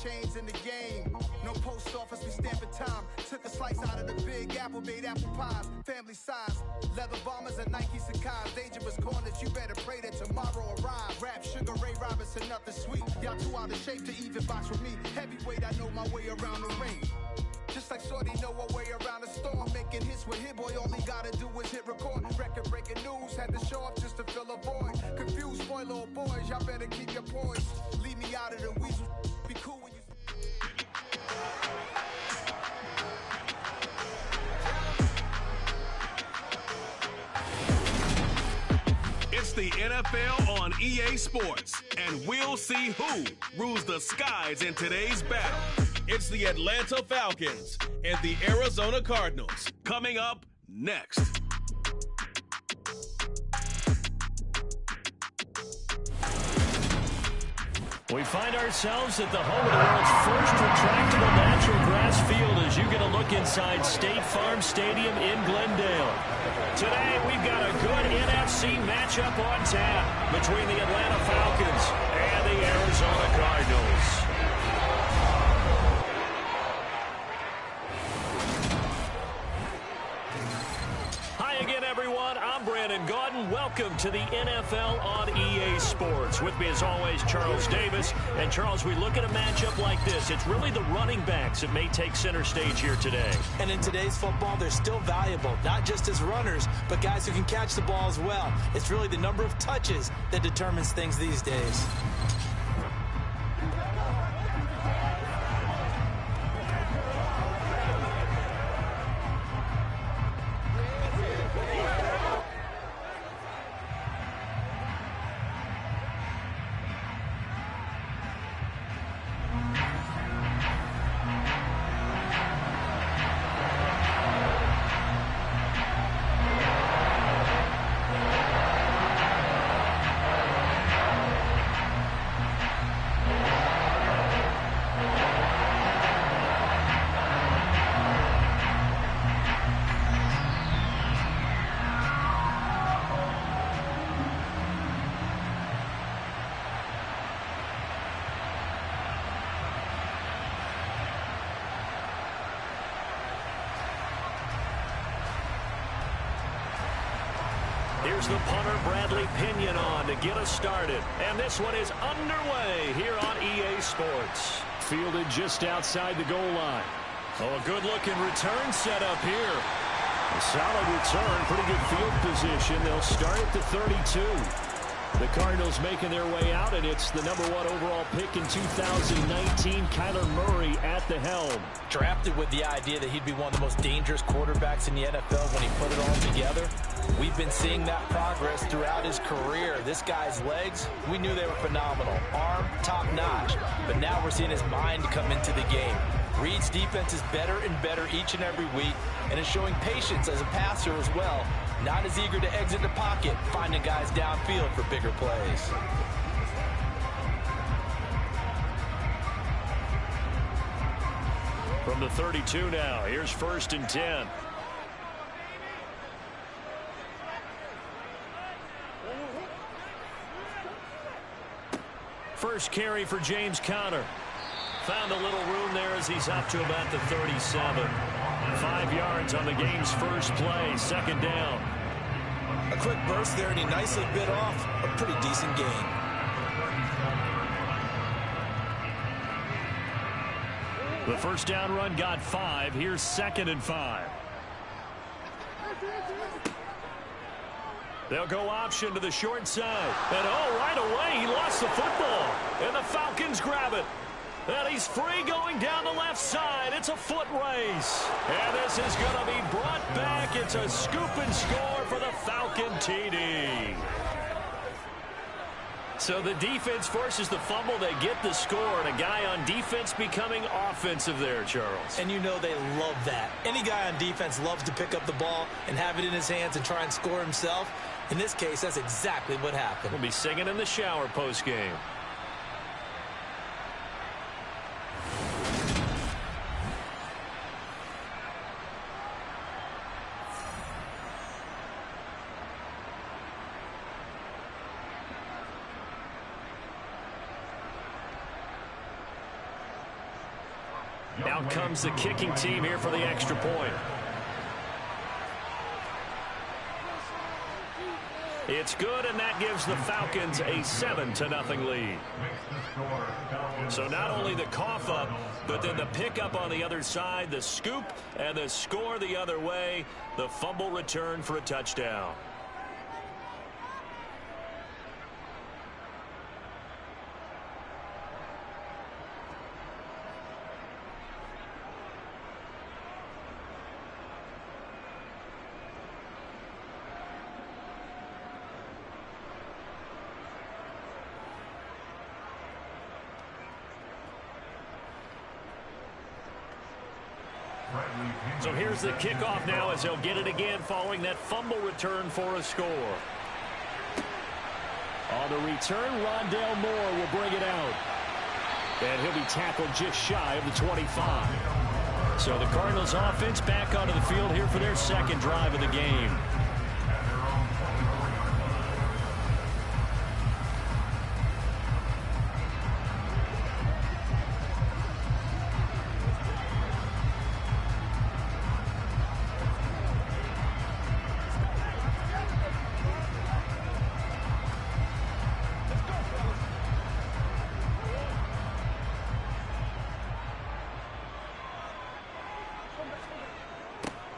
chains in the game. No post office, we stamping time. Took a slice out of the big apple, made apple pies. Family size, leather bombers and Nike Sacai's. Dangerous corners, you better pray that tomorrow arrives. Rap, Sugar Ray Robinson, nothing sweet. Y'all too out of shape to even box with me. Heavyweight, I know my way around the ring. Just like Shorty know her way around the storm. Making hits with Hit Boy, all he gotta do is hit record. Record breaking news, had to show up just to fill a void. Confused boy, little boys, y'all better keep your poise. Leave me out of the weasel, be cool when you... It's the NFL on EA Sports, and we'll see who rules the skies in today's battle. It's the Atlanta Falcons and the Arizona Cardinals. Coming up next. We find ourselves at the home of the world's first retractable natural grass field as you get a look inside State Farm Stadium in Glendale. Today, we've got a good NFC matchup on tap between the Atlanta Falcons and the Arizona Cardinals. Welcome to the NFL on EA Sports. With me as always, Charles Davis. And Charles, we look at a matchup like this. It's really the running backs that may take center stage here today. And in today's football, they're still valuable, not just as runners, but guys who can catch the ball as well. It's really the number of touches that determines things these days. Here's the punter, Bradley Pinion, on to get us started. And this one is underway here on EA Sports. Fielded just outside the goal line. Oh, a good-looking return set up here. A solid return, pretty good field position. They'll start at the 32. The Cardinals making their way out, and it's the #1 overall pick in 2019, Kyler Murray at the helm. Drafted with the idea that he'd be one of the most dangerous quarterbacks in the NFL when he put it all together. We've been seeing that progress throughout his career. This guy's legs, we knew they were phenomenal. Arm, top-notch. But now we're seeing his mind come into the game. Reed's defense is better and better each and every week, and is showing patience as a passer as well. Not as eager to exit the pocket, finding guys downfield for bigger plays. From the 32 now, here's 1st and 10. First carry for James Conner. Found a little room there as he's up to about the 37. 5 yards on the game's first play, 2nd down. A quick burst there, and he nicely bit off a pretty decent gain. The first down run got 5. Here's 2nd and 5. They'll go option to the short side. And right away, he lost the football. And the Falcons grab it. And he's free going down the left side. It's a foot race. And this is going to be brought back. It's a scoop and score for the Falcon TD. So the defense forces the fumble. They get the score. And a guy on defense becoming offensive there, Charles. And you know they love that. Any guy on defense loves to pick up the ball and have it in his hands and try and score himself. In this case, that's exactly what happened. We'll be singing in the shower post-game. Out comes the kicking team here for the extra point. It's good, and that gives the Falcons a 7-0 lead. So not only the cough up, but then the pickup on the other side, the scoop, and the score the other way, the fumble return for a touchdown. So here's the kickoff now as they'll get it again following that fumble return for a score. On the return, Rondale Moore will bring it out. And he'll be tackled just shy of the 25. So the Cardinals offense back onto the field here for their second drive of the game.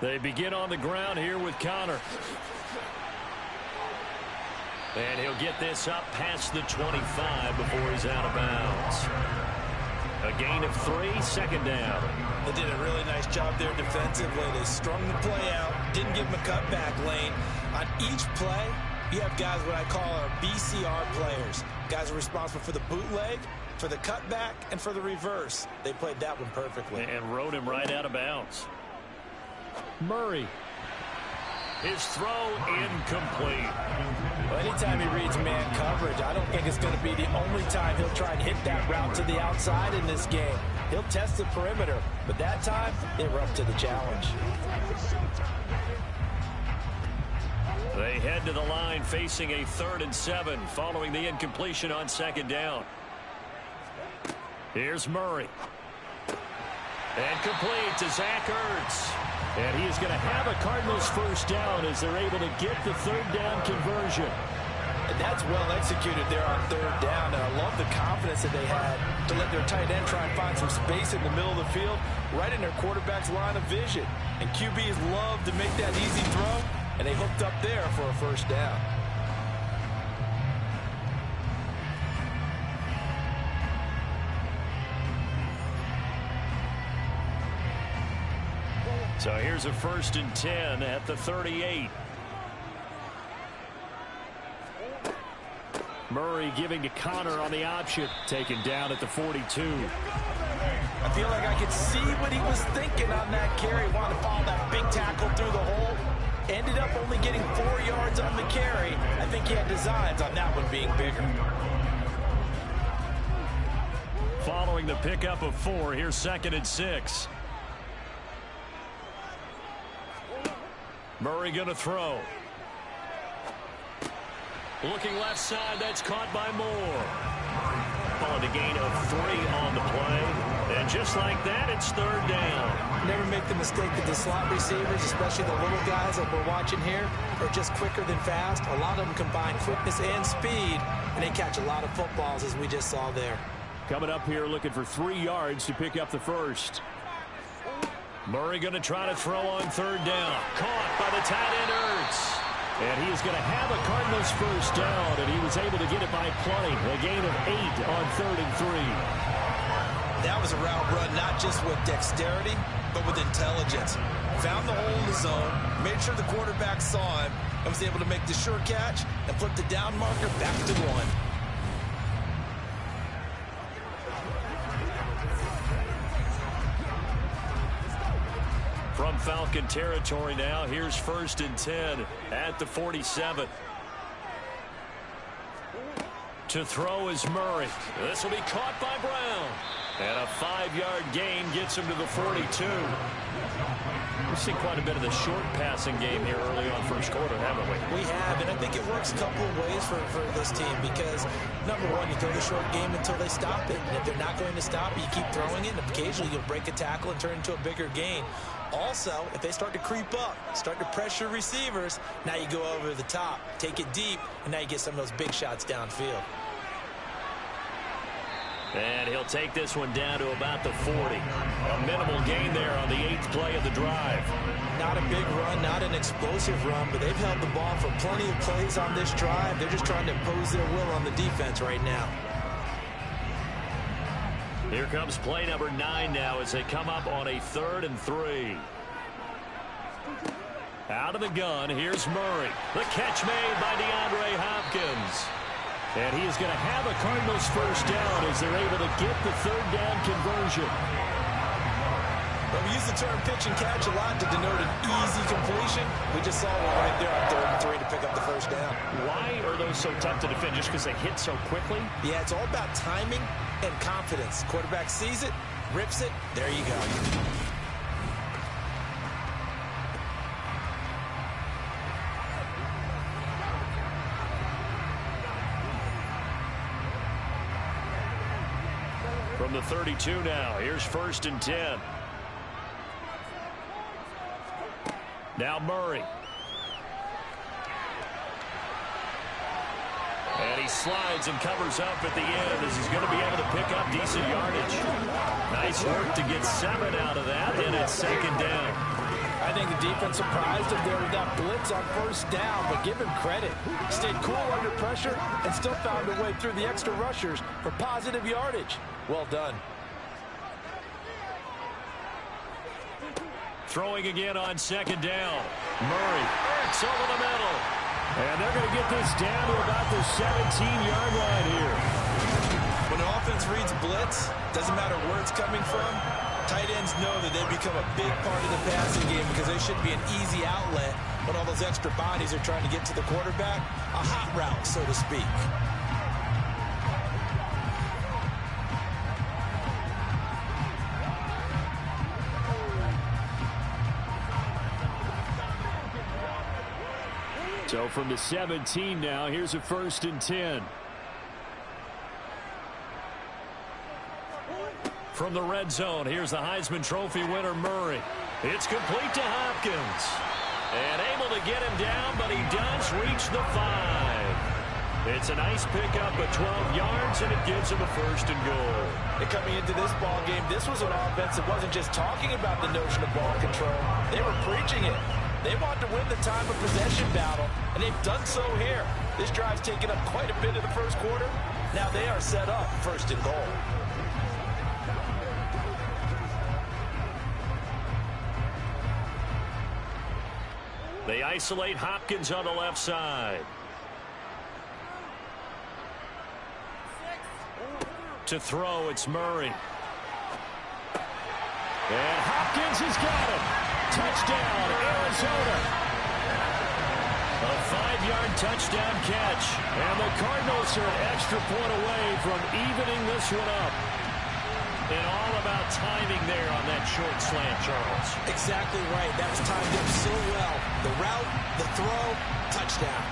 They begin on the ground here with Connor. And he'll get this up past the 25 before he's out of bounds. A gain of 3, second down. They did a really nice job there defensively. They strung the play out, didn't give him a cutback lane. On each play, you have guys what I call our BCR players. Guys are responsible for the bootleg, for the cutback, and for the reverse. They played that one perfectly. And rode him right out of bounds. Murray. His throw incomplete. Well, anytime he reads man coverage, I don't think it's going to be the only time he'll try and hit that route to the outside in this game. He'll test the perimeter, but that time, they were up to the challenge. They head to the line facing a 3rd and 7 following the incompletion on second down. Here's Murray. And complete to Zach Ertz. And he is going to have a Cardinals first down as they're able to get the 3rd down conversion. And that's well executed there on 3rd down. And I love the confidence that they had to let their tight end try and find some space in the middle of the field, right in their quarterback's line of vision. And QBs love to make that easy throw, and they hooked up there for a first down. So here's a 1st and 10 at the 38. Murray giving to Connor on the option. Taken down at the 42. I feel like I could see what he was thinking on that carry. Wanted to follow that big tackle through the hole. Ended up only getting 4 yards on the carry. I think he had designs on that one being bigger. Following the pickup of 4, here's 2nd and 6. Murray going to throw. Looking left side, that's caught by Moore. On a gain of 3 on the play. And just like that, it's 3rd down. Never make the mistake that the slot receivers, especially the little guys that we're watching here, are just quicker than fast. A lot of them combine quickness and speed, and they catch a lot of footballs, as we just saw there. Coming up here looking for 3 yards to pick up the first. Murray going to try to throw on 3rd down. Caught by the tight end Ertz. And he is going to have a Cardinals first down, and he was able to get it by plenty. A gain of 8 on 3rd and 3. That was a route run, not just with dexterity, but with intelligence. Found the hole in the zone, made sure the quarterback saw him, and was able to make the sure catch and put the down marker back to 1. From Falcon territory now, here's 1st and 10 at the 47. To throw is Murray. This will be caught by Brown. And a 5-yard gain gets him to the 42. We've seen quite a bit of the short passing game here early on first quarter, haven't we? We have, and I think it works a couple of ways for this team because, number one, you throw the short game until they stop it. And if they're not going to stop it, you keep throwing it, and occasionally you'll break a tackle and turn into a bigger gain. Also, if they start to creep up, start to pressure receivers, now you go over the top, take it deep, and now you get some of those big shots downfield. And he'll take this one down to about the 40. A minimal gain there on the 8th play of the drive. Not a big run, not an explosive run, but they've held the ball for plenty of plays on this drive. They're just trying to impose their will on the defense right now. Here comes play number 9 now as they come up on a 3rd and 3. Out of the gun, here's Murray. The catch made by DeAndre Hopkins. And he is going to have a Cardinals first down as they're able to get the 3rd down conversion. Well, we use the term pitch and catch a lot to denote an easy completion. We just saw one right there on 3rd and 3 to pick up the first down. Why are those so tough to defend? Just because they hit so quickly? Yeah, it's all about timing and confidence. Quarterback sees it, rips it, there you go. From the 32 now, here's 1st and 10. Now Murray. And he slides and covers up at the end as he's going to be able to pick up decent yardage. Nice work to get 7 out of that, and it's 2nd down. I think the defense surprised him there with that blitz on 1st down, but give him credit. Stayed cool under pressure and still found a way through the extra rushers for positive yardage. Well done. Throwing again on 2nd down. Murray, it's over the middle. And they're going to get this down to about the 17-yard line here. When the offense reads blitz, doesn't matter where it's coming from, tight ends know that they become a big part of the passing game because they should be an easy outlet when all those extra bodies are trying to get to the quarterback. A hot route, so to speak. So from the 17 now, here's a 1st and 10. From the red zone, here's the Heisman Trophy winner, Murray. It's complete to Hopkins. And able to get him down, but he does reach the 5. It's a nice pickup of 12 yards, and it gives him a 1st and goal. And coming into this ball game, this was an offense that wasn't just talking about the notion of ball control. They were preaching it. They want to win the time of possession battle, and they've done so here. This drive's taken up quite a bit of the first quarter. Now they are set up 1st and goal. They isolate Hopkins on the left side. To throw, it's Murray. And Hopkins has got him. Touchdown, Arizona. A 5-yard touchdown catch. And the Cardinals are an extra point away from evening this one up. And all about timing there on that short slant, Charles. Exactly right. That was timed up so well. The route, the throw, touchdown.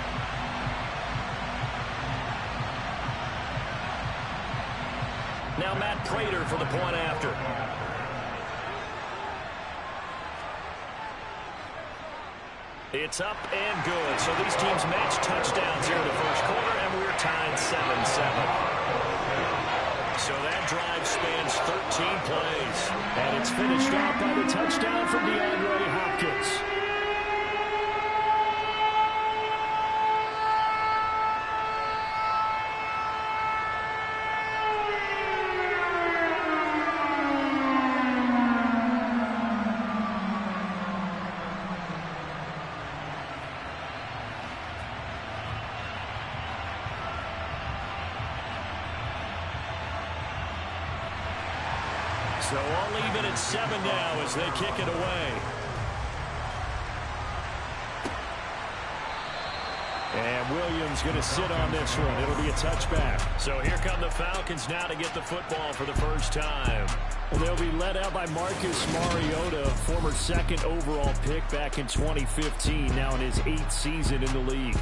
Now Matt Prater for the point after. It's up and good. So these teams match touchdowns here in the first quarter, and we're tied 7-7. So that drive spans 13 plays, and it's finished off by the touchdown from DeAndre Hopkins. So all even at 7 now as they kick it away. And Williams going to sit on this one. It'll be a touchback. So here come the Falcons now to get the football for the first time. And they'll be led out by Marcus Mariota, former second overall pick back in 2015, now in his 8th season in the league.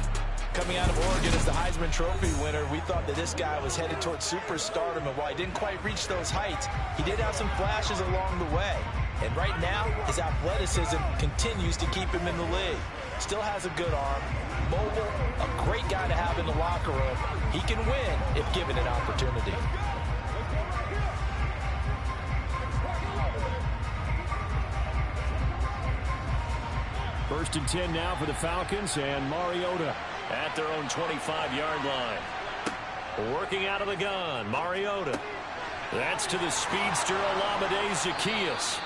Coming out of Oregon as the Heisman Trophy winner, we thought that this guy was headed towards superstardom, and while he didn't quite reach those heights, he did have some flashes along the way. And right now, his athleticism continues to keep him in the league. Still has a good arm, mobile, a great guy to have in the locker room. He can win if given an opportunity. First and 10 now for the Falcons, and Mariota at their own 25-yard line. Working out of the gun, Mariota. That's to the speedster, Olamide Zaccheaus.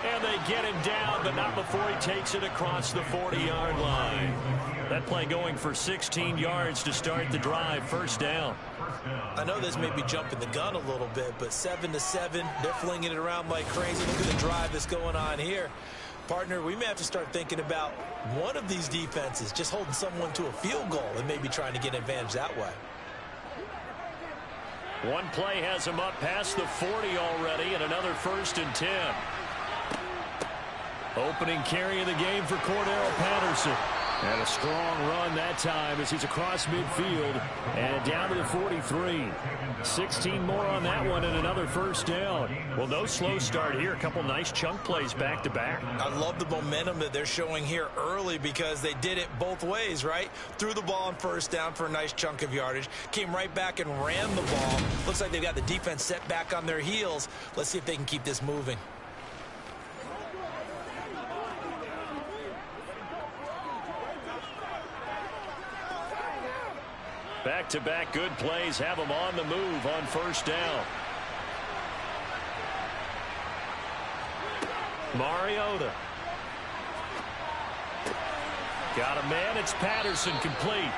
And they get him down, but not before he takes it across the 40-yard line. That play going for 16 yards to start the drive. First down. I know this may be jumping the gun a little bit, but 7-7, they're flinging it around like crazy. Look at the drive that's going on here. Partner, we may have to start thinking about one of these defenses just holding someone to a field goal and maybe trying to get an advantage that way. One play has him up past the 40 already, and another first and 10. Opening carry of the game for Cordero Patterson. And a strong run that time as he's across midfield and down to the 43. 16 more on that one and another first down. Well, no slow start here. A couple nice chunk plays back to back. I love the momentum that they're showing here early because they did it both ways, right? Threw the ball on first down for a nice chunk of yardage. Came right back and ran the ball. Looks like they've got the defense set back on their heels. Let's see if they can keep this moving. Back-to-back good plays have them on the move on first down. Mariota. Got a man. It's Patterson complete.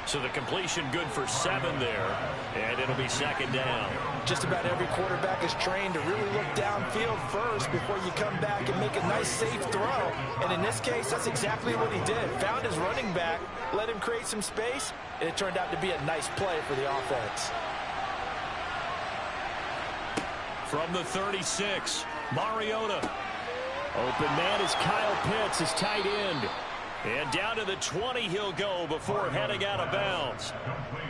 So the completion good for 7 there. And it'll be second down. Just about every quarterback is trained to really look downfield first before you come back and make a nice safe throw. And in this case, that's exactly what he did. Found his running back, let him create some space, and it turned out to be a nice play for the offense. From the 36, Mariota. Open man is Kyle Pitts, his tight end. And down to the 20 he'll go before heading out of bounds.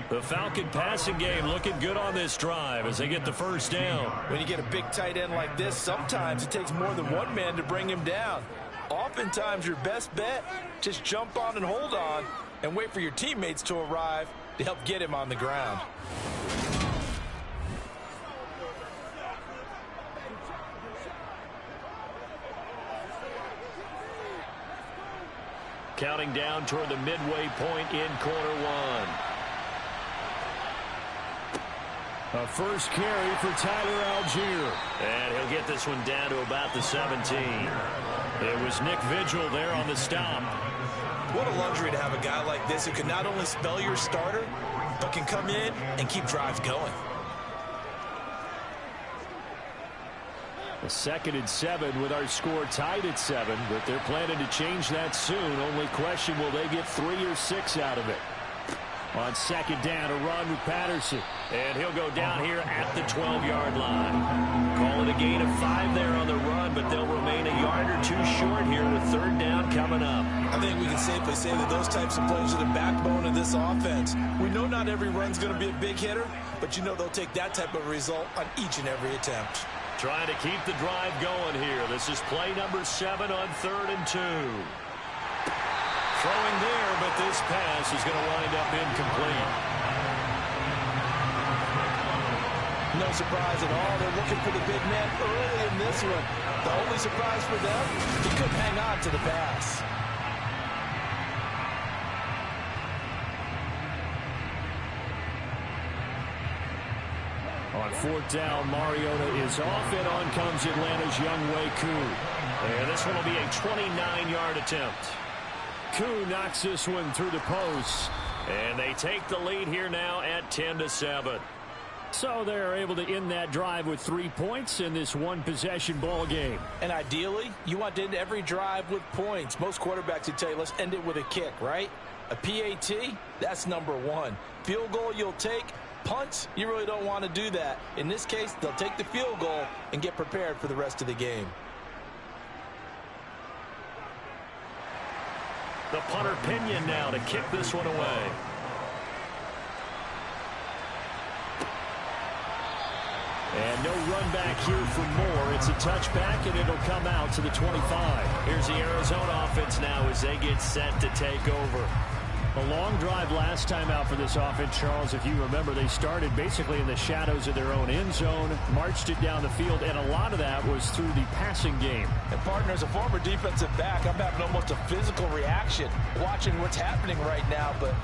The Falcon passing game looking good on this drive as they get the first down. When you get a big tight end like this, sometimes it takes more than one man to bring him down. Oftentimes your best bet, just jump on and hold on and wait for your teammates to arrive to help get him on the ground. Counting down toward the midway point in quarter one. A first carry for Tyler Algier. And he'll get this one down to about the 17. It was Nick Vigil there on the stop. What a luxury to have a guy like this who can not only spell your starter, but can come in and keep drives going. A 2nd and 7 with our score tied at 7, but they're planning to change that soon. Only question, will they get 3 or 6 out of it? On second down, a run with Patterson. And he'll go down here at the 12-yard line. Call it a gain of 5 there on the run, but they'll remain a yard or 2 short here with third down coming up. I think we can safely say that those types of plays are the backbone of this offense. We know not every run's going to be a big hitter, but you know they'll take that type of result on each and every attempt. Trying to keep the drive going here. This is play number 7 on 3rd and 2. Throwing there, but this pass is going to wind up incomplete. No surprise at all. They're looking for the big man early in this one. The only surprise for them, he couldn't hang on to the pass. On 4th down, Mariota is off, and on comes Atlanta's Younghoe Koo. And this one will be a 29-yard attempt. Koo knocks this one through the post, and they take the lead here now at 10-7. So they're able to end that drive with 3 points in this one-possession ball game. And ideally, you want to end every drive with points. Most quarterbacks would tell you, let's end it with a kick, right? A PAT, that's number 1. Field goal you'll take, Punts, you really don't want to do that. In this case, they'll take the field goal and get prepared for the rest of the game. The punter Pinion now to kick this one away. And no run back here for more. It's a touchback, and it'll come out to the 25. Here's the Arizona offense now as they get set to take over. A long drive last time out for this offense, Charles. If you remember, they started basically in the shadows of their own end zone, marched it down the field, and a lot of that was through the passing game. And, partner, as a former defensive back, I'm having almost a physical reaction watching what's happening right now. But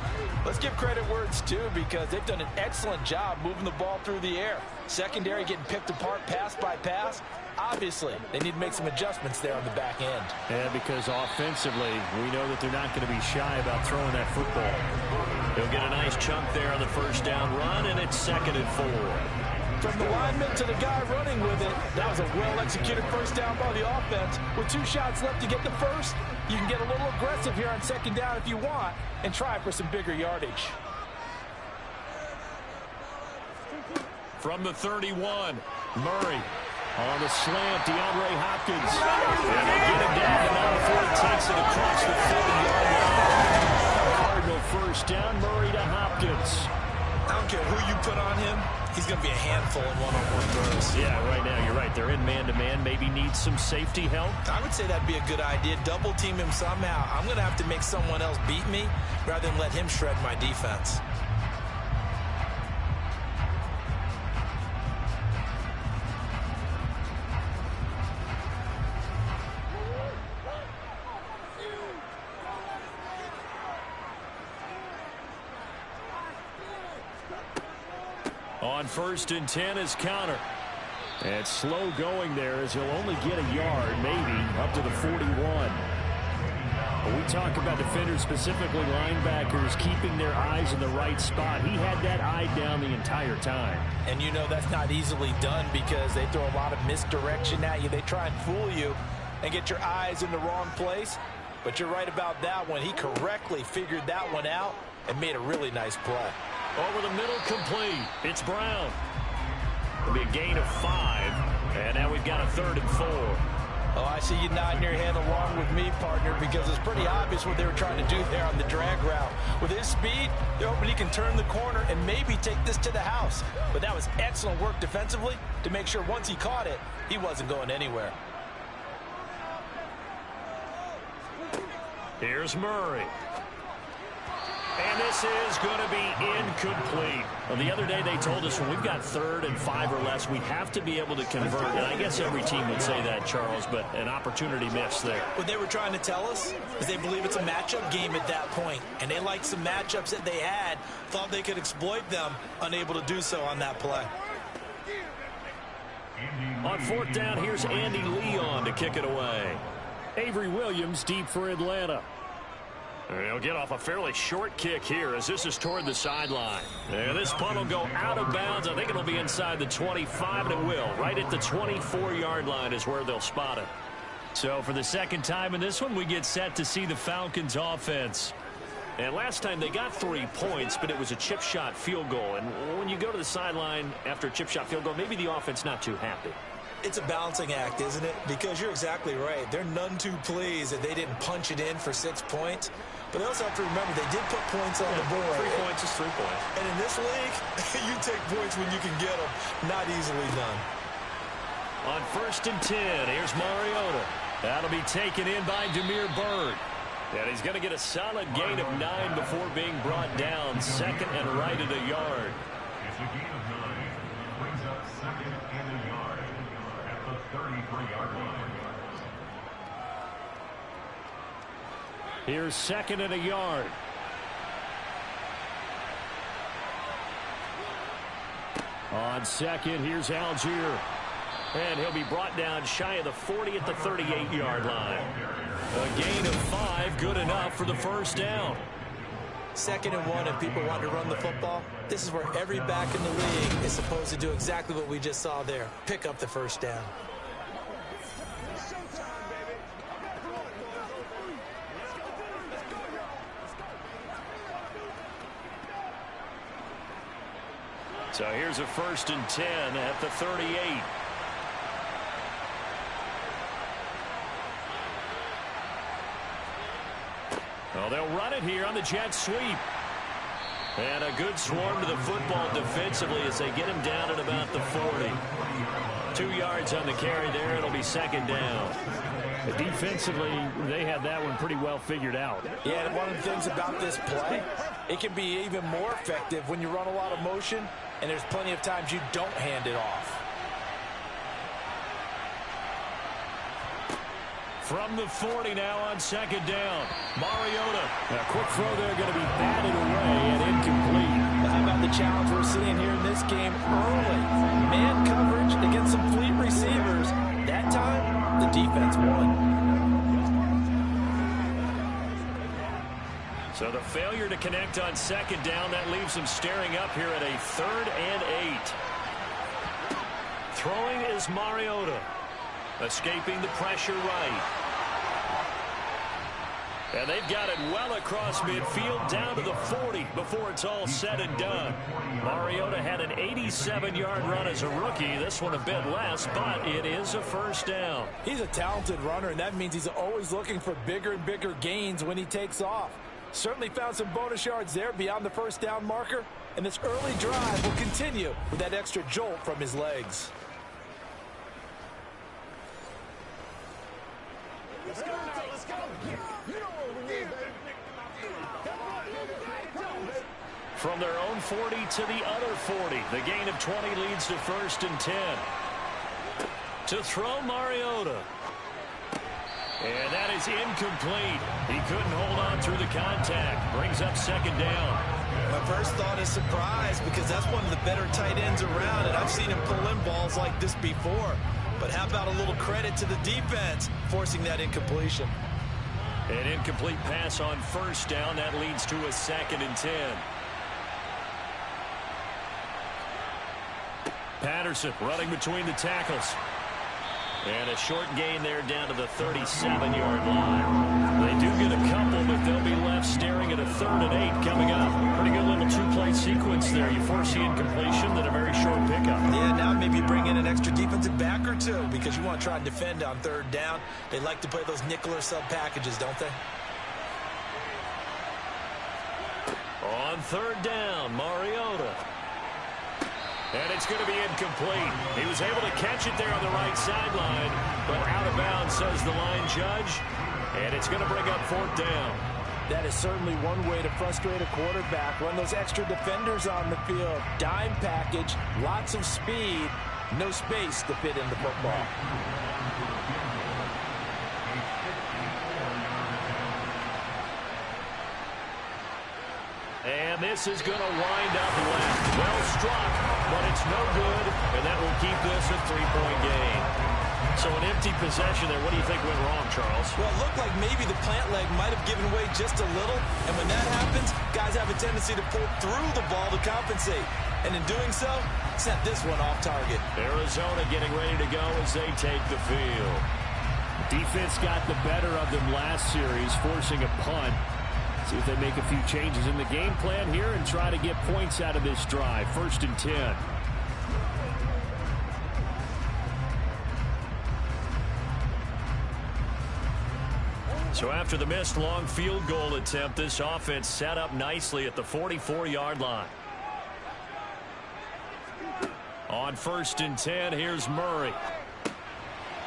let's give credit where it's due, because they've done an excellent job moving the ball through the air. Secondary getting picked apart pass by pass. Obviously, they need to make some adjustments there on the back end. Yeah, because offensively, we know that they're not going to be shy about throwing that football. They'll get a nice chunk there on the first down run, and it's 2nd and 4. From the lineman to the guy running with it, that was a well-executed first down by the offense. With 2 shots left to get the first, you can get a little aggressive here on 2nd down if you want and try for some bigger yardage. From the 31, Murray. On the slant, DeAndre Hopkins. And they get him down, and now before he takes it across the 40-yard line. Cardinal first down, Murray to Hopkins. I don't care who you put on him, he's going to be a handful in one-on-one throws. Yeah, right now, you're right. They're in man-to-man. Maybe needs some safety help. I would say that'd be a good idea. Double team him somehow. I'm going to have to make someone else beat me rather than let him shred my defense. On 1st and 10 is counter. And slow going there as he'll only get a yard, maybe, up to the 41. When we talk about defenders, specifically linebackers, keeping their eyes in the right spot. He had that eye down the entire time. And you know that's not easily done because they throw a lot of misdirection at you. They try and fool you and get your eyes in the wrong place. But you're right about that one. He correctly figured that one out and made a really nice play. Over the middle, complete. It's Brown. It'll be a gain of 5. And now we've got a 3rd and 4. Oh, I see you nodding your head along with me, partner, because it's pretty obvious what they were trying to do there on the drag route. With his speed, they're hoping he can turn the corner and maybe take this to the house. But that was excellent work defensively to make sure once he caught it, he wasn't going anywhere. Here's Murray. And this is going to be incomplete. Well, the other day they told us when we've got 3rd and 5 or less, we have to be able to convert. And I guess every team would say that, Charles, but an opportunity missed there. What they were trying to tell us is they believe it's a matchup game at that point. And they liked some matchups that they had, thought they could exploit them, unable to do so on that play. On 4th down, here's Andy Leon to kick it away. Avery Williams deep for Atlanta. He'll get off a fairly short kick here as this is toward the sideline. And this punt will go out of bounds. I think it'll be inside the 25, and it will. Right at the 24-yard line is where they'll spot it. So for the second time in this one, we get set to see the Falcons offense. And last time they got 3 points, but it was a chip shot field goal. And when you go to the sideline after a chip shot field goal, maybe the offense not too happy. It's a balancing act, isn't it? Because you're exactly right. They're none too pleased that they didn't punch it in for 6 points. But they also have to remember they did put points on the board. 3 points is 3 points. And in this league, you take points when you can get them. Not easily done. On 1st and 10, here's Mariota. That'll be taken in by Damiere Byrd. And he's going to get a solid gain of 9 before being brought down. 2nd and right at a yard. It's a gain of 9. Brings up 2nd and a yard at the 33-yard line. Here's 2nd and a yard. On 2nd, here's Algier. And he'll be brought down shy of the 40 at the 38-yard line. A gain of 5, good enough for the first down. 2nd and 1, if people want to run the football, this is where every back in the league is supposed to do exactly what we just saw there. Pick up the first down. So here's a 1st and 10 at the 38. Well, they'll run it here on the jet sweep. And a good swarm to the football defensively as they get him down at about the 40. 2 yards on the carry there. It'll be 2nd down. Defensively, they have that one pretty well figured out. Yeah, and one of the things about this play, it can be even more effective when you run a lot of motion, and there's plenty of times you don't hand it off. From the 40 now on 2nd down. Mariota. A quick throw there going to be batted away and incomplete. How about the challenge we're seeing here in this game early? Man coverage against some fleet receivers. That time, the defense won. So the failure to connect on 2nd down, that leaves them staring up here at a 3rd and 8. Throwing is Mariota. Escaping the pressure right. And they've got it well across midfield down to the 40 before it's all said and done. Mariota had an 87-yard run as a rookie. This one a bit less, but it is a 1st down. He's a talented runner, and that means he's always looking for bigger and bigger gains when he takes off. Certainly found some bonus yards there beyond the 1st down marker, and this early drive will continue with that extra jolt from his legs. Let's go. You know what we need, baby. From their own 40 to the other 40. The gain of 20 leads to 1st and 10. To throw Mariota. And that is incomplete. He couldn't hold on through the contact. Brings up 2nd down. My first thought is surprise because that's one of the better tight ends around, and I've seen him pull in balls like this before. But how about a little credit to the defense forcing that incompletion? An incomplete pass on 1st down. That leads to a 2nd and 10. Patterson running between the tackles. And a short gain there down to the 37-yard line. They do get a couple, but they'll be left staring at a 3rd and 8 coming up. Pretty good little 2-play sequence there. You force the incompletion, then a very short pickup. Yeah, now maybe bring in an extra defensive back or two because you want to try and defend on 3rd down. They like to play those nickel or sub packages, don't they? On 3rd down, Mariota. And it's going to be incomplete. He was able to catch it there on the right sideline, but out of bounds, says the line judge. And it's going to bring up 4th down. That is certainly one way to frustrate a quarterback. Run those extra defenders on the field. Dime package, lots of speed, no space to fit in the football. And this is going to wind up left. Well struck, but it's no good, and that will keep this a 3-point game. So an empty possession there. What do you think went wrong, Charles? Well, it looked like maybe the plant leg might have given way just a little, and when that happens, guys have a tendency to pull through the ball to compensate. And in doing so, sent this one off target. Arizona getting ready to go as they take the field. Defense got the better of them last series, forcing a punt. See if they make a few changes in the game plan here and try to get points out of this drive. 1st and 10. So after the missed long field goal attempt, this offense set up nicely at the 44-yard line. On 1st and 10, here's Murray.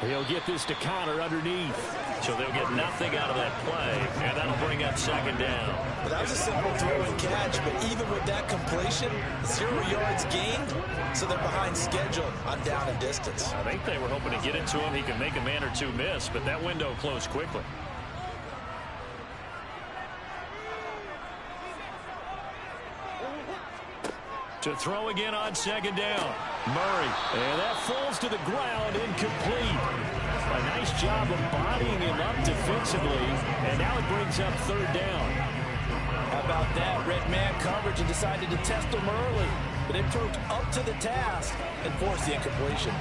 He'll get this to Connor underneath. So they'll get nothing out of that play, and that'll bring up 2nd down. Well, that was a simple throw and catch, but even with that completion, 0 yards gained, so they're behind schedule on down and distance. I think they were hoping to get it to him. He could make a man or two miss, but that window closed quickly. To throw again on 2nd down. Murray. And that falls to the ground, incomplete. A nice job of bodying him up defensively. And now it brings up 3rd down. How about that? Red man coverage and decided to test him early. But it proved up to the task and forced the incompletion.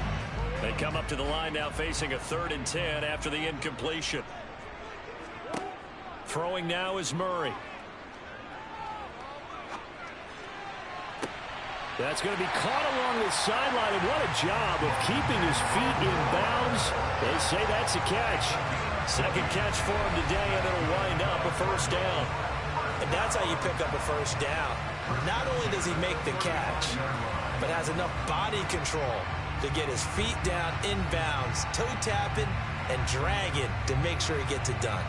They come up to the line now facing a 3rd and 10 after the incompletion. Throwing now is Murray. That's going to be caught along the sideline, and what a job of keeping his feet in bounds. They say that's a catch. Second catch for him today, and it'll wind up a first down. And that's how you pick up a first down. Not only does he make the catch, but has enough body control to get his feet down in bounds, toe tapping and dragging to make sure he gets it done.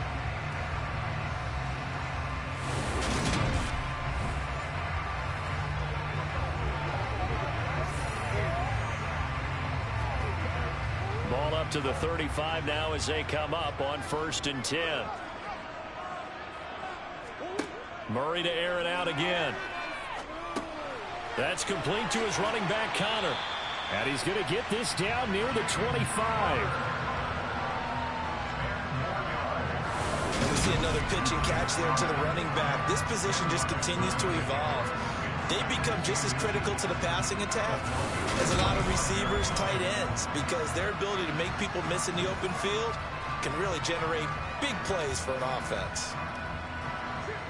Ball up to the 35 now as they come up on 1st and 10. Murray to air it out again. That's complete to his running back, Connor. And he's going to get this down near the 25. And we see another pitch and catch there to the running back. This position just continues to evolve. They become just as critical to the passing attack as a lot of receivers, tight ends, because their ability to make people miss in the open field can really generate big plays for an offense.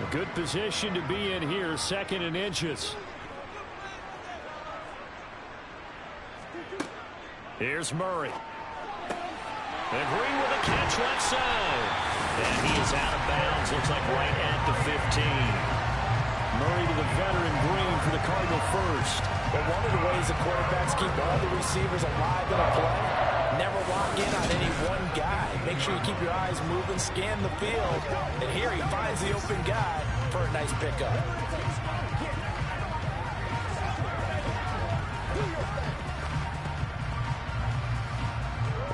A good position to be in here, 2nd and inches. Here's Murray. And Green with a catch left side. And he is out of bounds. Looks like right at the 15. Murray to the veteran Green for the Cardinal first. But one of the ways the quarterbacks keep all the receivers alive in a play, never lock in on any one guy. Make sure you keep your eyes moving, scan the field. And here he finds the open guy for a nice pickup.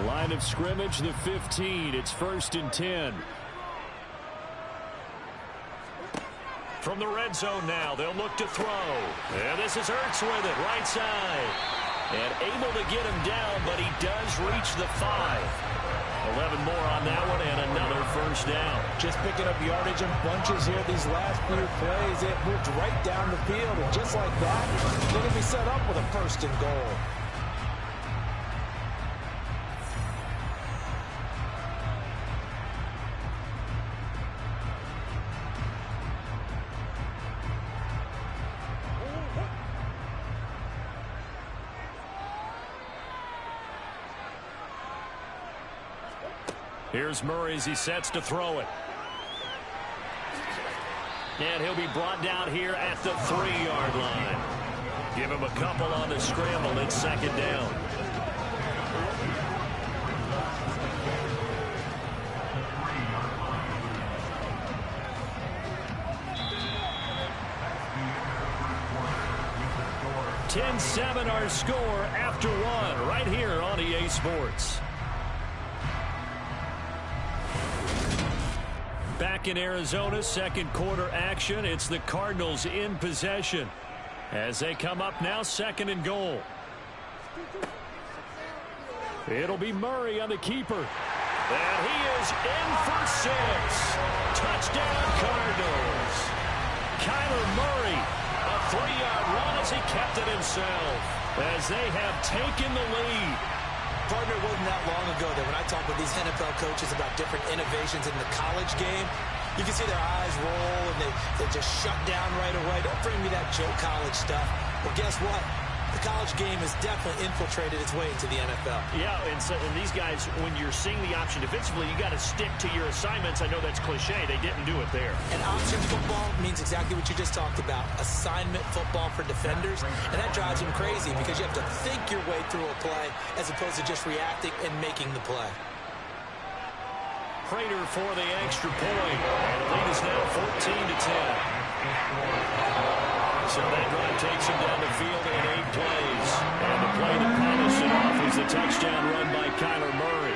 Line of scrimmage, the 15. It's 1st and 10. From the red zone now, they'll look to throw. And this is Ertz with it, right side. And able to get him down, but he does reach the 5. 11 more on that one, and another first down. Just picking up yardage in bunches here these last few plays. It moved right down the field, and just like that, they're going to be set up with a 1st and goal. Here's Murray as he sets to throw it. And he'll be brought down here at the 3-yard line. Give him a couple on the scramble. It's 2nd down. (10-7) our score after 1 right here on EA Sports. Back in Arizona, 2nd quarter action. It's the Cardinals in possession as they come up now, 2nd and goal. It'll be Murray on the keeper. And he is in for 6. Touchdown, Cardinals. Kyler Murray, a 3-yard run as he kept it himself as they have taken the lead. Partner, it wasn't that long ago that when I talk with these NFL coaches about different innovations in the college game, you can see their eyes roll and they just shut down right away. Don't bring me that Joe College stuff. Well, guess what? The college game has definitely infiltrated its way into the NFL. Yeah, and these guys, when you're seeing the option defensively, you got to stick to your assignments. I know that's cliche. They didn't do it there. And option football means exactly what you just talked about. Assignment football for defenders. And that drives them crazy because you have to think your way through a play as opposed to just reacting and making the play. Prater for the extra point. And the lead is now 14-10. So that drive takes him down the field in 8 plays. And the play that polished it off is the touchdown run by Kyler Murray.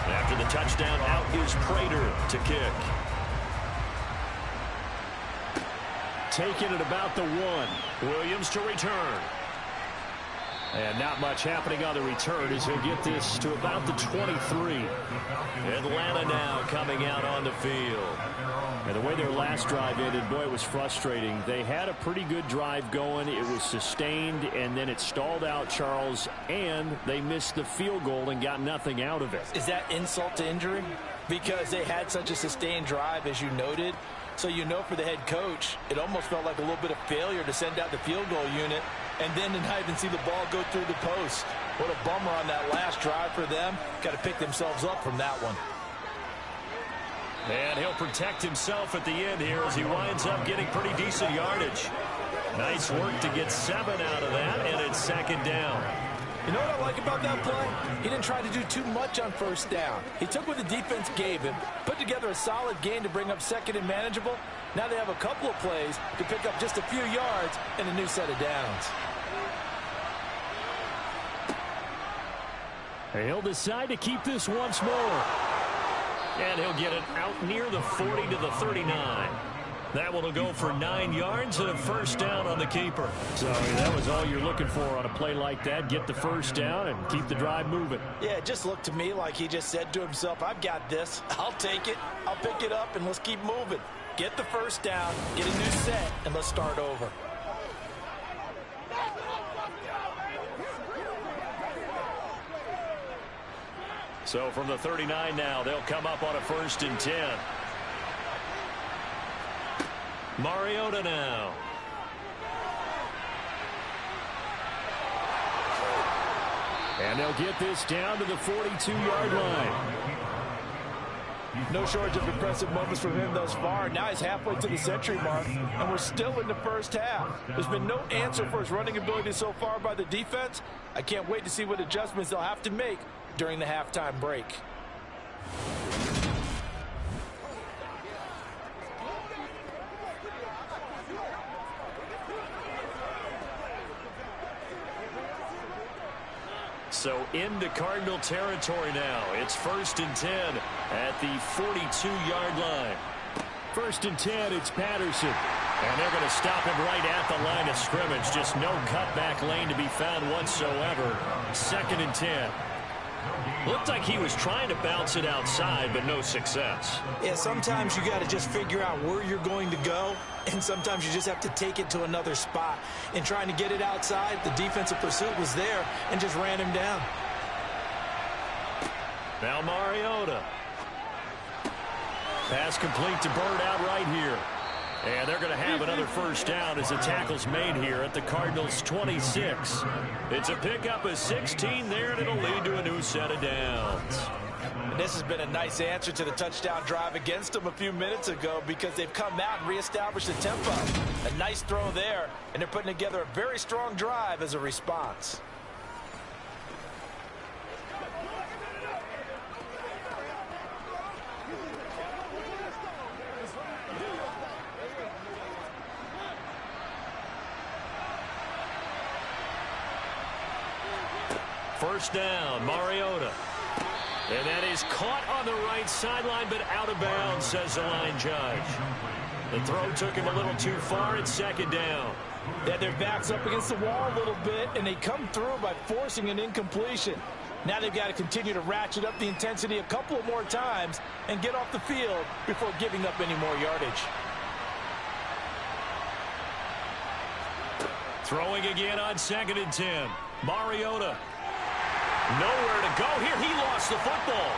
After the touchdown, out is Prater to kick. Taking it about the 1. Williams to return. And not much happening on the return as he'll get this to about the 23. Atlanta now coming out on the field. And the way their last drive ended, boy, it was frustrating. They had a pretty good drive going. It was sustained, and then it stalled out, Charles, and they missed the field goal and got nothing out of it. Is that insult to injury? Because they had such a sustained drive, as you noted. So you know for the head coach, it almost felt like a little bit of failure to send out the field goal unit and then to not even see the ball go through the post. What a bummer on that last drive for them. Got to pick themselves up from that one. And he'll protect himself at the end here as he winds up getting pretty decent yardage. Nice work to get 7 out of that, and it's second down. You know what I like about that play? He didn't try to do too much on first down. He took what the defense gave him, put together a solid gain to bring up second and manageable. Now they have a couple of plays to pick up just a few yards and a new set of downs. He'll decide to keep this once more. And he'll get it out near the 40 to the 39. That one will go for 9 yards and a first down on the keeper. So that was all you're looking for on a play like that. Get the first down and keep the drive moving. Yeah, it just looked to me like he just said to himself, I've got this. I'll take it. I'll pick it up, and let's keep moving. Get the first down, get a new set, and let's start over. So from the 39 now, they'll come up on a 1st and 10. Mariota now. And they'll get this down to the 42-yard line. No shortage of impressive moments from him thus far. Now he's halfway to the century mark, and we're still in the first half. There's been no answer for his running ability so far by the defense. I can't wait to see what adjustments they'll have to make during the halftime break. So into Cardinal territory now. It's 1st and 10 at the 42-yard line. 1st and 10, it's Patterson. And they're going to stop him right at the line of scrimmage. Just no cutback lane to be found whatsoever. 2nd and 10. Looked like he was trying to bounce it outside, but no success. Yeah, sometimes you got to just figure out where you're going to go, and sometimes you just have to take it to another spot. In trying to get it outside, the defensive pursuit was there and just ran him down. Now Mariota. Pass complete to Bird out right here. And they're going to have another first down as the tackle's made here at the Cardinals' 26. It's a pickup of 16 there, and it'll lead to a new set of downs. And this has been a nice answer to the touchdown drive against them a few minutes ago because they've come out and reestablished the tempo. A nice throw there, and they're putting together a very strong drive as a response. First down, Mariota. And that is caught on the right sideline, but out of bounds, says the line judge. The throw took him a little too far. It's 2nd down. Yeah, their back's up against the wall a little bit, and they come through by forcing an incompletion. Now they've got to continue to ratchet up the intensity a couple of more times and get off the field before giving up any more yardage. Throwing again on 2nd and 10. Mariota. Nowhere to go here. He lost the football.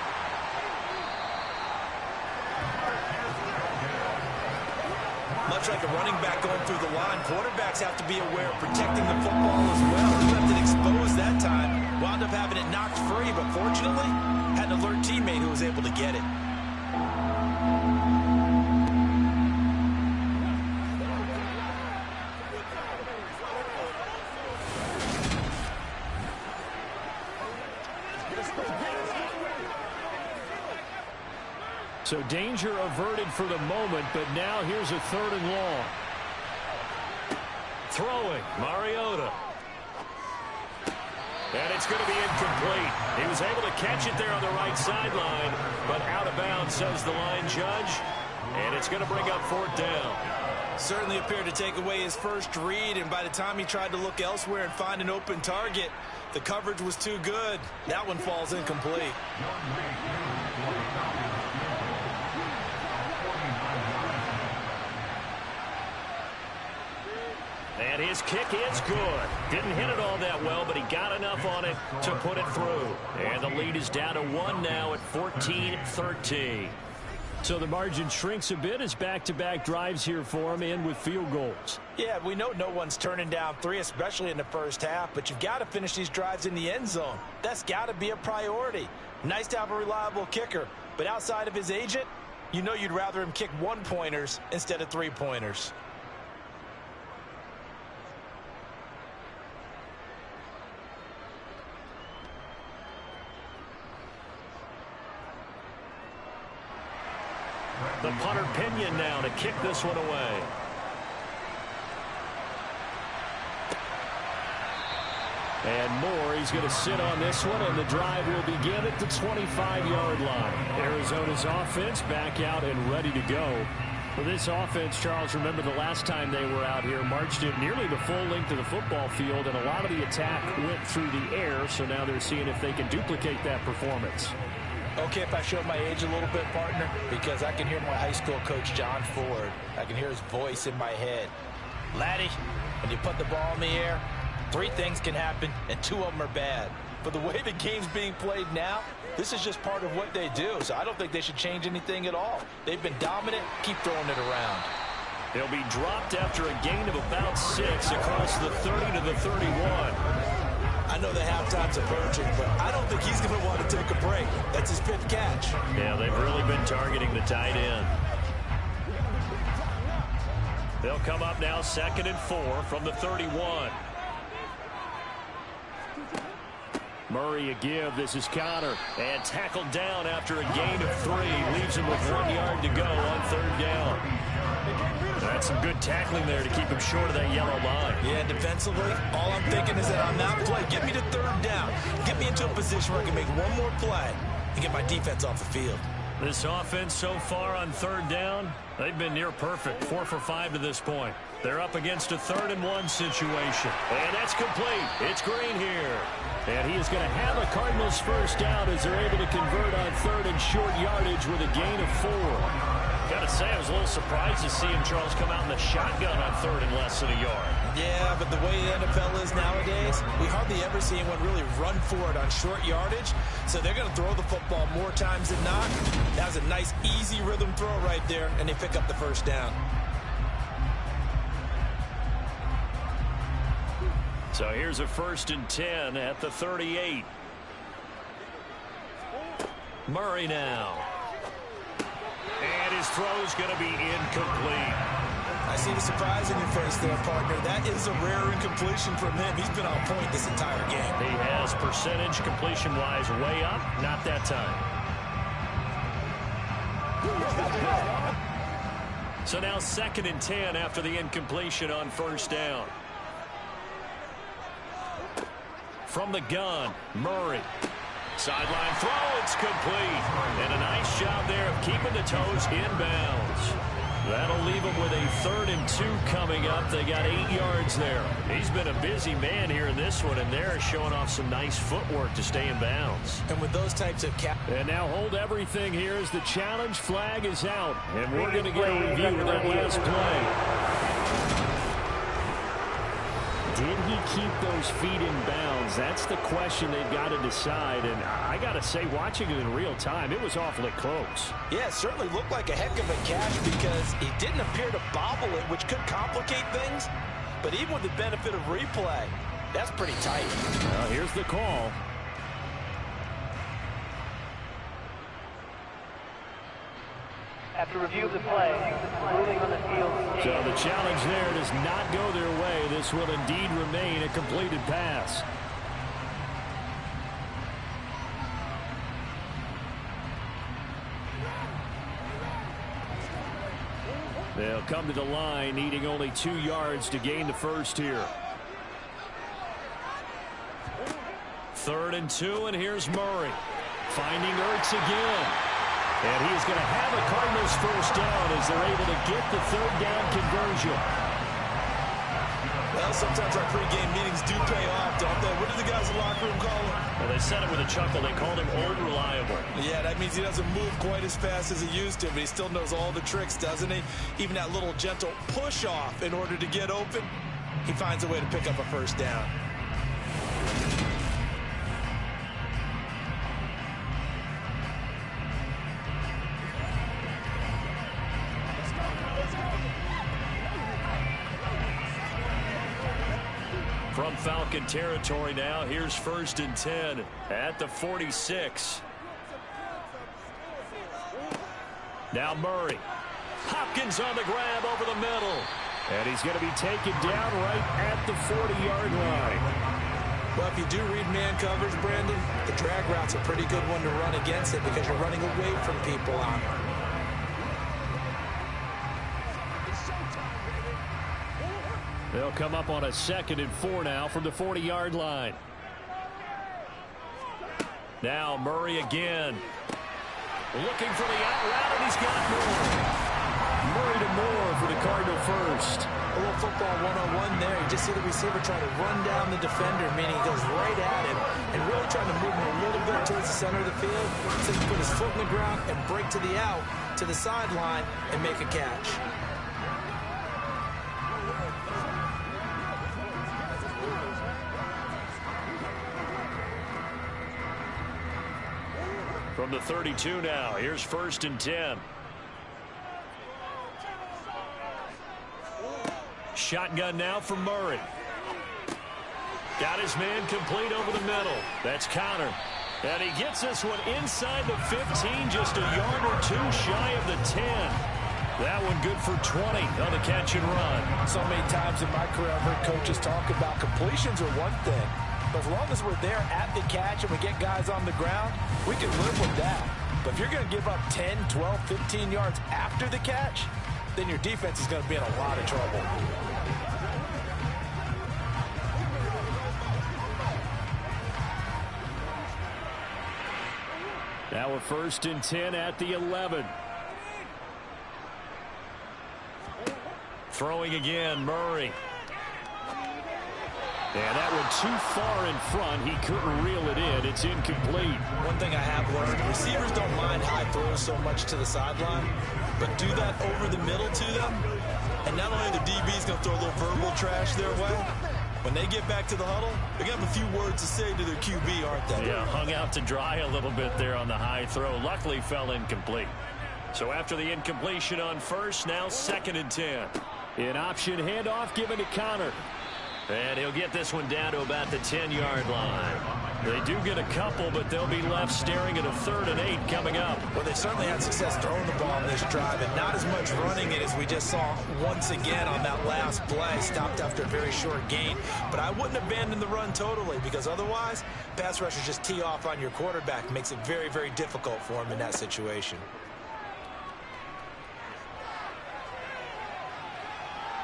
Much like a running back going through the line, quarterbacks have to be aware of protecting the football as well. He left it exposed that time. Wound up having it knocked free, but fortunately, had an alert teammate who was able to get it. So danger averted for the moment, but now here's a 3rd and long. Throwing, Mariota. And it's going to be incomplete. He was able to catch it there on the right sideline, but out of bounds, says the line judge. And it's going to bring up 4th down. Certainly appeared to take away his first read, and by the time he tried to look elsewhere and find an open target, the coverage was too good. That one falls incomplete. And his kick is good. Didn't hit it all that well, but he got enough on it to put it through. And the lead is down to 1 now at 14-13. So the margin shrinks a bit as back-to-back drives here for him, and with field goals. Yeah, we know no one's turning down 3, especially in the first half, but you've got to finish these drives in the end zone. That's got to be a priority. Nice to have a reliable kicker, but outside of his agent, you know you'd rather him kick 1-pointers instead of 3-pointers. The punter Pinion now to kick this one away. And Moore, he's going to sit on this one, and the drive will begin at the 25-yard line. Arizona's offense back out and ready to go. For this offense, Charles, remember the last time they were out here, marched it nearly the full length of the football field, and a lot of the attack went through the air, so now they're seeing if they can duplicate that performance. Okay, if I show my age a little bit, partner, because I can hear my high school coach, John Ford. I can hear his voice in my head. Laddie, when you put the ball in the air, 3 things can happen, and 2 of them are bad. But the way the game's being played now, this is just part of what they do, so I don't think they should change anything at all. They've been dominant. Keep throwing it around. They'll be dropped after a gain of about 6 across the 30 to the 31. I know the halftime's approaching, but I don't think he's going to want to take a break. That's his 5th catch. Yeah, they've really been targeting the tight end. They'll come up now 2nd and 4 from the 31. Murray a give. This is Connor. And tackled down after a gain of 3. Leaves him with 1 yard to go on 3rd down. That's some good tackling there to keep him short of that yellow line. Yeah, defensively, all I'm thinking is that on that play, get me to 3rd down. Get me into a position where I can make one more play and get my defense off the field. This offense so far on 3rd down, they've been near perfect. 4 for 5 to this point. They're up against a 3rd and 1 situation. And that's complete. It's Green here. And he is going to have a Cardinals first down as they're able to convert on 3rd and short yardage with a gain of 4. Got to say, I was a little surprised to see him, Charles, come out in the shotgun on 3rd and less than a yard. Yeah, but the way the NFL is nowadays, we hardly ever see anyone really run for it on short yardage. So they're going to throw the football more times than not. That was a nice, easy rhythm throw right there, and they pick up the first down. So here's a 1st and 10 at the 38. Murray now. And his throw's going to be incomplete. I see the surprise in your face there, partner. That is a rare incompletion from him. He's been on point this entire game. He has percentage completion-wise way up. Not that time. So now 2nd and 10 after the incompletion on 1st down. From the gun, Murray. Sideline throw, it's complete. And a nice job there of keeping the toes inbounds. That'll leave them with a 3rd and 2 coming up. They got 8 yards there. He's been a busy man here in this one, and they're showing off some nice footwork to stay in bounds. And with those types of And now hold everything here as the challenge flag is out. And we're going to get a review of that last play. Did he keep those feet in bounds? That's the question they've got to decide. And I got to say, watching it in real time, it was awfully close. Yeah, it certainly looked like a heck of a catch because he didn't appear to bobble it, which could complicate things. But even with the benefit of replay, that's pretty tight. Well, here's the call. After review of the play, ruling on the field. So the challenge there does not go their way. This will indeed remain a completed pass. They'll come to the line, needing only 2 yards to gain the first here. 3rd and 2, and here's Murray. Finding Ertz again. And he is going to have a Cardinals first down as they're able to get the third down conversion. Well, sometimes our pregame meetings do pay off, don't they? What do the guys in the locker room call him? Well, they said it with a chuckle. They called him Old Reliable. Yeah, that means he doesn't move quite as fast as he used to, but he still knows all the tricks, doesn't he? Even that little gentle push-off in order to get open, he finds a way to pick up a first down. From Falcon territory now, here's 1st and 10 at the 46. Now Murray. Hopkins on the grab over the middle. And he's going to be taken down right at the 40-yard line. Well, if you do read man coverage, Brandon, the drag route's a pretty good one to run against it because you're running away from people on it. They'll come up on a 2nd and 4 now from the 40-yard line. Now Murray again. Looking for the out route, and he's got Moore. Murray to Moore for the Cardinal first. A little football one-on-one there. You just see the receiver trying to run down the defender, meaning he goes right at him and really trying to move him a little bit towards the center of the field. So he put his foot in the ground and break to the out, to the sideline, and make a catch. From the 32 now, here's 1st and 10. Shotgun now for Murray. Got his man complete over the middle. That's Connor. And he gets this one inside the 15, just a yard or two shy of the 10. That one good for 20 on the catch and run. So many times in my career, I've heard coaches talk about completions are one thing. But as long as we're there at the catch and we get guys on the ground, we can live with that. But if you're going to give up 10, 12, 15 yards after the catch, then your defense is going to be in a lot of trouble. Now a 1st and 10 at the 11. Throwing again, Murray. And that one too far in front. He couldn't reel it in. It's incomplete. One thing I have learned, receivers don't mind high throws so much to the sideline, but do that over the middle to them, and not only the DB's going to throw a little verbal trash their way, when they get back to the huddle, they're going to have a few words to say to their QB, aren't they? Yeah, hung out to dry a little bit there on the high throw. Luckily fell incomplete. So after the incompletion on first, now 2nd and 10. An option handoff given to Connor. And he'll get this one down to about the 10-yard line. They do get a couple, but they'll be left staring at a 3rd and 8 coming up. Well, they certainly had success throwing the ball in this drive, and not as much running it as we just saw once again on that last play. Stopped after a very short gain. But I wouldn't abandon the run totally, because otherwise, pass rushers just tee off on your quarterback. Makes it very, very difficult for him in that situation.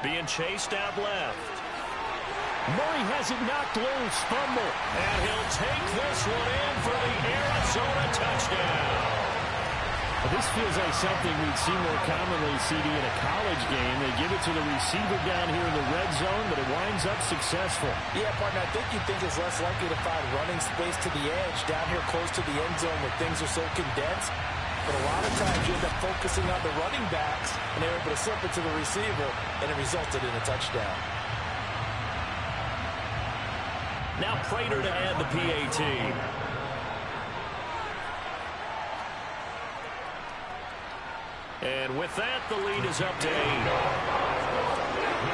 Being chased out left. Murray has it knocked loose, fumble, and he'll take this one in for the Arizona touchdown. Well, this feels like something we'd see more commonly, CD, in a college game. They give it to the receiver down here in the red zone, but it winds up successful. Yeah, partner, I think you'd think it's less likely to find running space to the edge down here close to the end zone where things are so condensed. But a lot of times you end up focusing on the running backs, and they're able to slip it to the receiver, and it resulted in a touchdown. Now Prater to add the PAT. And with that, the lead is up to 8.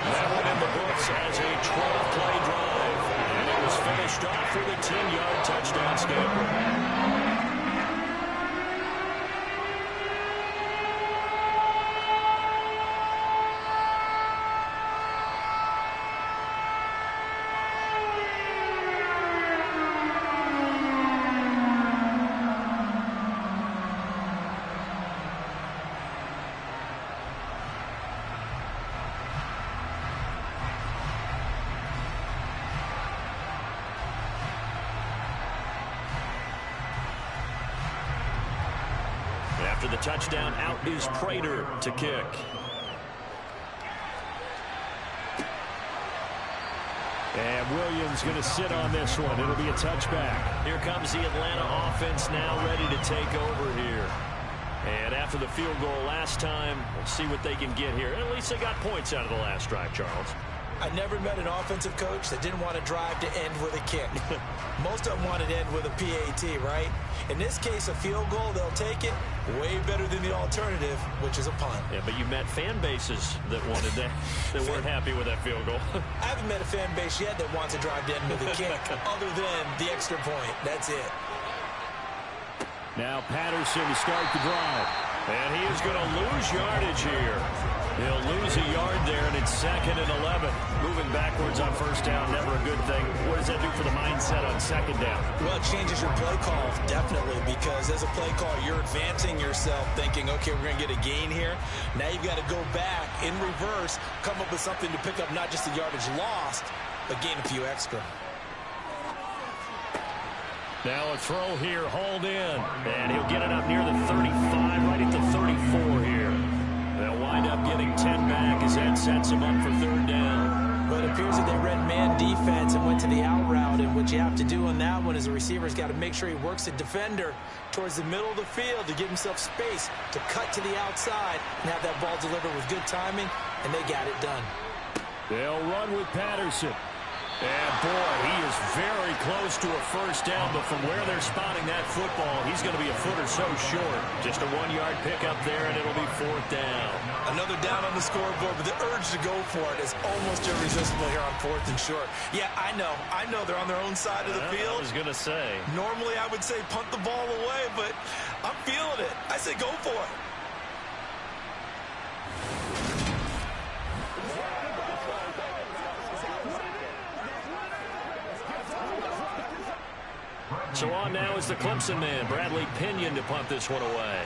That one in the books as a 12-play drive. And it was finished off with a 10-yard touchdown scamper. After the touchdown, out is Prater to kick. And Williams going to sit on this one. It'll be a touchback. Here comes the Atlanta offense now ready to take over here. And after the field goal last time, we'll see what they can get here. At least they got points out of the last drive, Charles. I never met an offensive coach that didn't want to drive to end with a kick. Most of them wanted to end with a PAT, right? In this case, a field goal, they'll take it. Way better than the alternative, which is a punt. Yeah, but you met fan bases that wanted that, that weren't happy with that field goal. I haven't met a fan base yet that wants to drive to end with a kick, other than the extra point. That's it. Now Patterson to start the drive. And he is going to lose yardage here. He'll lose a yard there, and it's 2nd and 11. Moving backwards on first down, never a good thing. What does that do for the mindset on 2nd down? Well, it changes your play call, definitely, because as a play call, you're advancing yourself thinking, okay, we're going to get a gain here. Now you've got to go back in reverse, come up with something to pick up not just the yardage lost, but gain a few extra. Now a throw here, hauled in, and he'll get it up near the 35, right at the 34 here. They'll wind up getting 10 back as that sets him up for 3rd down. But it appears that they read man defense and went to the out route, and what you have to do on that one is the receiver's got to make sure he works the defender towards the middle of the field to give himself space to cut to the outside and have that ball delivered with good timing, and they got it done. They'll run with Patterson. And, boy, he is very close to a 1st down, but from where they're spotting that football, he's going to be a foot or so short. Just a 1-yard pickup there, and it'll be 4th down. Another down on the scoreboard, but the urge to go for it is almost irresistible here on 4th and short. Yeah, I know they're on their own side of the field. I was going to say. Normally, I would say punt the ball away, but I'm feeling it. I say go for it. So on now is the Clemson man, Bradley Pinion, to punt this one away.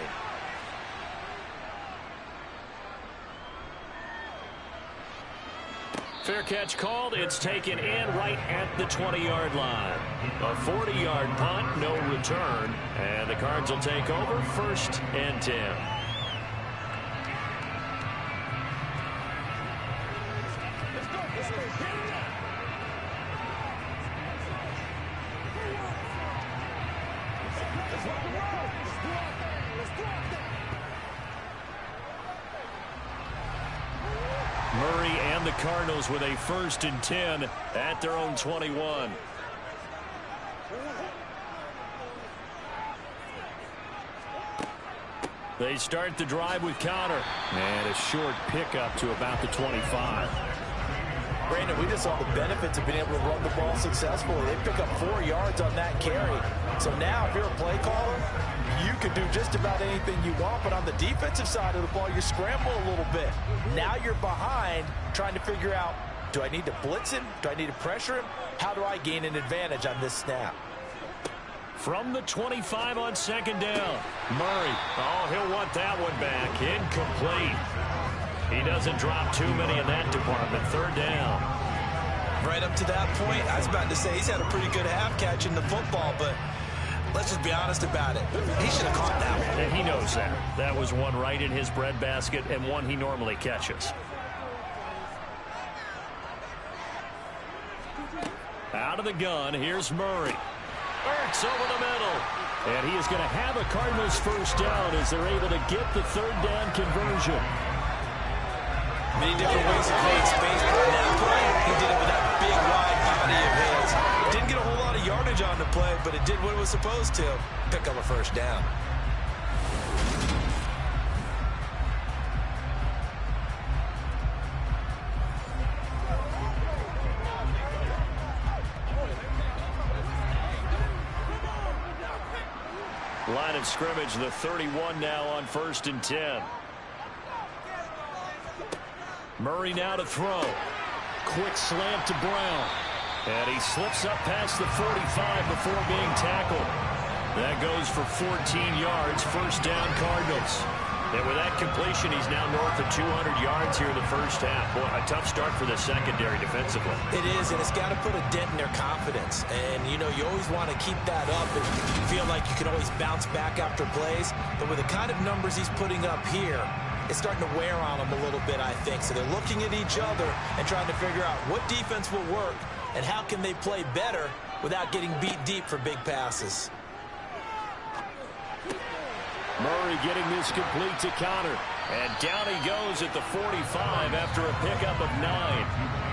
Fair catch called. It's taken in right at the 20-yard line. A 40-yard punt, no return. And the Cards will take over 1st and 10. Murray and the Cardinals with a 1st and 10 at their own 21. They start the drive with Connor. And a short pickup to about the 25. Brandon, we just saw the benefits of being able to run the ball successfully. They pick up 4 yards on that carry. So now if you're a play caller, you can do just about anything you want, but on the defensive side of the ball, you scramble a little bit. Now you're behind trying to figure out, do I need to blitz him? Do I need to pressure him? How do I gain an advantage on this snap? From the 25 on 2nd down. Murray. Oh, he'll want that one back. Incomplete. He doesn't drop too many in that department. 3rd down. Right up to that point, I was about to say he's had a pretty good half catching the football, but let's just be honest about it. He should have caught that one. And he knows that. That was one right in his breadbasket and one he normally catches. Out of the gun, here's Murray. Ertz over the middle. And he is going to have a Cardinals 1st down as they're able to get the 3rd down conversion. Many different ways to create space, but on that play, he did it with that big, wide body of his. Didn't get a whole lot of yardage on the play, but it did what it was supposed to. Pick up a 1st down. Line of scrimmage, the 31 now on 1st and 10. Murray now to throw. Quick slant to Brown. And he slips up past the 45 before being tackled. That goes for 14 yards. 1st down, Cardinals. And with that completion, he's now north of 200 yards here in the first half. Boy, a tough start for the secondary defensively. It is, and it's got to put a dent in their confidence. And, you know, you always want to keep that up and feel like you can always bounce back after plays. But with the kind of numbers he's putting up here, it's starting to wear on them a little bit, I think. So they're looking at each other and trying to figure out what defense will work and how can they play better without getting beat deep for big passes. Murray getting this complete to Connor. And down he goes at the 45 after a pickup of 9.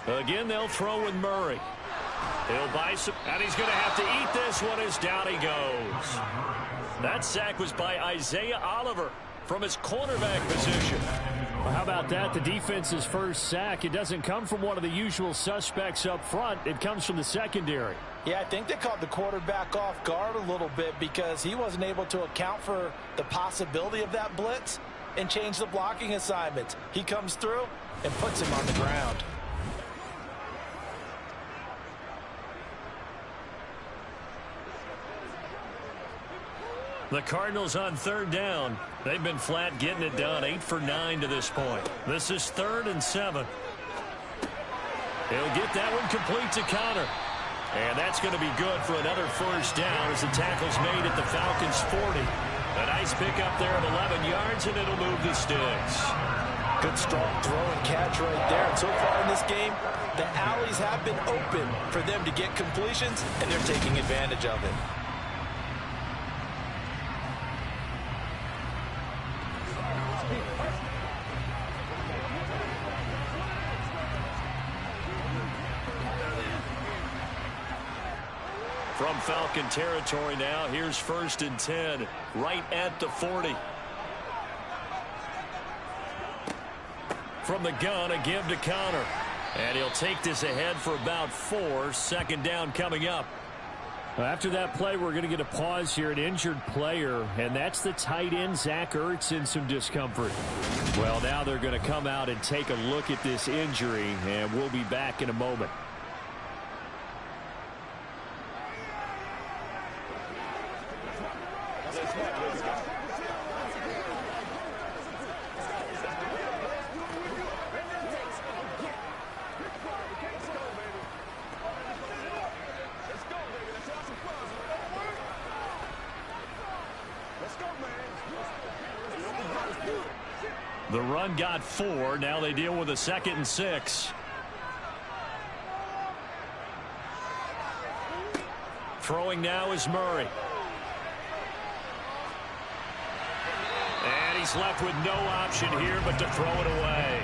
Again, they'll throw with Murray. He'll buy some, and he's going to have to eat this one as down he goes. That sack was by Isaiah Oliver from his cornerback position. Well, how about that? The defense's first sack. It doesn't come from one of the usual suspects up front. It comes from the secondary. Yeah, I think they caught the quarterback off guard a little bit because he wasn't able to account for the possibility of that blitz and change the blocking assignments. He comes through and puts him on the ground. The Cardinals on third down. They've been flat getting it done. 8 for 9 to this point. This is 3rd and 7. He'll get that one complete to Connor. And that's going to be good for another first down as the tackle's made at the Falcons' 40. A nice pickup there of 11 yards, and it'll move the sticks. Good strong throw and catch right there. And so far in this game, the alleys have been open for them to get completions, and they're taking advantage of it. From Falcon territory now, here's 1st and 10, right at the 40. From the gun, a give to Connor. And he'll take this ahead for about 4. 2nd down coming up. After that play, we're going to get a pause here, an injured player, and that's the tight end, Zach Ertz, in some discomfort. Well, now they're going to come out and take a look at this injury, and we'll be back in a moment. The run got 4. Now they deal with a 2nd and 6. Throwing now is Murray. And he's left with no option here but to throw it away.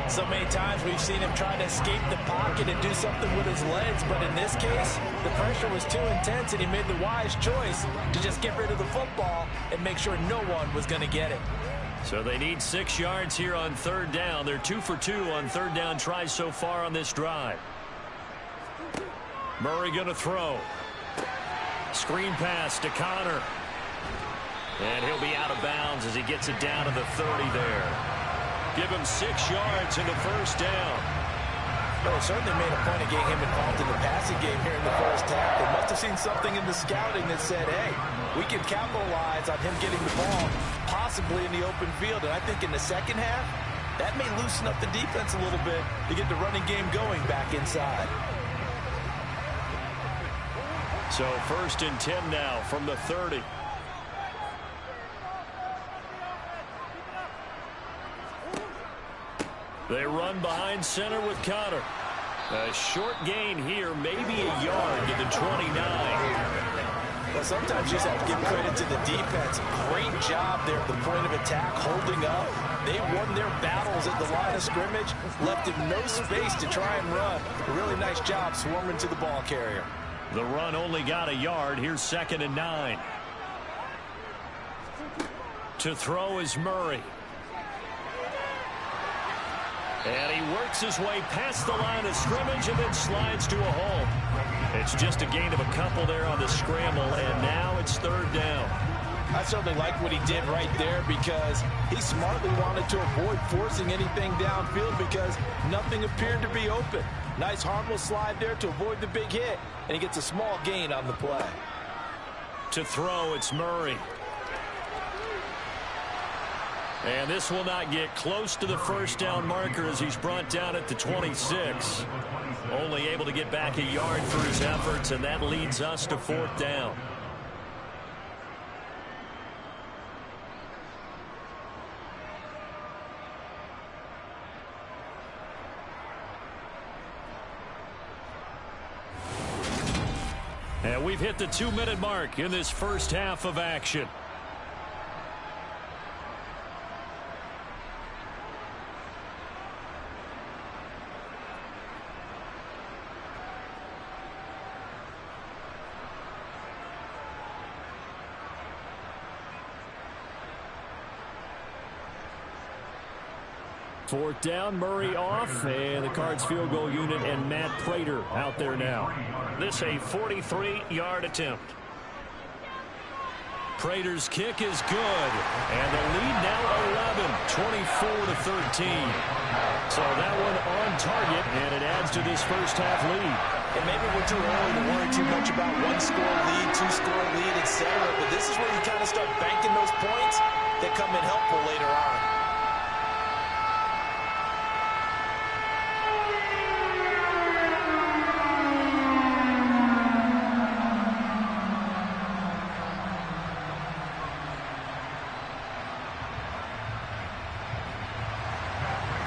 So many times we've seen him try to escape the pocket and do something with his legs, but in this case, the pressure was too intense and he made the wise choice to just get rid of the football and make sure no one was going to get it. So they need 6 yards here on 3rd down. They're 2 for 2 on 3rd down tries so far on this drive. Murray going to throw. Screen pass to Connor. And he'll be out of bounds as he gets it down to the 30 there. Give him 6 yards in the first down. Well, they certainly made a point of getting him involved in the passing game here in the first half. They must have seen something in the scouting that said, hey, we can capitalize on him getting the ball, possibly in the open field. And I think in the second half, that may loosen up the defense a little bit to get the running game going back inside. So 1st and 10 now from the 30. They run behind center with Connor. A short gain here, maybe a yard to the 29. Well, sometimes you just have to give credit to the defense. Great job there at the point of attack, holding up. They won their battles at the line of scrimmage, left him no space to try and run. A really nice job swarming to the ball carrier. The run only got a yard. Here's 2nd and 9. To throw is Murray. And he works his way past the line of scrimmage and then slides to a home. It's just a gain of a couple there on the scramble, and now it's third down. I certainly like what he did right there because he smartly wanted to avoid forcing anything downfield because nothing appeared to be open. Nice harmless slide there to avoid the big hit, and he gets a small gain on the play. To throw, it's Murray. And this will not get close to the first down marker as he's brought down at the 26. Only able to get back a yard for his efforts, and that leads us to fourth down. And we've hit the 2-minute mark in this first half of action. Fourth down, Murray off, and the Cards field goal unit and Matt Prater out there now. This a 43-yard attempt. Prater's kick is good, and the lead now 11, 24-13. So that one on target, and it adds to this first half lead. And maybe we're too early to worry too much about one-score lead, two-score lead, etc. But this is where you kind of start banking those points that come in helpful later on.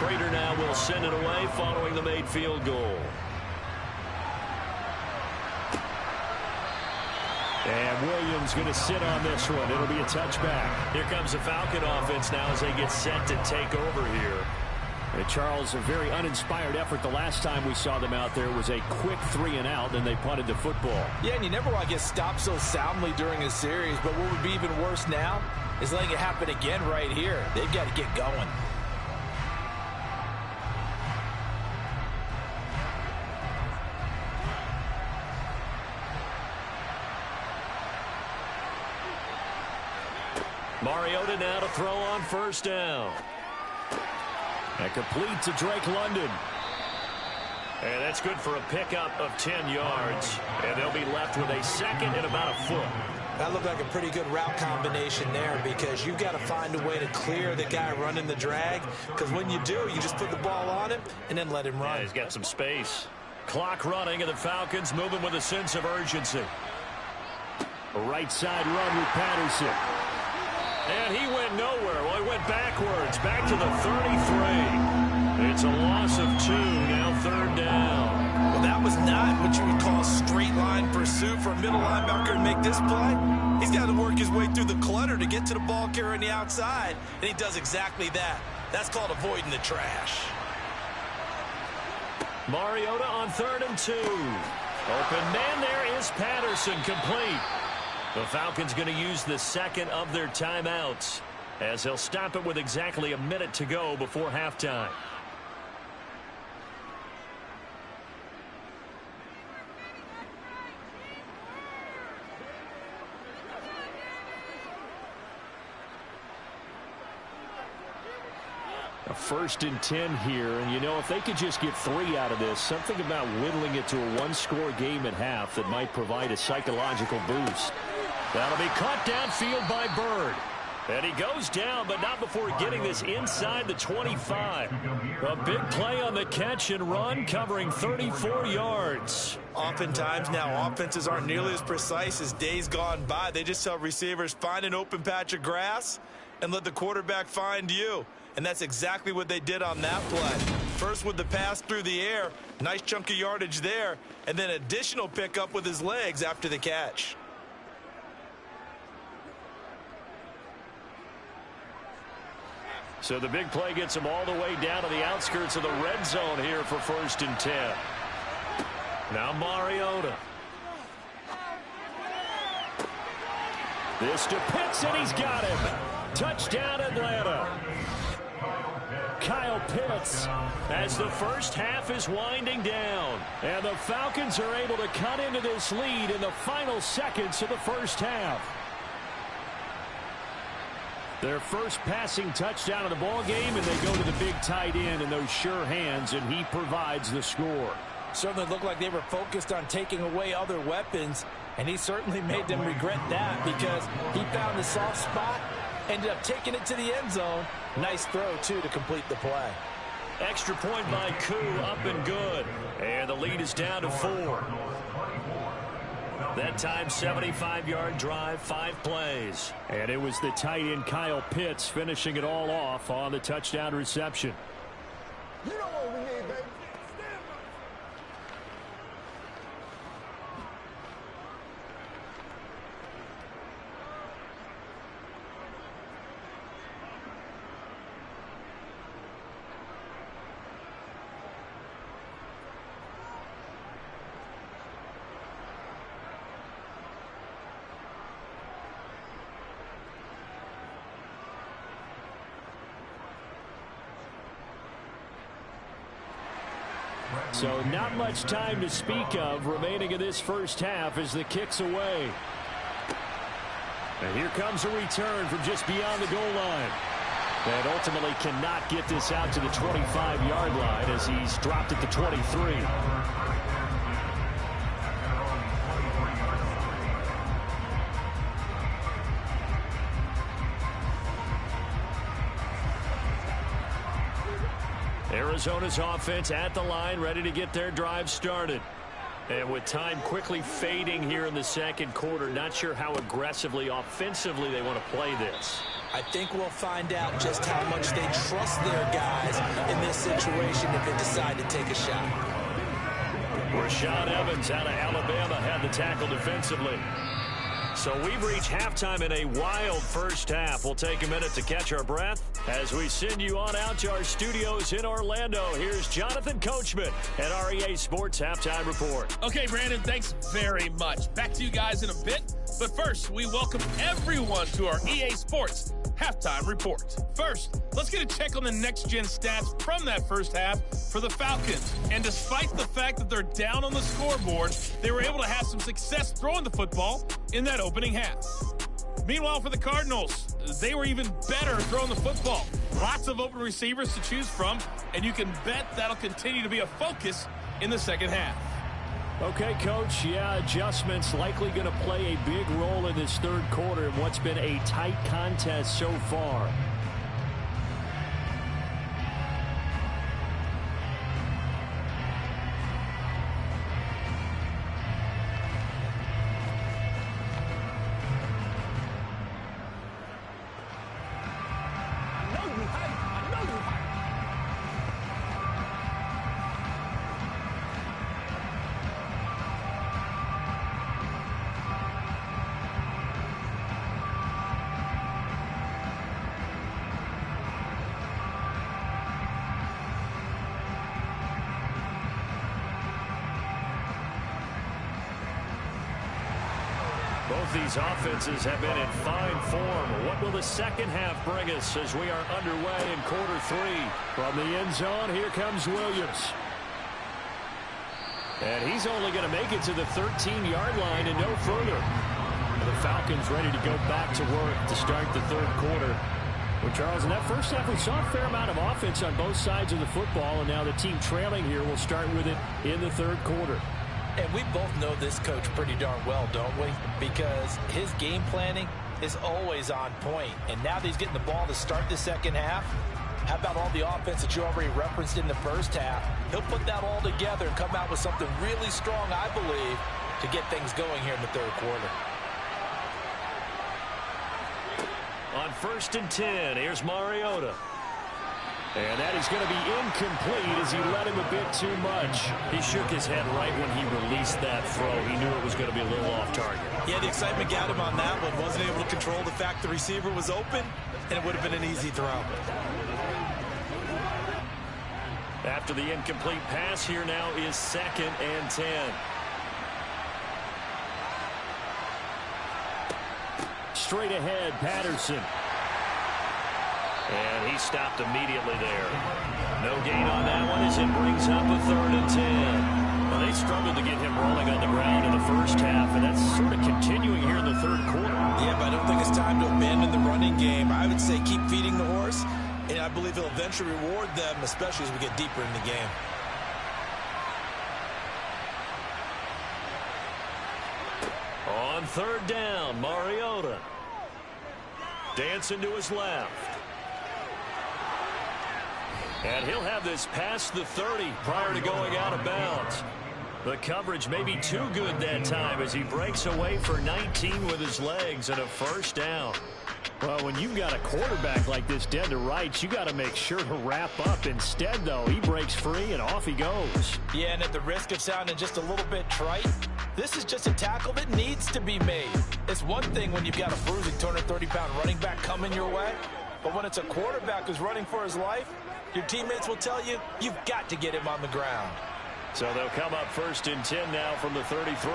Prater now will send it away following the made field goal. And Williams going to sit on this one. It'll be a touchback. Here comes the Falcon offense now as they get set to take over here. And Charles, a very uninspired effort the last time we saw them out there was a quick 3-and-out, and they punted the football. Yeah, and you never want to get stopped so soundly during a series, but what would be even worse now is letting it happen again right here. They've got to get going. Mariota now to throw on first down. And complete to Drake London. And that's good for a pickup of 10 yards. And they'll be left with a second and about a foot. That looked like a pretty good route combination there because you've got to find a way to clear the guy running the drag. Because when you do, you just put the ball on him and then let him run. Yeah, he's got some space. Clock running, and the Falcons moving with a sense of urgency. A right side run with Patterson. And he went nowhere. Well, he went backwards, back to the 33. It's a loss of 2, now third down. Well, that was not what you would call straight line pursuit for a middle linebacker to make this play. He's got to work his way through the clutter to get to the ball carrier on the outside, and he does exactly that. That's called avoiding the trash. Mariota on 3rd and 2. Open man there is Patterson, complete. The Falcons going to use the second of their timeouts as they'll stop it with exactly a minute to go before halftime. A 1st and 10 here, and you know, if they could just get 3 out of this, something about whittling it to a one-score game at half that might provide a psychological boost. That'll be caught downfield by Bird. And he goes down, but not before getting this inside the 25. A big play on the catch and run, covering 34 yards. Oftentimes now, offenses aren't nearly as precise as days gone by. They just tell receivers, find an open patch of grass and let the quarterback find you. And that's exactly what they did on that play. First with the pass through the air, nice chunk of yardage there, and then additional pickup with his legs after the catch. So the big play gets him all the way down to the outskirts of the red zone here for 1st and 10. Now Mariota. This to Pitts, and he's got him. Touchdown, Atlanta. Kyle Pitts, as the first half is winding down. And the Falcons are able to cut into this lead in the final seconds of the first half. Their first passing touchdown of the ball game, and they go to the big tight end in those sure hands, and he provides the score. Certainly looked like they were focused on taking away other weapons, and he certainly made them regret that because he found the soft spot, ended up taking it to the end zone. Nice throw, too, to complete the play. Extra point by Koo, up and good. And the lead is down to 4. That time, 75-yard drive, 5 plays. And it was the tight end Kyle Pitts finishing it all off on the touchdown reception. You know what we need, baby. So not much time to speak of remaining in this first half as the kick's away. And here comes a return from just beyond the goal line. And ultimately cannot get this out to the 25-yard line as he's dropped at the 23. Arizona's offense at the line, ready to get their drive started. And with time quickly fading here in the second quarter, not sure how aggressively, offensively they want to play this. I think we'll find out just how much they trust their guys in this situation if they decide to take a shot. Rashaan Evans out of Alabama had the tackle defensively. So we've reached halftime in a wild first half. We'll take a minute to catch our breath as we send you on out to our studios in Orlando. Here's Jonathan Coachman at our EA Sports Halftime Report. Okay, Brandon, thanks very much. Back to you guys in a bit. But first, we welcome everyone to our EA Sports Halftime Report. First, let's get a check on the next-gen stats from that first half for the Falcons. And despite the fact that they're down on the scoreboard, they were able to have some success throwing the football in that opening half. Meanwhile, for the Cardinals, they were even better throwing the football. Lots of open receivers to choose from, and you can bet that'll continue to be a focus in the second half. Okay, Coach, adjustments likely going to play a big role in this third quarter in what's been a tight contest so far. Both these offenses have been in fine form. What will the second half bring us as we are underway in quarter 3? From the end zone, here comes Williams. And he's only going to make it to the 13-yard line and no further. The Falcons ready to go back to work to start the third quarter. Well, Charles, in that first half, we saw a fair amount of offense on both sides of the football, and now the team trailing here will start with it in the third quarter. And we both know this coach pretty darn well, don't we? Because his game planning is always on point. And now that he's getting the ball to start the second half, how about all the offense that you already referenced in the first half? He'll put that all together and come out with something really strong, I believe, to get things going here in the third quarter. On 1st and 10, here's Mariota. And that is going to be incomplete as he let him a bit too much. He shook his head right when he released that throw. He knew it was going to be a little off target. Yeah, the excitement got him on that one. Wasn't able to control the fact the receiver was open, and it would have been an easy throw. After the incomplete pass, here now is 2nd and 10. Straight ahead, Patterson. And he stopped immediately there. No gain on that one as it brings up a 3rd and 10. Well, they struggled to get him rolling on the ground in the first half, and that's sort of continuing here in the 3rd quarter. Yeah, but I don't think it's time to abandon the running game. I would say keep feeding the horse, and I believe he'll eventually reward them, especially as we get deeper in the game. On 3rd down, Mariota. Dancing to his left. And he'll have this past the 30 prior to going out of bounds. The coverage may be too good that time as he breaks away for 19 with his legs and a 1st down. Well, when you've got a quarterback like this dead to rights, you got to make sure to wrap up. Instead, though, he breaks free and off he goes. Yeah, and at the risk of sounding just a little bit trite, this is just a tackle that needs to be made. It's one thing when you've got a bruising 230-pound running back coming your way, but when it's a quarterback who's running for his life, your teammates will tell you, you've got to get him on the ground. So they'll come up 1st and 10 now from the 33.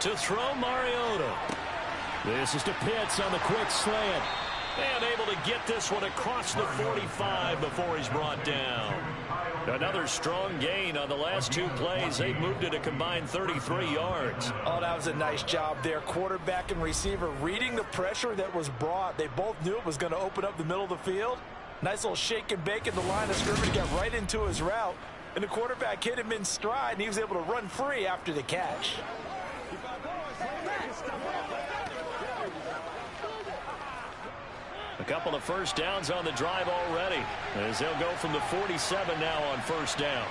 To throw, Mariota. This is to Pitts on the quick slant. And able to get this one across the 45 before he's brought down. Another strong gain on the last 2 plays. They've moved it a combined 33 yards. Oh, that was a nice job there. Quarterback and receiver reading the pressure that was brought. They both knew it was going to open up the middle of the field. Nice little shake and bake at the line of scrimmage, got right into his route. And the quarterback hit him in stride, and he was able to run free after the catch. A couple of 1st downs on the drive already, as they'll go from the 47 now on 1st down.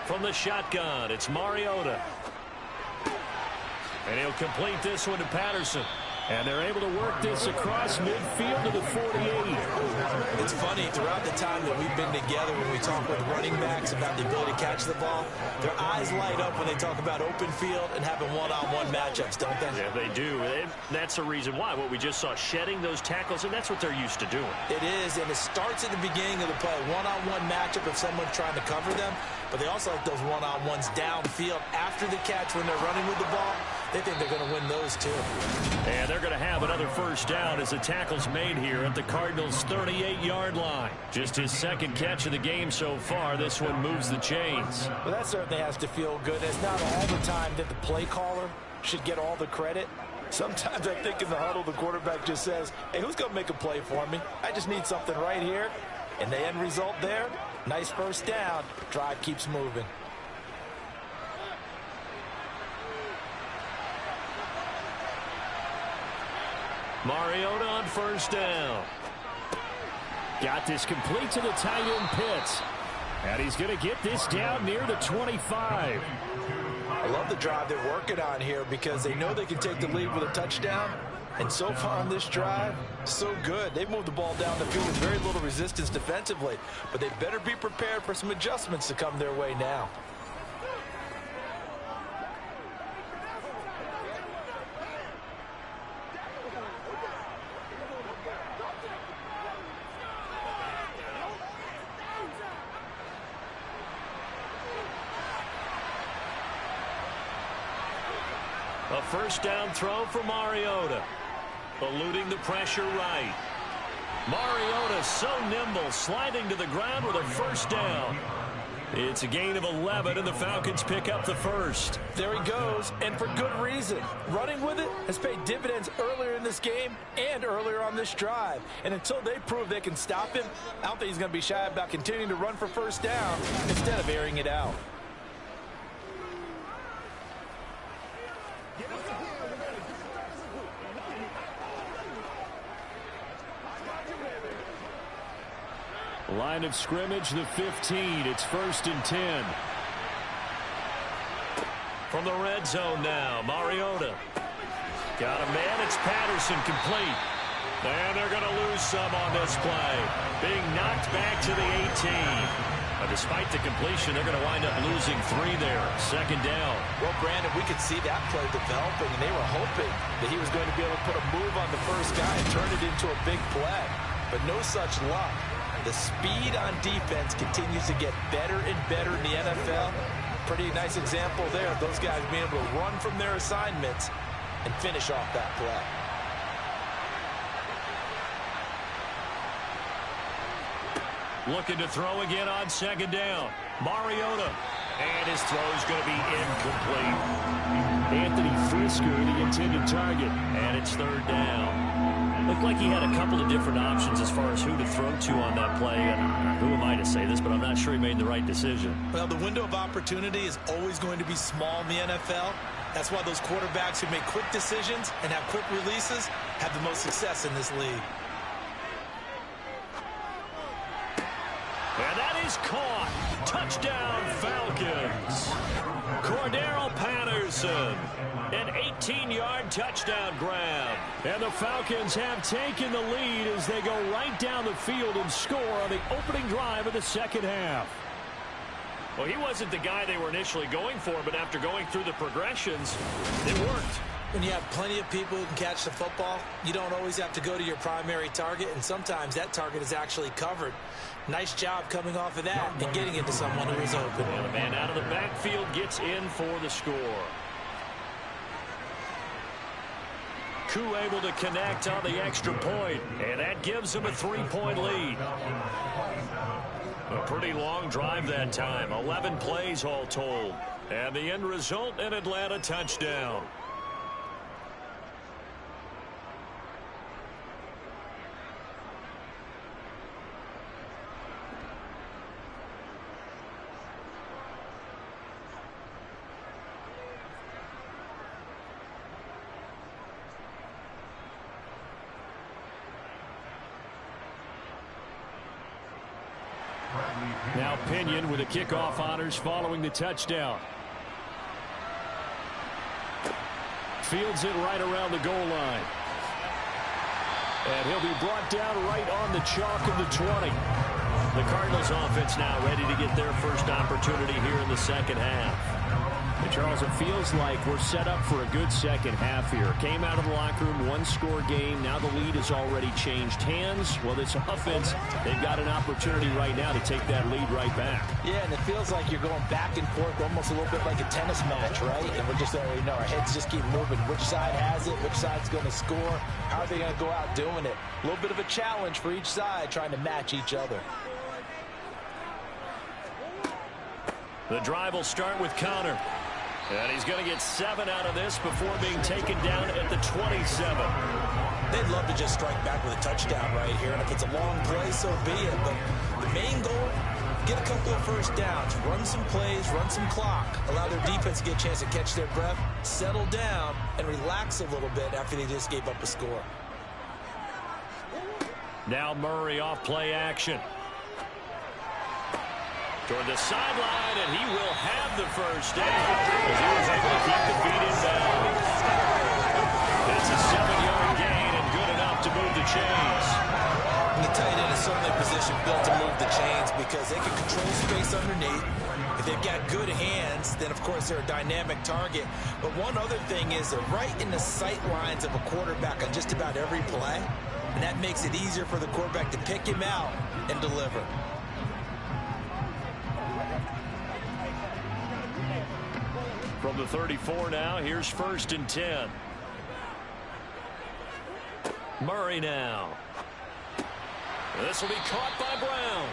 From the shotgun, it's Mariota. And he'll complete this one to Patterson. And they're able to work this across midfield to the 48. It's funny, throughout the time that we've been together, when we talk with running backs about the ability to catch the ball, their eyes light up when they talk about open field and having one-on-one matchups, don't they? Yeah, they do. And that's the reason why. What we just saw, shedding those tackles, and that's what they're used to doing. It is, and it starts at the beginning of the play. One-on-one matchup if someone's trying to cover them, but they also like those one-on-ones downfield after the catch when they're running with the ball. They think they're going to win those, too. And they're going to have another 1st down as the tackle's made here at the Cardinals' 38-yard line. Just his 2nd catch of the game so far. This one moves the chains. Well, that certainly has to feel good. It's not all the time that the play caller should get all the credit. Sometimes I think in the huddle, the quarterback just says, hey, who's going to make a play for me? I just need something right here. And the end result there, nice 1st down. Drive keeps moving. Mariota on 1st down. Got this complete to the tight end Pitts. And he's going to get this down near the 25. I love the drive they're working on here because they know they can take the lead with a touchdown. And so far on this drive, so good. They've moved the ball down the field with very little resistance defensively. But they better be prepared for some adjustments to come their way now. A 1st down throw for Mariota. Eluding the pressure right. Mariota so nimble, sliding to the ground with a 1st down. It's a gain of 11, and the Falcons pick up the 1st. There he goes, and for good reason. Running with it has paid dividends earlier in this game and earlier on this drive. And until they prove they can stop him, I don't think he's going to be shy about continuing to run for 1st down instead of airing it out. Line of scrimmage, the 15. It's 1st and 10. From the red zone now, Mariota. Got a man, it's Patterson, complete. And they're going to lose some on this play. Being knocked back to the 18. But despite the completion, they're going to wind up losing 3 there. 2nd down. Well, Brandon, we could see that play developing, and they were hoping that he was going to be able to put a move on the first guy and turn it into a big play. But no such luck. The speed on defense continues to get better and better in the NFL. Pretty nice example there of those guys being able to run from their assignments and finish off that play. Looking to throw again on second down. Mariota. And his throw is going to be incomplete. Anthony Frisker, the intended target. And it's third down. Looked like he had a couple of different options as far as who to throw to on that play. And who am I to say this, but I'm not sure he made the right decision. Well, the window of opportunity is always going to be small in the NFL. That's why those quarterbacks who make quick decisions and have quick releases have the most success in this league. And that is caught. Touchdown, Falcons. Cordero Patterson. An 18-yard touchdown grab. And the Falcons have taken the lead as they go right down the field and score on the opening drive of the second half. Well, he wasn't the guy they were initially going for, but after going through the progressions, it worked. When you have plenty of people who can catch the football, you don't always have to go to your primary target, and sometimes that target is actually covered. Nice job coming off of that and getting it to someone who is open. And a man out of the backfield gets in for the score. Koo able to connect on the extra point, and that gives him a 3-point lead. A pretty long drive that time, 11 plays all told. And the end result, an Atlanta touchdown. Now Pinion with the kickoff honors following the touchdown. Fields it right around the goal line. And he'll be brought down right on the chalk of the 20. The Cardinals offense now ready to get their first opportunity here in the second half. And Charles, it feels like we're set up for a good second half here. Came out of the locker room, one-score game. Now the lead has already changed hands. Well, this offense, they've got an opportunity right now to take that lead right back. Yeah, and it feels like you're going back and forth almost a little bit like a tennis match, right? And we're just already know our heads just keep moving. Which side has it? Which side's going to score? How are they going to go out doing it? A little bit of a challenge for each side trying to match each other. The drive will start with Connor. And he's going to get 7 out of this before being taken down at the 27. They'd love to just strike back with a touchdown right here. And if it's a long play, so be it. But the main goal, get a couple of first downs, run some plays, run some clock, allow their defense to get a chance to catch their breath, settle down, and relax a little bit after they just gave up a score. Now Murray off play action. Toward the sideline, and he will have the first down as he was able to keep the feet in bounds. That's a 7-yard gain and good enough to move the chains. And the tight end is certainly a position built to move the chains because they can control space underneath. If they've got good hands, then of course they're a dynamic target. But one other thing is they're right in the sight lines of a quarterback on just about every play. And that makes it easier for the quarterback to pick him out and deliver. From the 34 now, here's 1st and 10. Murray now. This will be caught by Brown.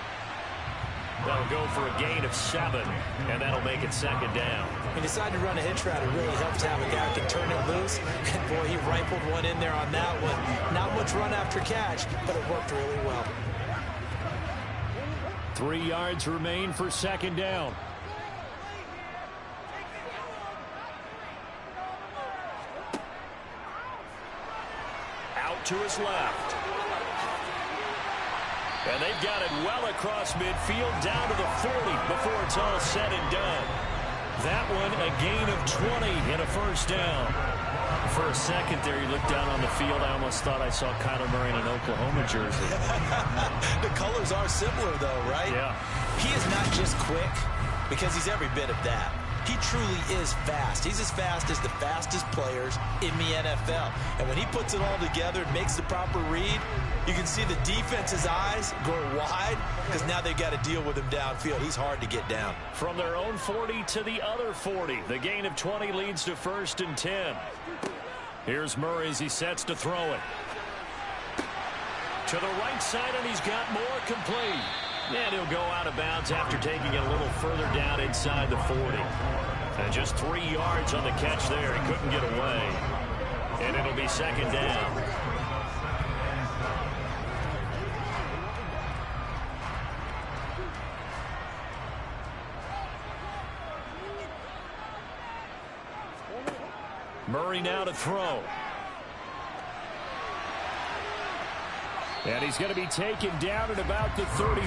That'll go for a gain of 7, and that'll make it 2nd down. He decided to run a hitch route. It really helps to have a guy who can turn it loose. And boy, he rifled one in there on that one. Not much run after catch, but it worked really well. 3 yards remain for 2nd down. To his left. And they've got it well across midfield down to the 40 before it's all said and done. That one a gain of 20 and a 1st down. For a second there, you looked down on the field. I almost thought I saw Kyler Murray in an Oklahoma jersey. The colors are similar, though, right? Yeah. He is not just quick because he's every bit of that. He truly is fast. He's as fast as the fastest players in the NFL. And when he puts it all together and makes the proper read, you can see the defense's eyes go wide because now they've got to deal with him downfield. He's hard to get down. From their own 40 to the other 40. The gain of 20 leads to 1st and 10. Here's Murray as he sets to throw it. To the right side, and he's got more complete. And he'll go out of bounds after taking it a little further down inside the 40. And just 3 yards on the catch there. He couldn't get away. And it'll be second down. Murray now to throw. And he's going to be taken down at about the 33.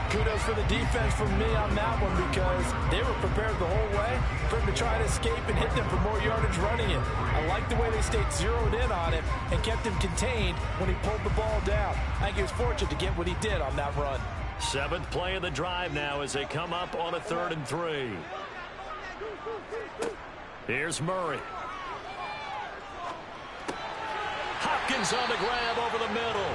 Kudos for the defense from me on that one because they were prepared the whole way for him to try to escape and hit them for more yardage running it. I like the way they stayed zeroed in on him and kept him contained when he pulled the ball down. I think he was fortunate to get what he did on that run. 7th play of the drive now as they come up on a 3rd and 3. Here's Murray. Hopkins on the grab over the middle.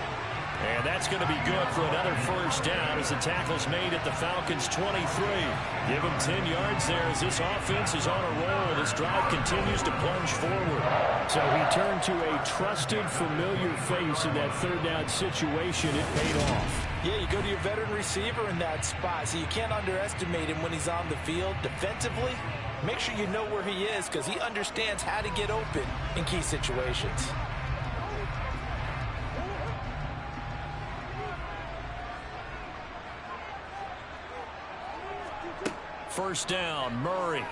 And that's going to be good for another first down as the tackle's made at the Falcons' 23. Give him 10 yards there as this offense is on a roll. This drive continues to plunge forward. So he turned to a trusted, familiar face in that 3rd down situation. It paid off. Yeah, you go to your veteran receiver in that spot, so you can't underestimate him when he's on the field defensively. Make sure you know where he is because he understands how to get open in key situations. First down, Murray.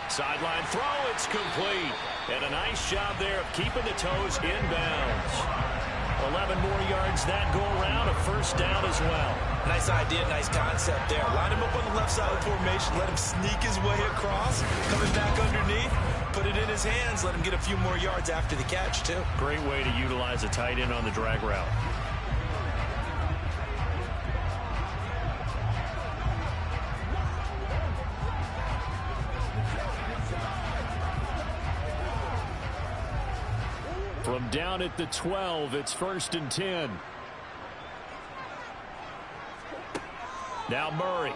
Sideline throw, it's complete. And a nice job there of keeping the toes inbounds. 11 more yards that go around, a first down as well. Nice idea, nice concept there. Line him up on the left side of the formation, let him sneak his way across, coming back underneath, put it in his hands, let him get a few more yards after the catch, too. Great way to utilize a tight end on the drag route. From down at the 12, it's 1st and 10. Now Murray.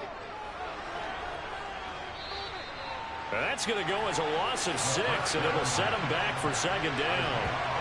That's going to go as a loss of 6, and it'll set him back for second down.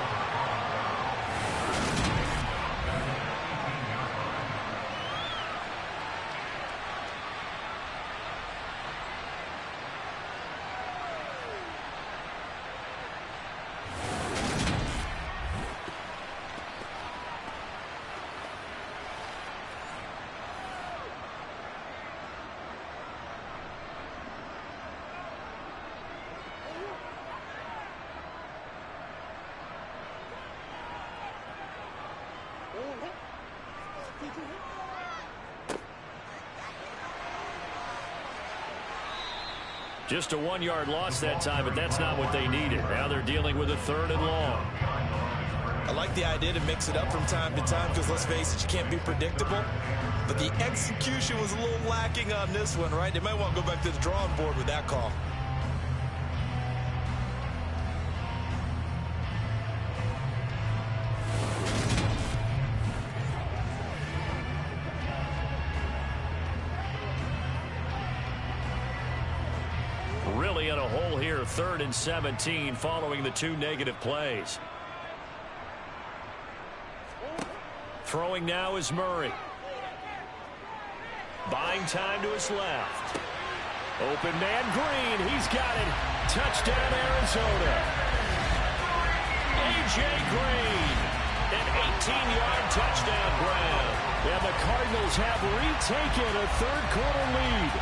Just a 1-yard loss that time, but that's not what they needed. Now they're dealing with a 3rd and long. I like the idea to mix it up from time to time because, let's face it, you can't be predictable. But the execution was a little lacking on this one, right? They might want to go back to the drawing board with that call. Really in a hole here, 3rd and 17 following the 2 negative plays. Throwing now is Murray. Buying time to his left. Open man Green. He's got it. Touchdown Arizona. A.J. Green. An 18-yard touchdown grab. And the Cardinals have retaken a 3rd quarter lead.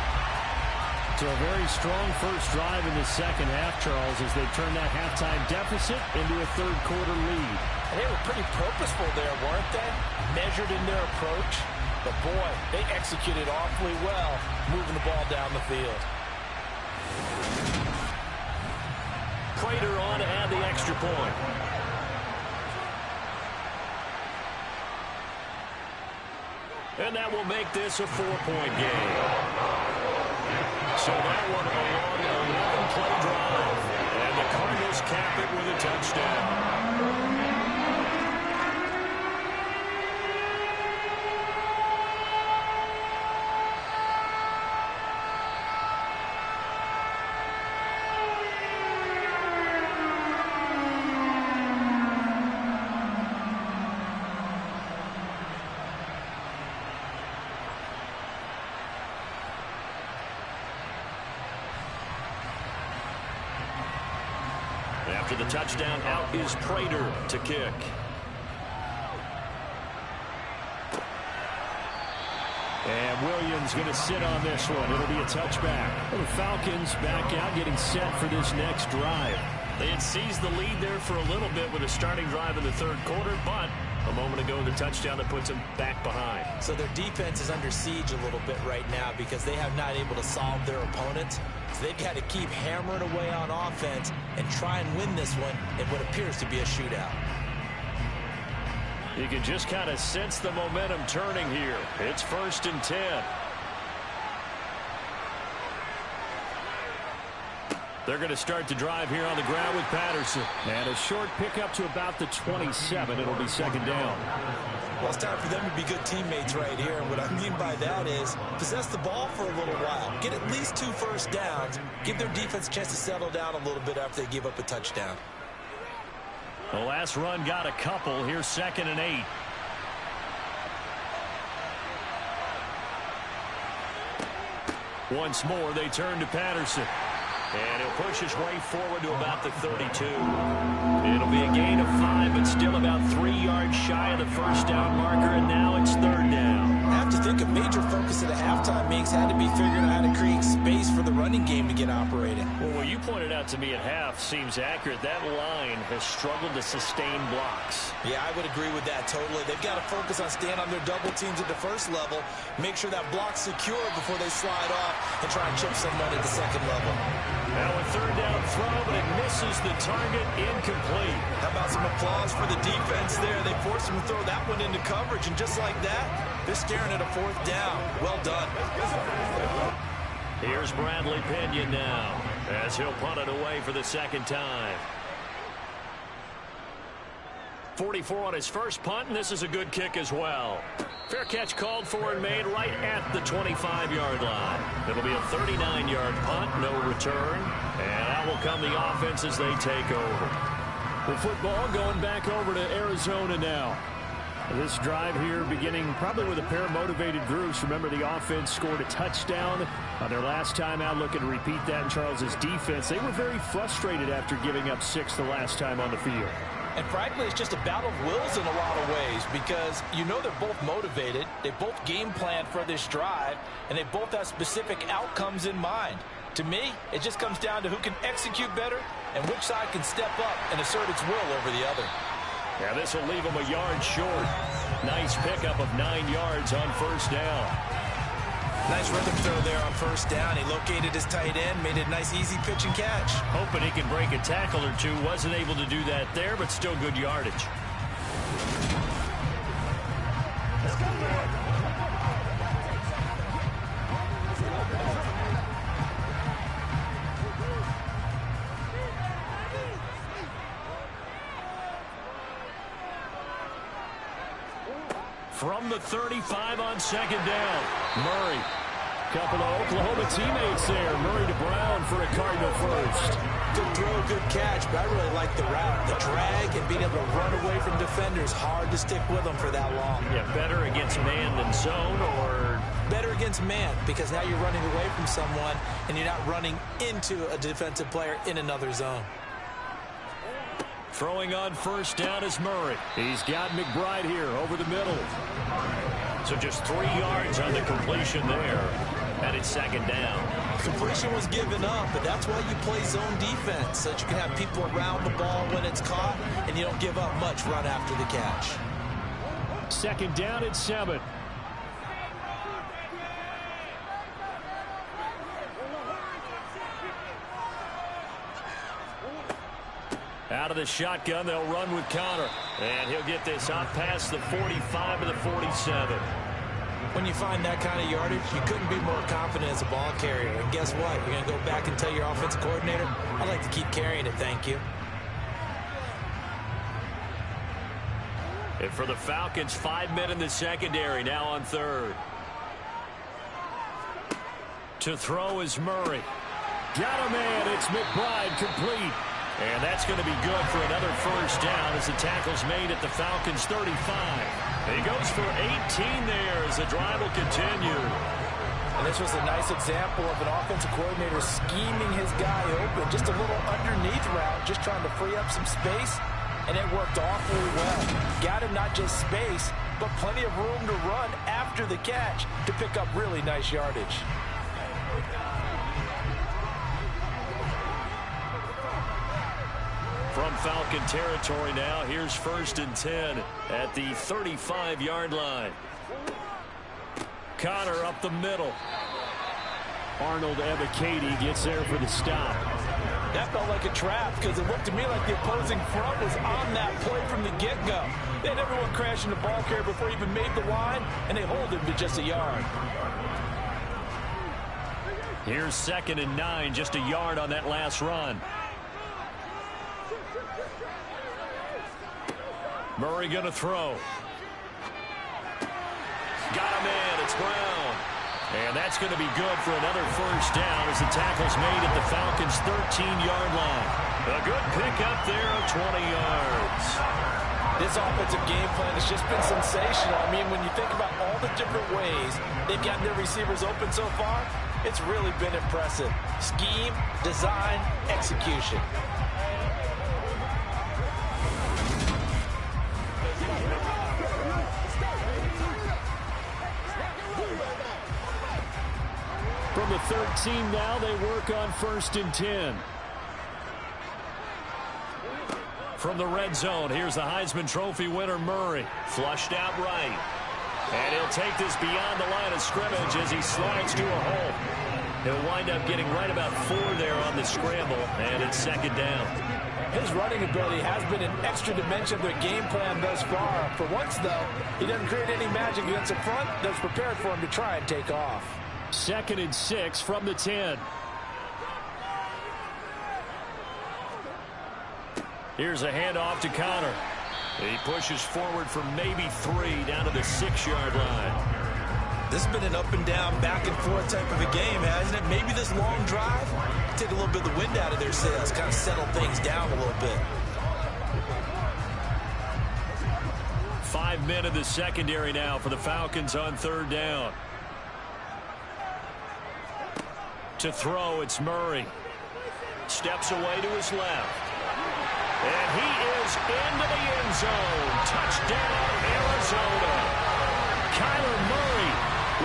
So a very strong first drive in the second half, Charles, as they turn that halftime deficit into a 3rd quarter lead. And they were pretty purposeful there, weren't they? Measured in their approach. But boy, they executed awfully well, moving the ball down the field. Prater on to add the extra point. And that will make this a 4-point game. So that one a long 11-play drive. And the Cardinals cap it with a touchdown. After the touchdown, out is Prater to kick. And Williams going to sit on this one. It'll be a touchback. The Falcons back out, getting set for this next drive. They had seized the lead there for a little bit with a starting drive in the third quarter, but a moment ago, the touchdown that puts them back behind. So their defense is under siege a little bit right now because they have not able to solve their opponents. So they've got to keep hammering away on offense and try and win this one in what appears to be a shootout. You can just kind of sense the momentum turning here. It's 1st and 10. They're going to start the drive here on the ground with Patterson. And a short pickup to about the 27. It'll be 2nd down. Well, it's time for them to be good teammates right here. And what I mean by that is possess the ball for a little while. Get at least 2 first downs. Give their defense a chance to settle down a little bit after they give up a touchdown. The last run got a couple. Here's 2nd and 8. Once more, they turn to Patterson. And he'll push his way forward to about the 32. It'll be a gain of 5, but still about 3 yards shy of the first down marker, and now it's 3rd down. I have to think a major focus of the halftime mix had to be figuring out how to create space for the running game to get operating. Well, what you pointed out to me at half seems accurate. That line has struggled to sustain blocks. Yeah, I would agree with that totally. They've got to focus on staying on their double teams at the first level, make sure that block's secure before they slide off and try and chip someone at the second level. Now a 3rd down throw, but it misses the target, incomplete. How about some applause for the defense there? They forced him to throw that one into coverage, and just like that, they're staring at a 4th down. Well done. Here's Bradley Pinion now, as he'll punt it away for the 2nd time. 44 on his first punt, and this is a good kick as well. Fair catch called for and made right at the 25-yard line. It'll be a 39-yard punt, no return, and out will come the offense as they take over. The football going back over to Arizona now. This drive here beginning probably with a pair of motivated groups. Remember, the offense scored a touchdown on their last time out. Looking to repeat that in Charles's defense. They were very frustrated after giving up 6 the last time on the field. And frankly, it's just a battle of wills in a lot of ways because you know they're both motivated. They both game plan for this drive, and they both have specific outcomes in mind. To me, it just comes down to who can execute better and which side can step up and assert its will over the other. Yeah, this will leave them a yard short. Nice pickup of 9 yards on 1st down. Nice rhythm throw there on 1st down. He located his tight end, made a nice easy pitch and catch. Hoping he can break a tackle or two. Wasn't able to do that there, but still good yardage. Let's go, man. From the 35 on 2nd down. Murray. Couple of Oklahoma teammates there. Murray to Brown for a Cardinal first. Good throw, good catch, but I really like the route. The drag and being able to run away from defenders. Hard to stick with them for that long. Yeah, better against man than zone, or? Better against man, because now you're running away from someone and you're not running into a defensive player in another zone. Throwing on 1st down is Murray. He's got McBride here over the middle. So just 3 yards on the completion there. And it's 2nd down. Completion was given up, but that's why you play zone defense, so that you can have people around the ball when it's caught, and you don't give up much run after the catch. 2nd down at 7. Out of the shotgun, they'll run with Connor. And he'll get this up past the 45 to the 47. When you find that kind of yardage, you couldn't be more confident as a ball carrier. And guess what? You're going to go back and tell your offensive coordinator, I'd like to keep carrying it, thank you. And for the Falcons, 5 men in the secondary, now on 3rd. To throw is Murray. Got a man, it's McBride, complete. And that's going to be good for another 1st down as the tackle's made at the Falcons' 35. He goes for 18 there as the drive will continue. And this was a nice example of an offensive coordinator scheming his guy open. Just a little underneath route, just trying to free up some space. And it worked awfully well. Got him not just space, but plenty of room to run after the catch to pick up really nice yardage. From Falcon territory now, here's 1st and 10 at the 35-yard line. Connor up the middle. Arnold Ebiketie gets there for the stop. That felt like a trap because it looked to me like the opposing front was on that play from the get-go. They had everyone crashing the ball carrier before he even made the line, and they hold him to just a yard. Here's 2nd and 9, just a yard on that last run. Murray going to throw. Got him in. It's Brown. And that's going to be good for another 1st down as the tackle's made at the Falcons' 13-yard line. A good pickup there of 20 yards. This offensive game plan has just been sensational. I mean, when you think about all the different ways they've gotten their receivers open so far, it's really been impressive. Scheme, design, execution. From the 13 now, they work on 1st and 10. From the red zone, here's the Heisman Trophy winner, Murray. Flushed out right. And he'll take this beyond the line of scrimmage as he slides to a hole. He'll wind up getting right about 4 there on the scramble, and it's 2nd down. His running ability has been an extra dimension of their game plan thus far. For once, though, he doesn't create any magic against the front that's prepared for him to try and take off. 2nd and 6 from the 10. Here's a handoff to Connor. He pushes forward for maybe 3 down to the 6-yard line. This has been an up and down, back and forth type of a game, hasn't it? Maybe this long drive take a little bit of the wind out of their sails, kind of settle things down a little bit. 5 men in the secondary now for the Falcons on 3rd down. To throw, it's Murray. Steps away to his left. And he is into the end zone. Touchdown, Arizona. Kyler Murray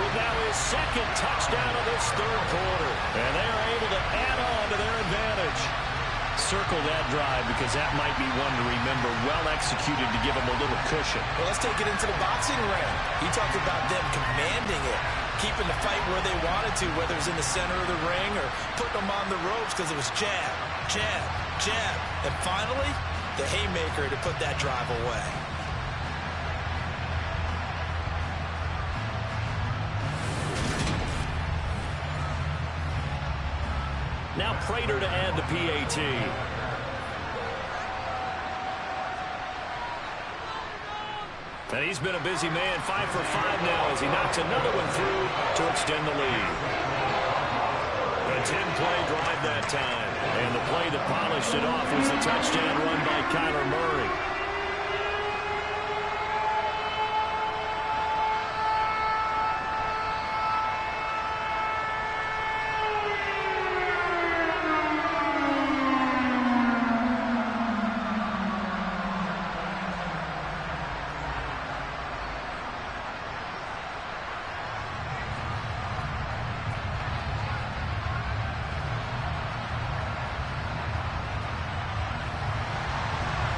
with now his 2nd touchdown of this 3rd quarter. And they are able to add on to their advantage. Circle that drive because that might be one to remember. Well executed to give them a little cushion. Well, let's take it into the boxing ring. You talked about them commanding it, keeping the fight where they wanted to, whether it's in the center of the ring or putting them on the ropes because it was jab, jab, jab. And finally, the haymaker to put that drive away. Now Prater to add the PAT. And he's been a busy man, 5 for 5 now as he knocks another one through to extend the lead. A 10-play drive that time. And the play that polished it off was the touchdown run by Kyler Murray.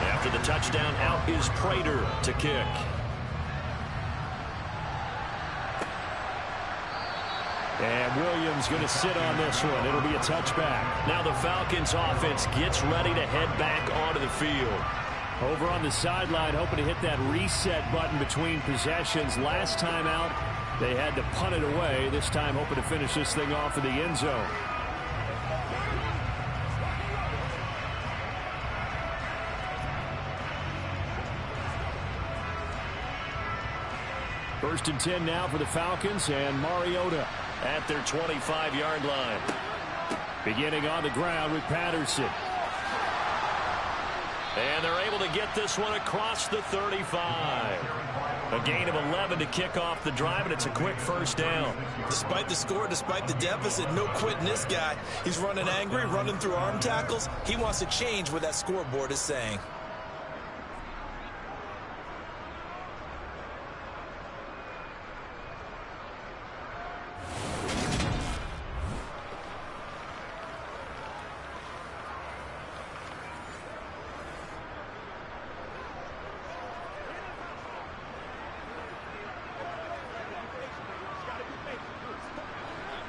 After the touchdown, out is Prater to kick. And Williams going to sit on this one. It'll be a touchback. Now the Falcons offense gets ready to head back onto the field. Over on the sideline, hoping to hit that reset button between possessions. Last time out, they had to punt it away. This time, hoping to finish this thing off in the end zone. First and 10 now for the Falcons, and Mariota at their 25-yard line. Beginning on the ground with Patterson. And they're able to get this one across the 35. A gain of 11 to kick off the drive, and it's a quick first down. Despite the score, despite the deficit, no quitting this guy. He's running angry, running through arm tackles. He wants to change what that scoreboard is saying.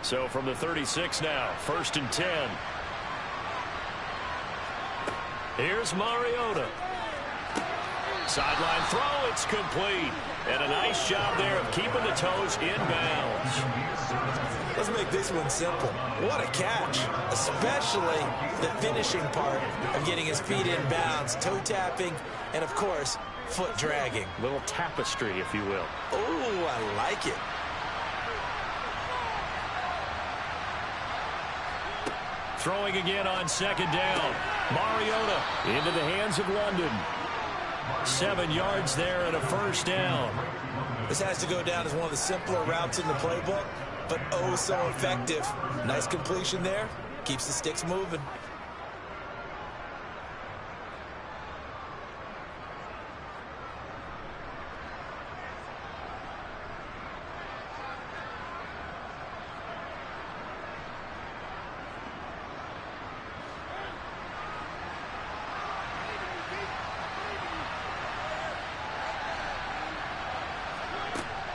So from the 36 now, 1st and 10. Here's Mariota. Sideline throw, it's complete. And a nice job there of keeping the toes in bounds. Let's make this one simple. What a catch, especially the finishing part of getting his feet in bounds, toe tapping, and of course, foot dragging. Little tapestry, if you will. Oh, I like it. Throwing again on 2nd down. Mariota into the hands of London. 7 yards there and a first down. This has to go down as one of the simpler routes in the playbook, but oh so effective. Nice completion there. Keeps the sticks moving.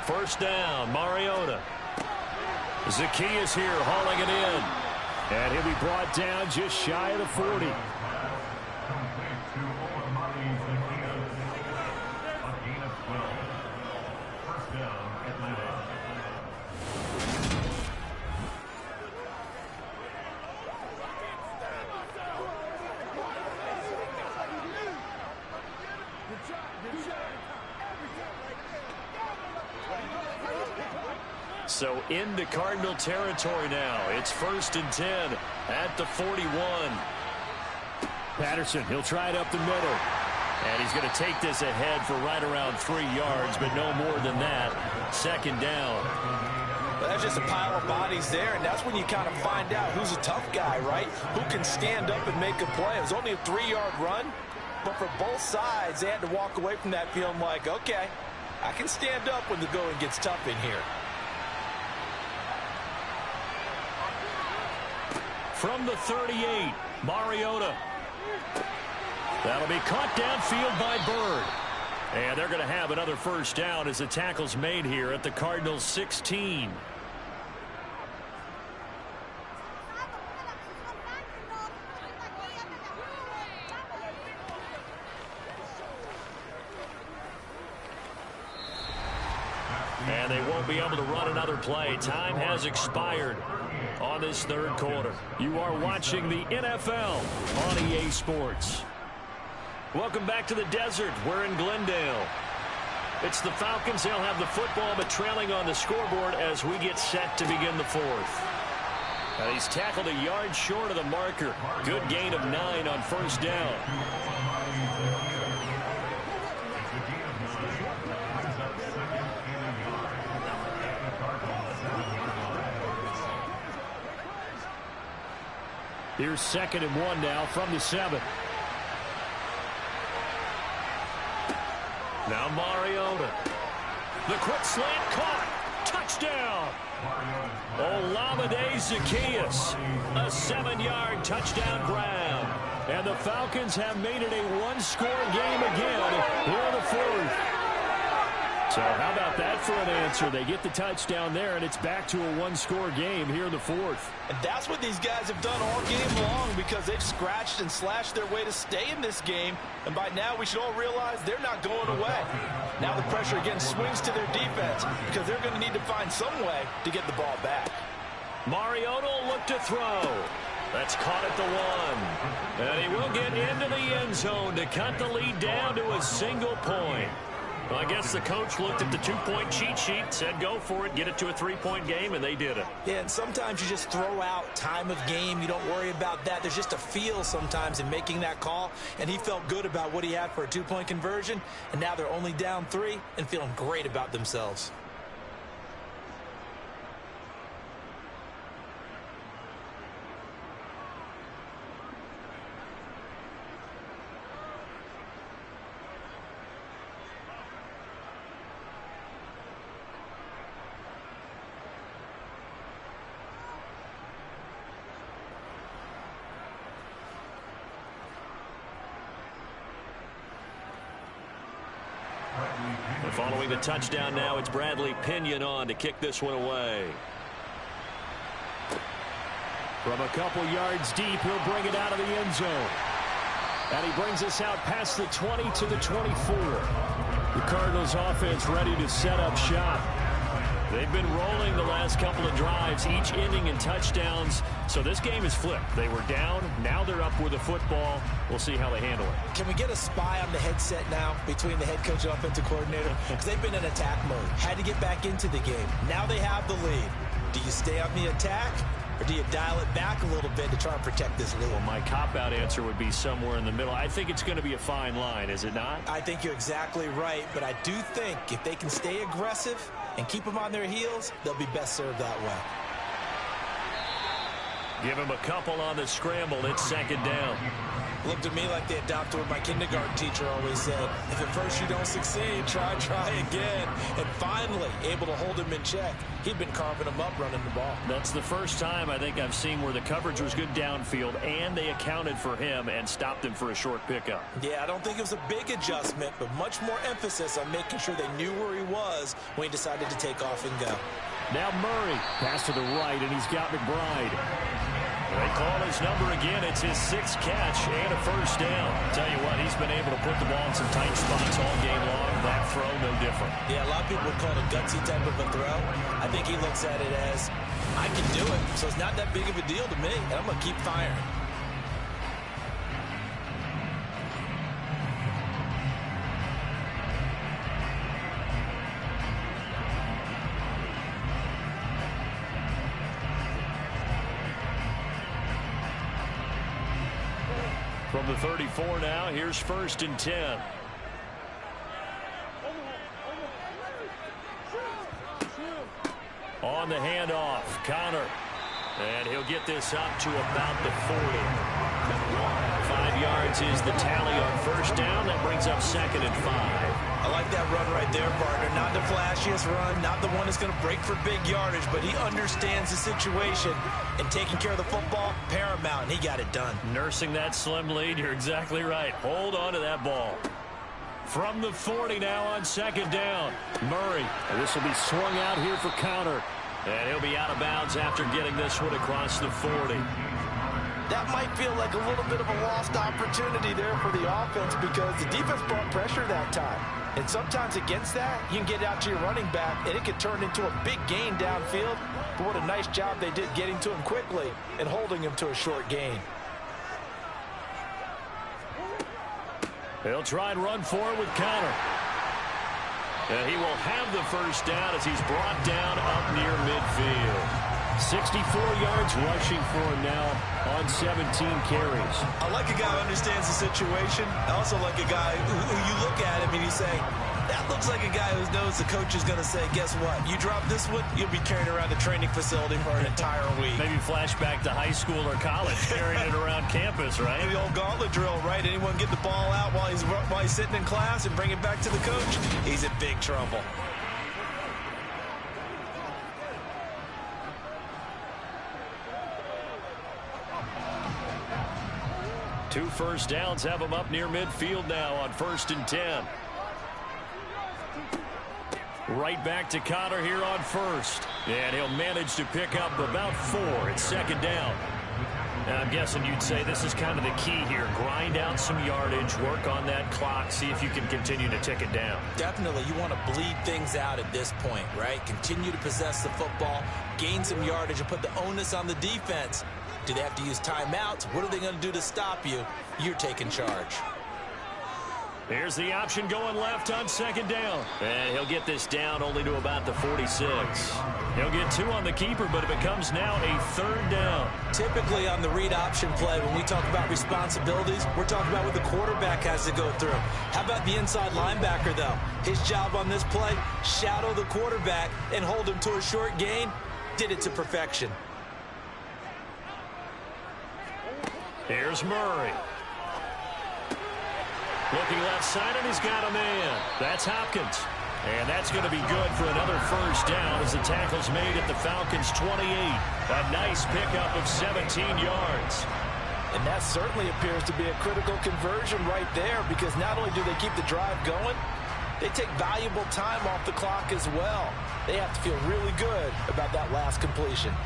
First down, Mariota. Zacchaeus here hauling it in. And he'll be brought down just shy of the 40. First down, Atlanta. So into Cardinal territory now. It's 1st and 10 at the 41. Patterson, he'll try it up the middle. And he's going to take this ahead for right around 3 yards, but no more than that. 2nd down. Well, that's just a pile of bodies there, and that's when you kind of find out who's a tough guy, right? Who can stand up and make a play. It was only a 3-yard run, but for both sides, they had to walk away from that feeling like, okay, I can stand up when the going gets tough in here. From the 38, Mariota. That'll be caught downfield by Bird. And they're going to have another first down as the tackle's made here at the Cardinals 16. And they won't be able to run another play. Time has expired on this 3rd quarter. You are watching the NFL on EA Sports. Welcome back to the desert. We're in Glendale. It's the Falcons. They'll have the football, but trailing on the scoreboard as we get set to begin the 4th. And he's tackled a yard short of the marker. Good gain of 9 on 1st down. Here's 2nd and 1 now from the 7. Now Mariota. The quick slant caught. Touchdown. Olamide Zacchaeus. A 7-yard touchdown grab. And the Falcons have made it a 1-score game again here in the 4th. So how about that for an answer? They get the touchdown there, and it's back to a 1-score game here in the 4th. And that's what these guys have done all game long because they've scratched and slashed their way to stay in this game. And by now, we should all realize they're not going away. Now the pressure again swings to their defense because they're going to need to find some way to get the ball back. Mariota will look to throw. That's caught at the 1. And he will get into the end zone to cut the lead down to a single point. Well, I guess the coach looked at the two-point cheat sheet, said go for it, get it to a three-point game, and they did it. Yeah, and sometimes you just throw out time of game. You don't worry about that. There's just a feel sometimes in making that call, and he felt good about what he had for a two-point conversion, and now they're only down 3 and feeling great about themselves. Following the touchdown now, it's Bradley Pinion on to kick this one away. From a couple yards deep, he'll bring it out of the end zone. And he brings us out past the 20 to the 24. The Cardinals offense ready to set up shop. They've been rolling the last couple of drives, each ending in touchdowns. So this game is flipped. They were down. Now they're up with the football. We'll see how they handle it. Can we get a spy on the headset now between the head coach and offensive coordinator? Because they've been in attack mode. Had to get back into the game. Now they have the lead. Do you stay on the attack, or do you dial it back a little bit to try and protect this lead? Well, my cop-out answer would be somewhere in the middle. I think it's going to be a fine line, is it not? I think you're exactly right, but I do think if they can stay aggressive and keep them on their heels, they'll be best served that way. Give him a couple on the scramble. It's second down. Looked to me like they adopted what my kindergarten teacher always said. If at first you don't succeed, try again. And finally, able to hold him in check. He'd been carving him up running the ball. That's the first time I think I've seen where the coverage was good downfield and they accounted for him and stopped him for a short pickup. Yeah, I don't think it was a big adjustment, but much more emphasis on making sure they knew where he was when he decided to take off and go. Now Murray, pass to the right, and he's got McBride. They call his number again. It's his 6th catch and a first down. Tell you what, he's been able to put the ball in some tight spots all game long. That throw, no different. Yeah, a lot of people would call it a gutsy type of a throw. I think he looks at it as, I can do it, so it's not that big of a deal to me, and I'm going to keep firing. From the 34 now, here's 1st and 10. On the handoff, Connor. And he'll get this up to about the 40. 5 yards is the tally on first down. That brings up 2nd and 5. I like that run right there, partner. Not the flashiest run, not the one that's going to break for big yardage, but he understands the situation, and taking care of the football, paramount, and he got it done. Nursing that slim lead, you're exactly right. Hold on to that ball. From the 40 now on 2nd down, Murray. And this will be swung out here for Connor. And he'll be out of bounds after getting this one across the 40. That might feel like a little bit of a lost opportunity there for the offense because the defense brought pressure that time. And sometimes against that, you can get out to your running back, and it could turn into a big gain downfield. But what a nice job they did getting to him quickly and holding him to a short gain. He'll try and run for it with Connor. And he will have the first down as he's brought down up near midfield. 64 yards rushing for him now on 17 carries. I like a guy who understands the situation. I also like a guy who you look at him and you say, that looks like a guy who knows the coach is going to say, guess what? You drop this one, you'll be carrying around the training facility for an entire week. Maybe flashback to high school or college, carrying it around campus, right? The old gauntlet drill, right? Anyone get the ball out while he's sitting in class and bring it back to the coach? He's in big trouble. Two first downs have him up near midfield now on 1st and 10. Right back to Connor here on 1st. And he'll manage to pick up about 4. It's 2nd down. Now, I'm guessing you'd say this is kind of the key here. Grind out some yardage, work on that clock, see if you can continue to tick it down. Definitely. You want to bleed things out at this point, right? Continue to possess the football, gain some yardage, and put the onus on the defense. Do they have to use timeouts? What are they going to do to stop you? You're taking charge. Here's the option going left on second down. And he'll get this down only to about the 46. He'll get 2 on the keeper, but it becomes now a third down. Typically on the read option play, when we talk about responsibilities, we're talking about what the quarterback has to go through. How about the inside linebacker, though? His job on this play, shadow the quarterback and hold him to a short gain. Did it to perfection. Here's Murray. Looking left side, and he's got a man. That's Hopkins. And that's going to be good for another first down as the tackle's made at the Falcons' 28. A nice pickup of 17 yards. And that certainly appears to be a critical conversion right there, because not only do they keep the drive going, they take valuable time off the clock as well. They have to feel really good about that last completion.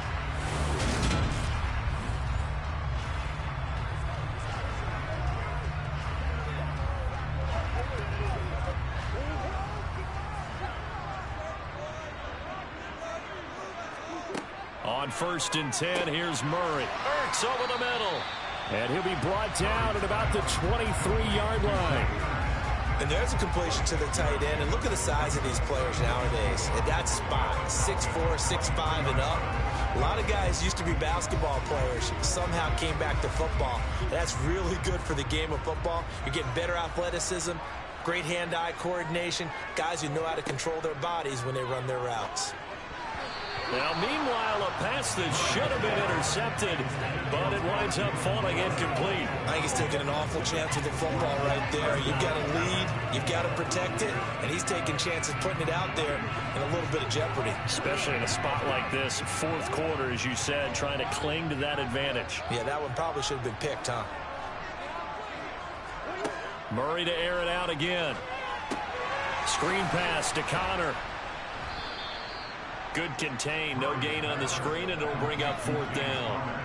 On 1st and 10, here's Murray. Ertz over the middle. And he'll be brought down at about the 23-yard line. And there's a completion to the tight end. And look at the size of these players nowadays. At that spot, 6'4", 6'5", and up. A lot of guys used to be basketball players, somehow came back to football. That's really good for the game of football. You're getting better athleticism, great hand-eye coordination, guys who know how to control their bodies when they run their routes. Now, meanwhile, a pass that should have been intercepted, but it winds up falling incomplete. I think he's taking an awful chance with the football right there. You've got to lead, you've got to protect it, and he's taking chances putting it out there in a little bit of jeopardy. Especially in a spot like this, 4th quarter, as you said, trying to cling to that advantage. Yeah, that one probably should have been picked, huh? Murray to air it out again. Screen pass to Connor. Good contain, no gain on the screen, and it'll bring up 4th down.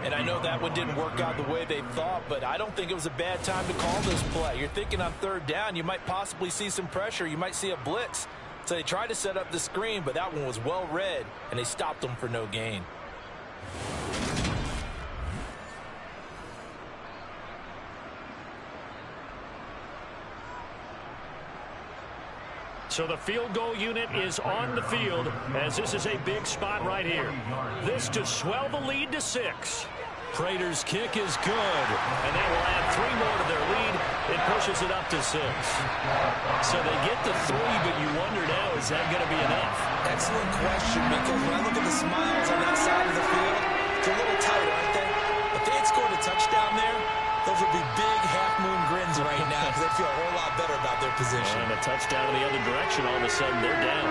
And I know that one didn't work out the way they thought, but I don't think it was a bad time to call this play. You're thinking on 3rd down, you might possibly see some pressure. You might see a blitz. So they tried to set up the screen, but that one was well read, and they stopped them for no gain. So the field goal unit is on the field as this is a big spot right here. This to swell the lead to 6. Prater's kick is good, and that will add 3 more to their lead. It pushes it up to 6. So they get the 3, but you wonder now, is that going to be enough? Excellent question, because when I look at the smiles on that side of the field, it's a little tight, aren't they? If they had scored a touchdown there, those would be big half-moon grins right now because they feel a whole lot better about their position. And a touchdown in the other direction, all of a sudden they're down.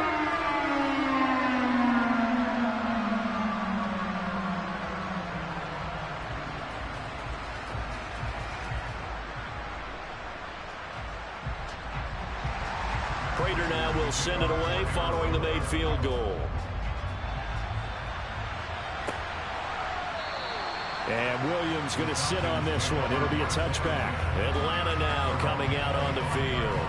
Prater now will send it away following the made field goal. And Williams going to sit on this one. It'll be a touchback. Atlanta now coming out on the field.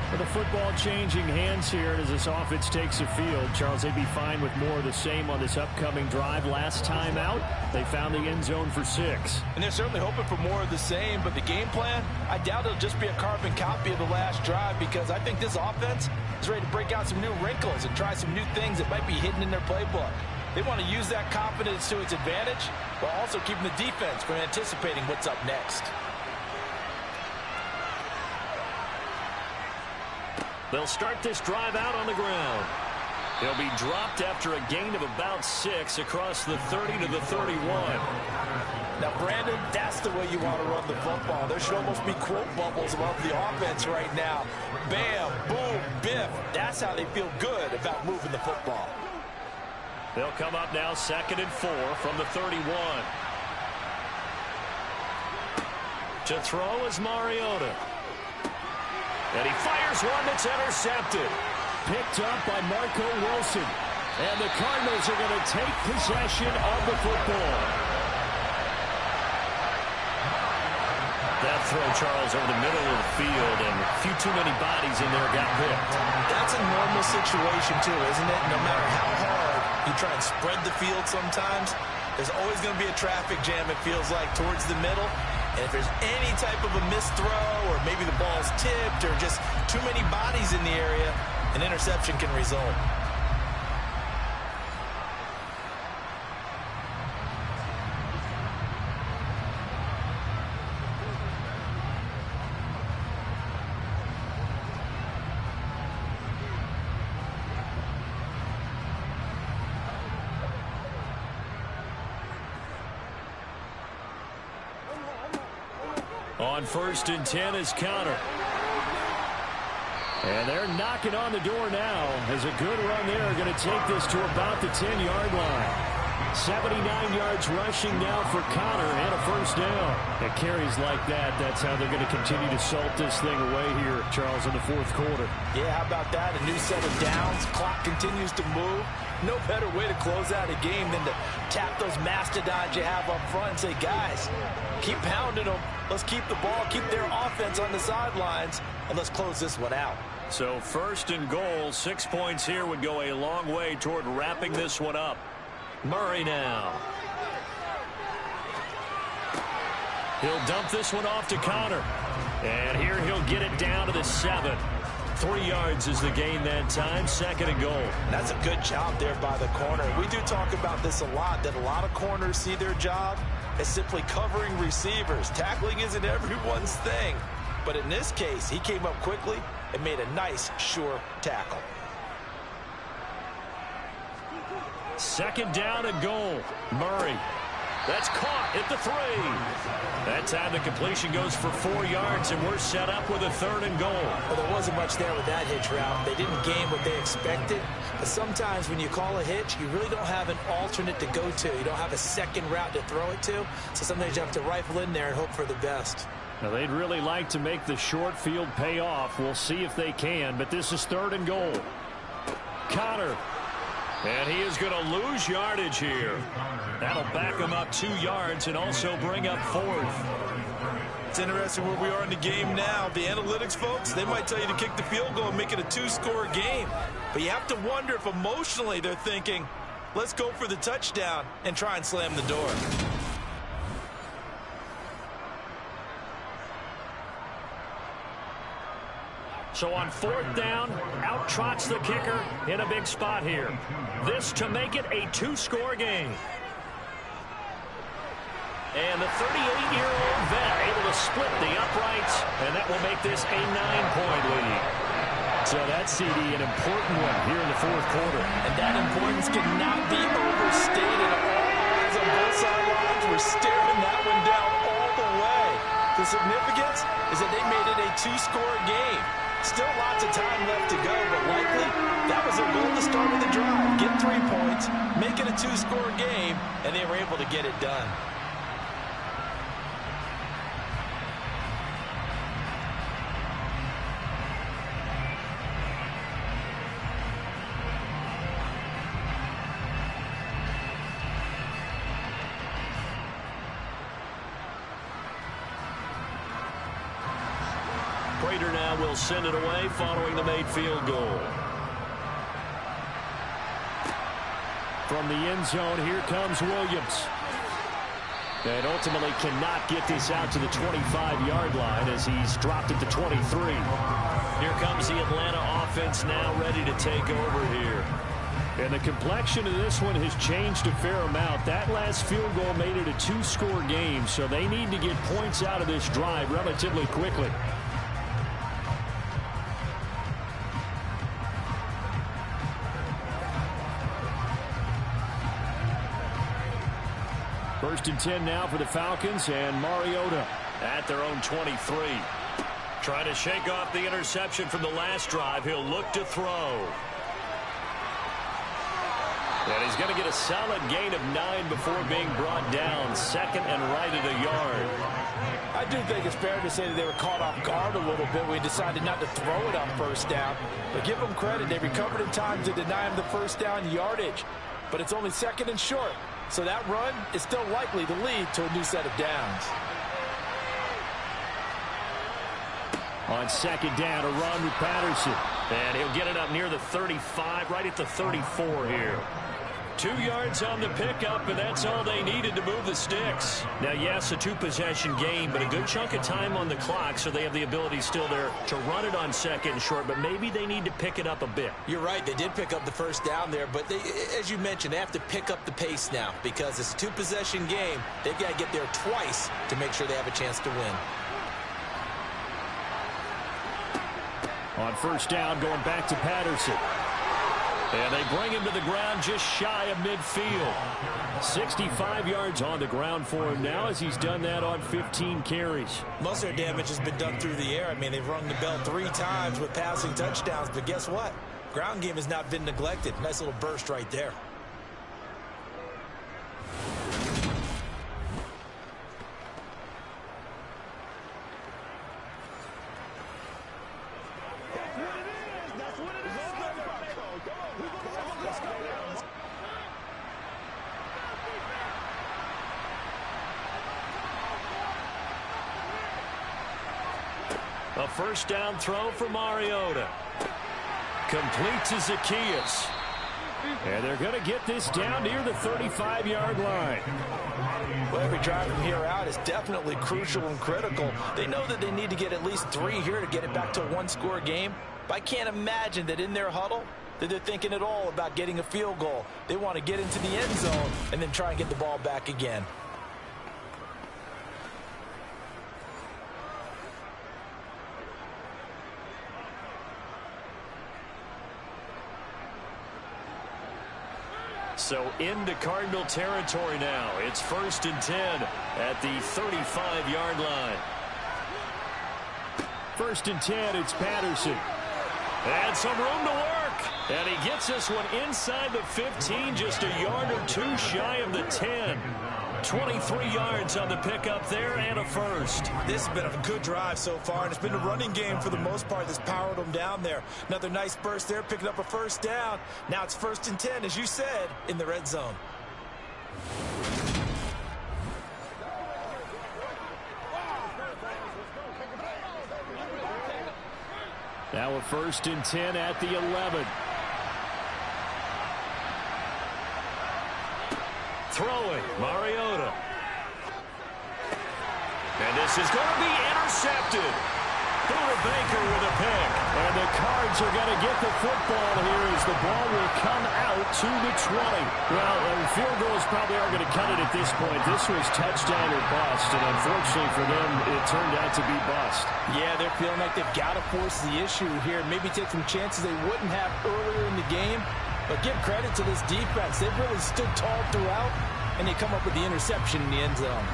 With the football changing hands here as this offense takes the field. Charles, they'd be fine with more of the same on this upcoming drive. Last time out, they found the end zone for 6. And they're certainly hoping for more of the same, but the game plan, I doubt it'll just be a carbon copy of the last drive, because I think this offense is ready to break out some new wrinkles and try some new things that might be hidden in their playbook. They want to use that confidence to its advantage, while also keeping the defense from anticipating what's up next. They'll start this drive out on the ground. He'll be dropped after a gain of about 6 across the 30 to the 31. Now, Brandon, that's the way you want to run the football. There should almost be quote bubbles above the offense right now. Bam, boom, biff. That's how they feel good about moving the football. They'll come up now 2nd and 4 from the 31. To throw is Mariota. And he fires one that's intercepted. Picked up by Marco Wilson. And the Cardinals are going to take possession of the football. That throw, Charles, over the middle of the field, and a few too many bodies in there got picked. That's a normal situation, too, isn't it? No matter how hard you try and spread the field sometimes, there's always going to be a traffic jam, it feels like, towards the middle. And if there's any type of a missed throw, or maybe the ball's tipped, or just too many bodies in the area, an interception can result. On 1st and 10 is Connor. And they're knocking on the door now as a good run there are going to take this to about the 10-yard line. 79 yards rushing now for Connor and a first down. It carries like that. That's how they're going to continue to salt this thing away here, Charles, in the fourth quarter. Yeah, how about that? A new set of downs. Clock continues to move. No better way to close out a game than to tap those mastodons you have up front and say, guys, keep pounding them. Let's keep the ball, keep their offense on the sidelines, and let's close this one out. So 1st and goal, 6 points here would go a long way toward wrapping this one up. Murray now. He'll dump this one off to Connor. And here he'll get it down to the 7. 3 yards is the gain that time, 2nd and goal. That's a good job there by the corner. We do talk about this a lot, that a lot of corners see their job as simply covering receivers. Tackling isn't everyone's thing. But in this case, he came up quickly and made a nice, sure tackle. 2nd down and goal. Murray. That's caught at the 3. That time the completion goes for 4 yards, and we're set up with a 3rd and goal. Well, there wasn't much there with that hitch route. They didn't gain what they expected. But sometimes when you call a hitch, you really don't have an alternate to go to. You don't have a second route to throw it to. So sometimes you have to rifle in there and hope for the best. Now, they'd really like to make the short field pay off. We'll see if they can, but this is 3rd and goal. Connor. And he is going to lose yardage here. That'll back him up 2 yards and also bring up 4th. It's interesting where we are in the game now. The analytics folks, they might tell you to kick the field goal and make it a 2-score game. But you have to wonder if emotionally they're thinking, let's go for the touchdown and try and slam the door. So on 4th down, out trots the kicker in a big spot here. This to make it a 2-score game. And the 38-year-old vet able to split the uprights, and that will make this a 9-point lead. So that CD, an important one here in the fourth quarter. And that importance cannot be overstated. All eyes on both sidelines were staring that one down all the way. The significance is that they made it a 2-score game. Still lots of time left to go, but likely that was their goal to start with the drive. Get 3 points, make it a 2-score game, and they were able to get it done. Prater now will send it away following the made field goal. From the end zone, here comes Williams. And ultimately cannot get this out to the 25-yard line as he's dropped it to 23. Here comes the Atlanta offense now ready to take over here. And the complexion of this one has changed a fair amount. That last field goal made it a 2-score game, so they need to get points out of this drive relatively quickly. First and 10 now for the Falcons, and Mariota at their own 23. Trying to shake off the interception from the last drive. He'll look to throw. And he's going to get a solid gain of 9 before being brought down. 2nd and right at a yard. I do think it's fair to say that they were caught off guard a little bit. We decided not to throw it on first down. But give them credit. They recovered in time to deny him the first down yardage. But it's only 2nd and short. So that run is still likely to lead to a new set of downs. On 2nd down, a run with Patterson. And he'll get it up near the 35, right at the 34 here. 2 yards on the pickup, and that's all they needed to move the sticks. Now, yes, a 2-possession game, but a good chunk of time on the clock, so they have the ability still there to run it on 2nd and short, but maybe they need to pick it up a bit. You're right. They did pick up the first down there, but as you mentioned, they have to pick up the pace now because it's a 2-possession game. They've got to get there twice to make sure they have a chance to win. On first down, going back to Patterson. And they bring him to the ground just shy of midfield. 65 yards on the ground for him now as he's done that on 15 carries. Most of their damage has been done through the air. I mean, they've rung the bell 3 times with passing touchdowns, but guess what? Ground game has not been neglected. Nice little burst right there. A first down throw for Mariota. Complete to Zacchaeus. And they're going to get this down near the 35-yard line. Well, every drive from here out is definitely crucial and critical. They know that they need to get at least 3 here to get it back to a 1-score game. But I can't imagine that in their huddle that they're thinking at all about getting a field goal. They want to get into the end zone and then try and get the ball back again. So into Cardinal territory now. It's 1st and 10 at the 35-yard line. 1st and 10, it's Patterson. And some room to work. And he gets this one inside the 15, just a yard or 2 shy of the 10. 23 yards on the pickup there and a first. This has been a good drive so far, and it's been a running game for the most part that's powered them down there. Another nice burst there, picking up a first down. Now it's 1st and 10, as you said, in the red zone. Now a 1st and 10 at the 11. Throwing, Mariota. And this is going to be intercepted. Buda Baker with a pick. And the Cards are going to get the football here as the ball will come out to the 20. Well, field goals probably aren't going to cut it at this point. This was touchdown or bust, and unfortunately for them, it turned out to be bust. Yeah, they're feeling like they've got to force the issue here. Maybe take some chances they wouldn't have earlier in the game. But give credit to this defense. They've really stood tall throughout, and they come up with the interception in the end zone.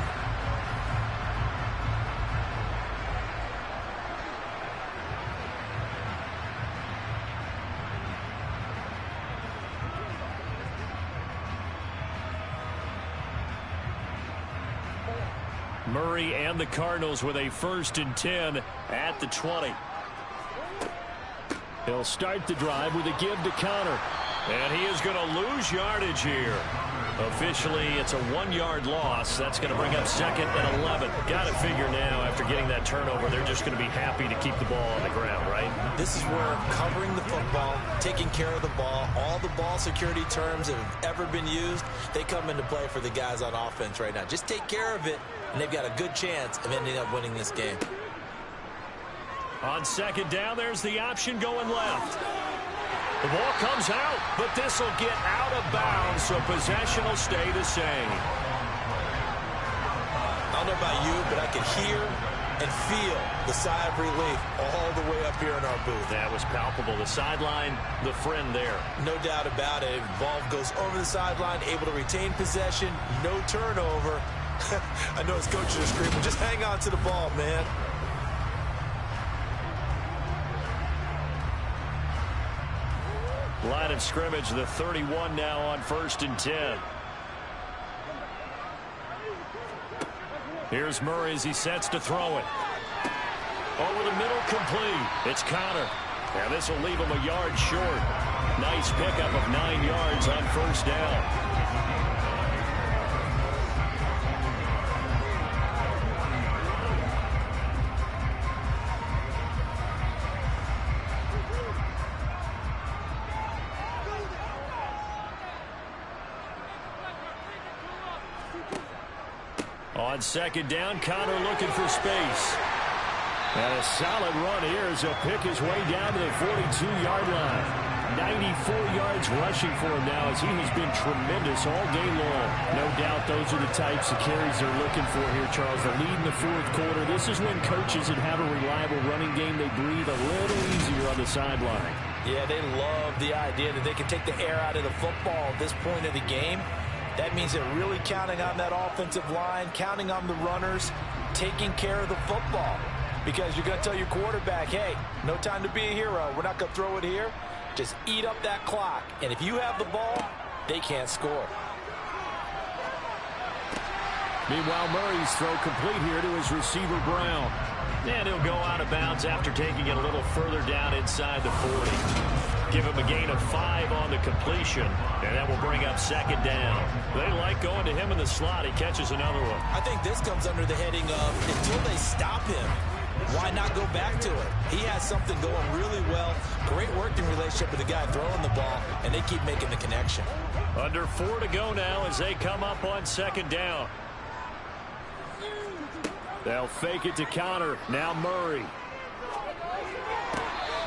Murray and the Cardinals with a 1st and 10 at the 20. He'll start the drive with a give to Connor. And he is going to lose yardage here. Officially, it's a 1-yard loss. That's going to bring up 2nd and 11. Got to figure now, after getting that turnover, they're just going to be happy to keep the ball on the ground, right? This is where covering the football, taking care of the ball, all the ball security terms that have ever been used, they come into play for the guys on offense right now. Just take care of it, and they've got a good chance of ending up winning this game. On 2nd down, there's the option going left. The ball comes out, but this will get out of bounds, so possession will stay the same. I don't know about you, but I can hear and feel the sigh of relief all the way up here in our booth. That was palpable. The sideline, the friend there. No doubt about it. Ball goes over the sideline, able to retain possession, no turnover. I know his coaches are screaming, just hang on to the ball, man. Line of scrimmage, the 31 now on 1st and 10. Here's Murray as he sets to throw it. Over the middle, complete. It's Connor. And this will leave him a yard short. Nice pickup of 9 yards on 1st down. On second down, Connor looking for space. And a solid run here as he'll pick his way down to the 42-yard line. 94 yards rushing for him now as he has been tremendous all day long. No doubt those are the types of carries they're looking for here, Charles. The lead in the fourth quarter. This is when coaches that have a reliable running game, they breathe a little easier on the sideline. Yeah, they love the idea that they can take the air out of the football at this point of the game. That means they're really counting on that offensive line, counting on the runners, taking care of the football. Because you're going to tell your quarterback, hey, no time to be a hero. We're not going to throw it here. Just eat up that clock. And if you have the ball, they can't score. Meanwhile, Murray's throw complete here to his receiver, Brown. And he'll go out of bounds after taking it a little further down inside the 40. Give him a gain of 5 on the completion, and that will bring up second down. They like going to him in the slot. He catches another one. I think this comes under the heading of until they stop him, why not go back to it? He has something going really well. Great working relationship with the guy throwing the ball, and they keep making the connection. Under 4 to go now as they come up on second down. They'll fake it to Connor. Now Murray.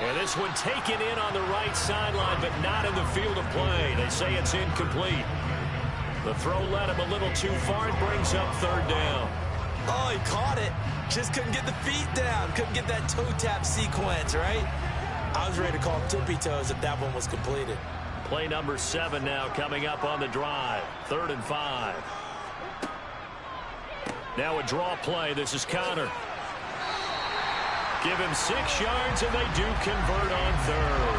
And this one taken in on the right sideline, but not in the field of play. They say it's incomplete. The throw led him a little too far and brings up third down. Oh, he caught it. Just couldn't get the feet down. Couldn't get that toe tap sequence, right? I was ready to call tippy toes if that one was completed. Play number 7 now coming up on the drive. 3rd and 5. Now a draw play. This is Connor. Give him 6 yards, and they do convert on 3rd.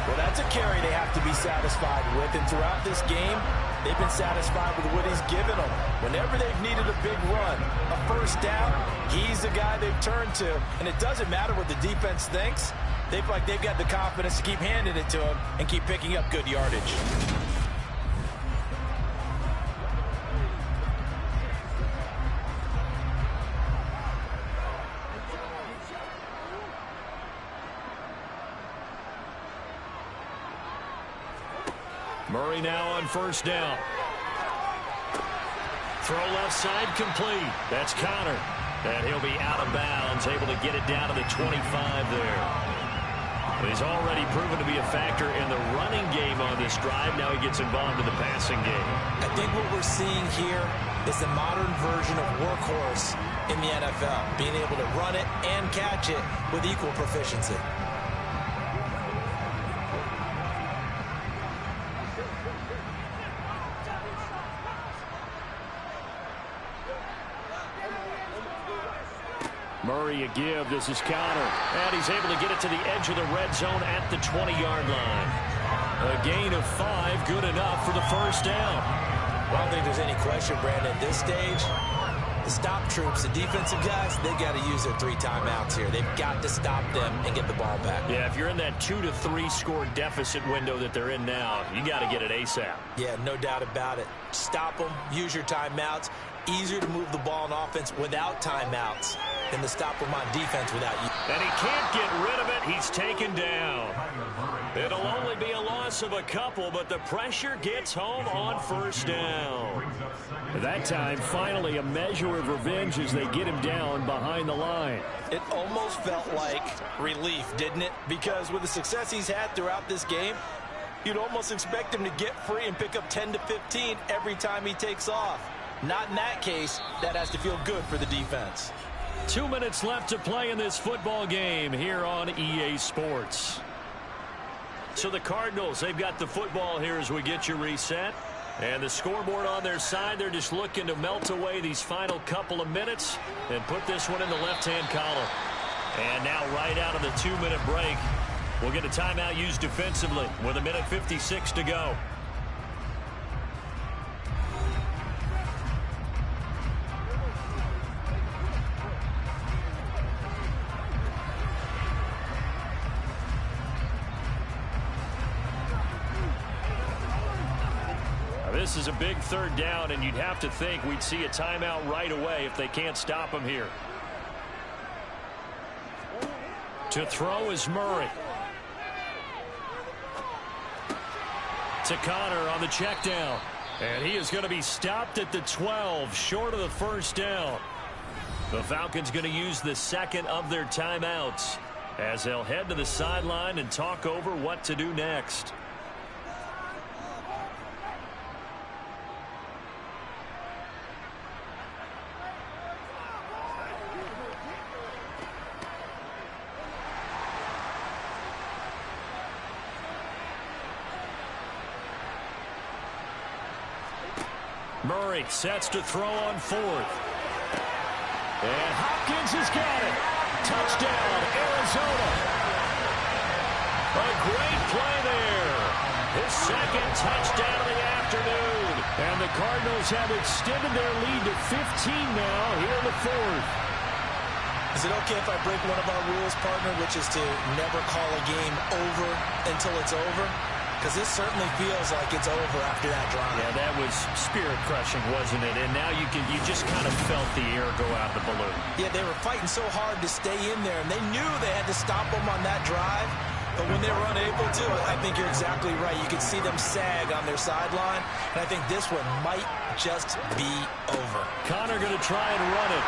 Well, that's a carry they have to be satisfied with. And throughout this game, they've been satisfied with what he's given them. Whenever they've needed a big run, a first down, he's the guy they've turned to. And it doesn't matter what the defense thinks. They feel like they've got the confidence to keep handing it to him and keep picking up good yardage. Murray now on first down. Throw left side complete. That's Connor. And he'll be out of bounds, able to get it down to the 25 there. But he's already proven to be a factor in the running game on this drive. Now he gets involved in the passing game. I think what we're seeing here is the modern version of workhorse in the NFL, being able to run it and catch it with equal proficiency. Murray a give. This is Connor. And he's able to get it to the edge of the red zone at the 20-yard line. A gain of 5, good enough for the first down. I don't think there's any question, Brandon, at this stage, the stop troops, the defensive guys, they've got to use their 3 timeouts here. They've got to stop them and get the ball back. Yeah, if you're in that 2 to 3 score deficit window that they're in now, you got to get it ASAP. Yeah, no doubt about it. Stop them, use your timeouts. Easier to move the ball on offense without timeouts than to stop them on defense without you. And he can't get rid of it. He's taken down. It'll only be a loss of a couple, but the pressure gets home on first down. That time, finally, a measure of revenge as they get him down behind the line. It almost felt like relief, didn't it? Because with the success he's had throughout this game, you'd almost expect him to get free and pick up 10 to 15 every time he takes off. Not in that case. That has to feel good for the defense. 2 minutes left to play in this football game here on EA Sports. So the Cardinals, they've got the football here as we get you reset. And the scoreboard on their side, they're just looking to melt away these final couple of minutes and put this one in the left-hand column. And now right out of the 2-minute break, we'll get a timeout used defensively with 1:56 to go. This is a big 3rd down, and you'd have to think we'd see a timeout right away if they can't stop him here. To throw is Murray. To Connor on the check down. And he is going to be stopped at the 12, short of the first down. The Falcons going to use the second of their timeouts as they'll head to the sideline and talk over what to do next. Murray sets to throw on fourth. And Hopkins has got it. Touchdown, Arizona. A great play there. His second touchdown of the afternoon. And the Cardinals have extended their lead to 15 now here in the fourth. Is it okay if I break one of our rules, partner, which is to never call a game over until it's over? Because this certainly feels like it's over after that drive. Yeah, that was spirit-crushing, wasn't it? And now you just kind of felt the air go out of the balloon. Yeah, they were fighting so hard to stay in there, and they knew they had to stop them on that drive. But when they were unable to, I think you're exactly right. You could see them sag on their sideline, and I think this one might just be over. Connor going to try and run it.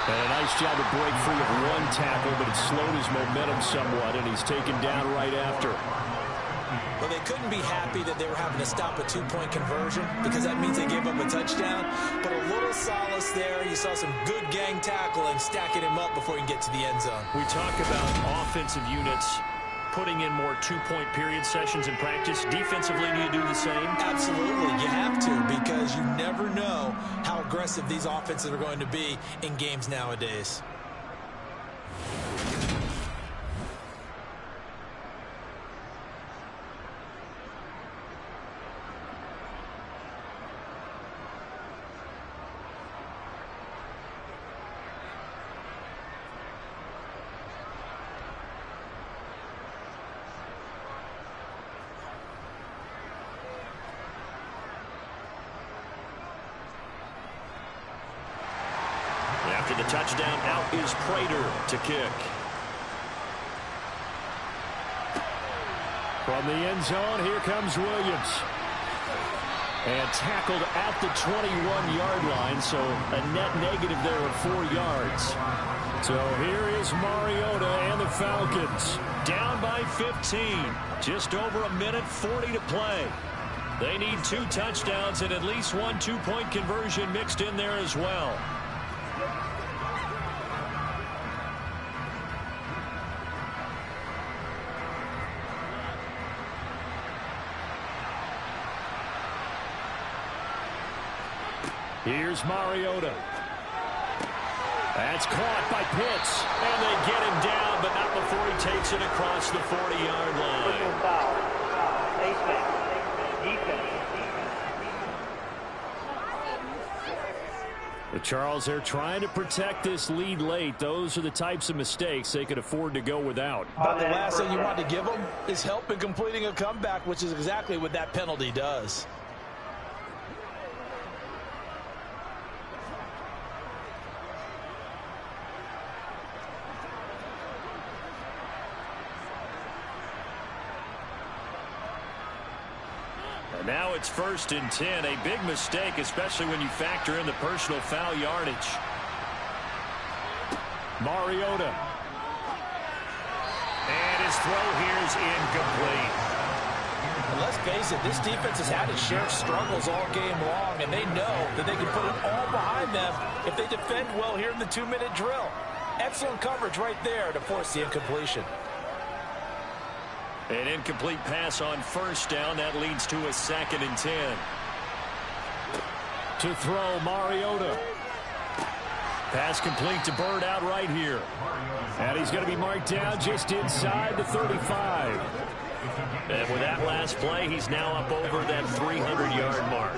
And a nice job to break free of one tackle, but it slowed his momentum somewhat, and he's taken down right after. Well, they couldn't be happy that they were having to stop a two-point conversion because that means they gave up a touchdown. But a little solace there. You saw some good gang tackling, stacking him up before he can get to the end zone. We talk about offensive units putting in more two-point period sessions in practice. Defensively, do you do the same? Absolutely. You have to, because you never know how aggressive these offenses are going to be in games nowadays. After the touchdown, out is Prater to kick. From the end zone, here comes Williams. And tackled at the 21-yard line, so a net negative there of 4 yards. So here is Mariota and the Falcons. Down by 15. Just over a minute, 40 to play. They need 2 touchdowns and at least 1 two-point conversion mixed in there as well. Here's Mariota. That's caught by Pitts. And they get him down, but not before he takes it across the 40-yard line. But Charles, they're trying to protect this lead late. Those are the types of mistakes they could afford to go without. But the last thing you want to give them is help in completing a comeback, which is exactly what that penalty does. Now it's 1st and 10. A big mistake, especially when you factor in the personal foul yardage. Mariota. And his throw here is incomplete. And let's face it, this defense has had its share of struggles all game long, and they know that they can put it all behind them if they defend well here in the 2-minute drill. Excellent coverage right there to force the incompletion. An incomplete pass on 1st down. That leads to a 2nd and 10. To throw, Mariota. Pass complete to Bird out right here. And he's going to be marked down just inside the 35. And with that last play, he's now up over that 300-yard mark.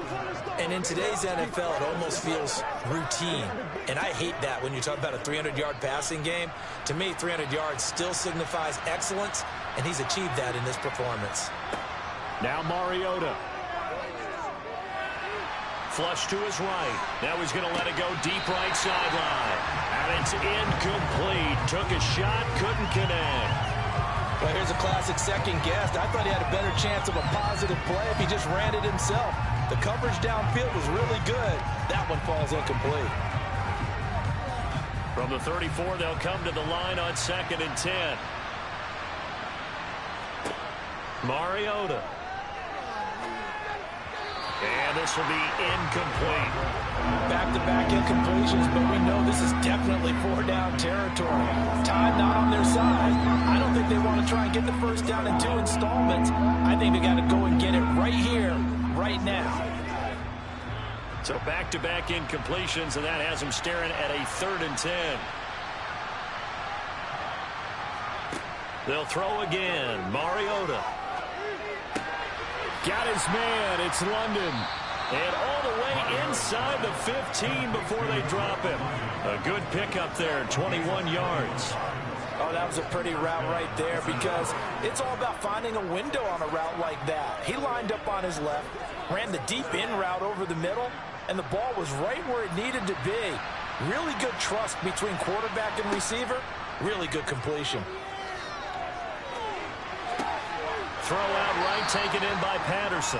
And in today's NFL, it almost feels routine. And I hate that when you talk about a 300-yard passing game. To me, 300 yards still signifies excellence, and he's achieved that in this performance. Now Mariota. Flush to his right. Now he's going to let it go deep right sideline. And it's incomplete. Took a shot, couldn't connect. Well, here's a classic second guess. I thought he had a better chance of a positive play if he just ran it himself. The coverage downfield was really good. That one falls incomplete. From the 34, they'll come to the line on 2nd and 10. Mariota. And this will be incomplete. Back-to-back incompletions, but we know this is definitely 4-down territory. Time not on their side. I don't think they want to try and get the first down in 2 installments. I think they got to go and get it right here, right now. So back-to-back incompletions, and that has them staring at a 3rd and 10. They'll throw again. Mariota. Got his man. It's London. And all the way inside the 15 before they drop him. A good pickup there, 21 yards. Oh, that was a pretty route right there because it's all about finding a window on a route like that. He lined up on his left, ran the deep in route over the middle, and the ball was right where it needed to be. Really good trust between quarterback and receiver. Really good completion. Throw out right, taken in by Patterson.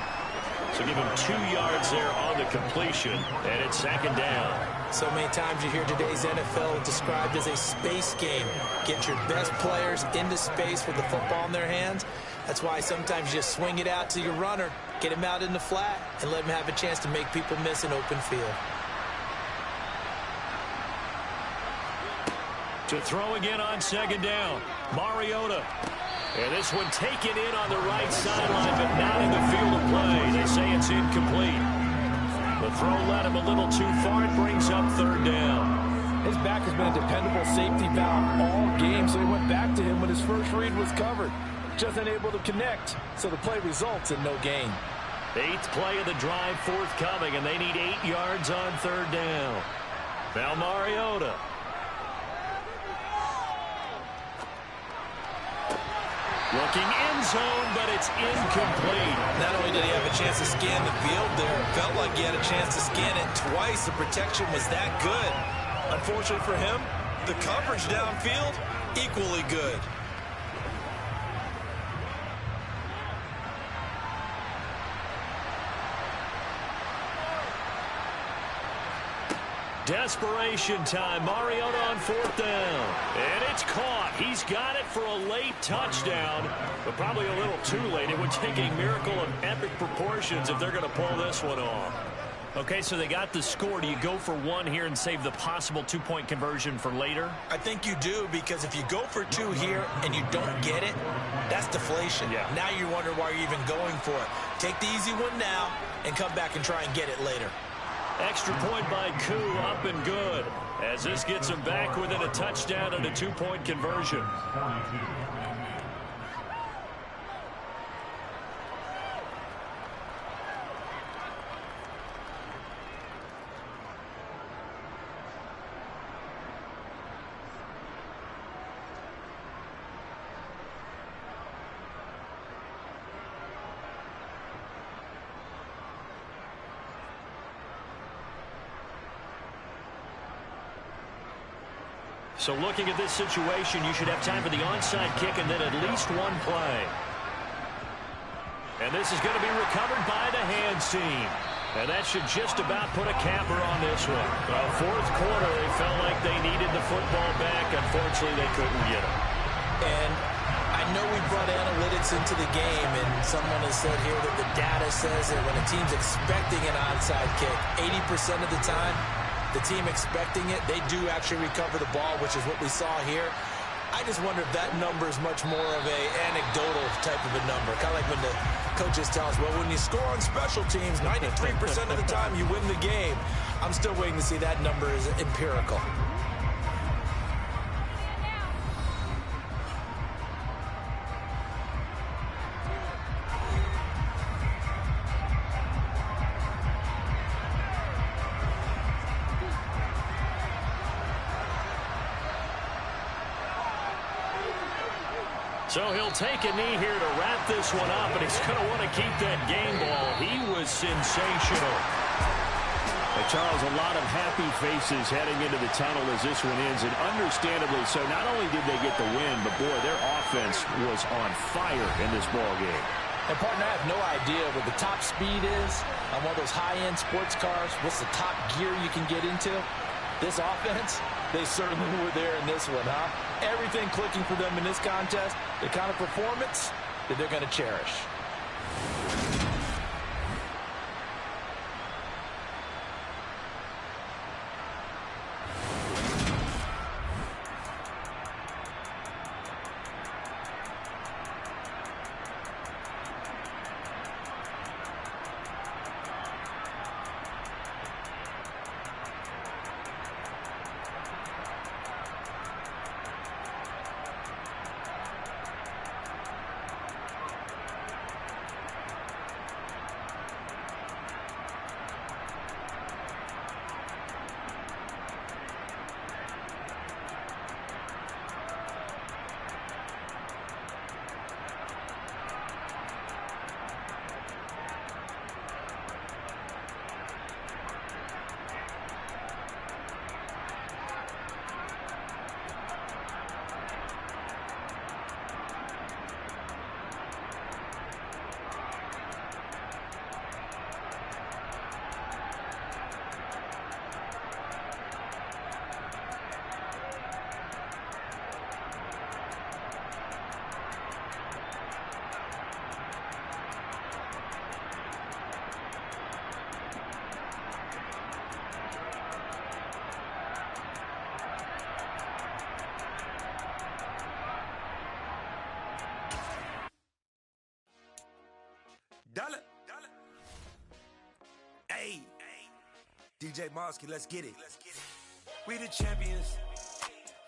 So give him 2 yards there on the completion, and it's 2nd down. So many times you hear today's NFL described as a space game. Get your best players into space with the football in their hands. That's why sometimes you just swing it out to your runner, get him out in the flat, and let him have a chance to make people miss an open field. To throw again on 2nd down, Mariota. And this one taken in on the right sideline, but not in the field of play. They say it's incomplete. The throw led him a little too far. It brings up 3rd down. His back has been a dependable safety valve all game, so he went back to him when his first read was covered. Just unable to connect, so the play results in no gain. 8th play of the drive forthcoming, and they need 8 yards on 3rd down. Now Mariota. Looking end zone, but it's incomplete. Not only did he have a chance to scan the field there, it felt like he had a chance to scan it twice. The protection was that good. Unfortunately for him, the coverage downfield, equally good. Desperation time. Mariota on 4th down. And it's caught. He's got it for a late touchdown, but probably a little too late. It would take a miracle of epic proportions if they're going to pull this one off. Okay, so they got the score. Do you go for 1 here and save the possible 2-point conversion for later? I think you do, because if you go for 2 here and you don't get it, that's deflation. Yeah. Now you wonder why you're even going for it. Take the easy one now and come back and try and get it later. Extra point by Koo, up and good, as this gets him back within a touchdown and a 2-point conversion. So looking at this situation, you should have time for the onside kick and then at least 1 play. And this is going to be recovered by the hands team. And that should just about put a capper on this one. Well, 4th quarter, they felt like they needed the football back. Unfortunately, they couldn't get it. And I know we brought analytics into the game, and someone has said here that the data says that when a team's expecting an onside kick, 80% of the time, the team expecting it, they do actually recover the ball, which is what we saw here. I just wonder if that number is much more of a anecdotal type of a number. Kind of like when the coaches tell us, well, when you score on special teams, 93% of the time you win the game. I'm still waiting to see that number is empirical. So he'll take a knee here to wrap this one up, and he's going to want to keep that game ball. He was sensational. Hey, Charles, a lot of happy faces heading into the tunnel as this one ends, and understandably so. Not only did they get the win, but, boy, their offense was on fire in this ball game. And, partner, I have no idea what the top speed is on one of those high-end sports cars. What's the top gear you can get into? This offense, they certainly were there in this one, huh? Everything clicking for them in this contest, the kind of performance that they're going to cherish. Hey, DJ Mosky, let's get it. We the champions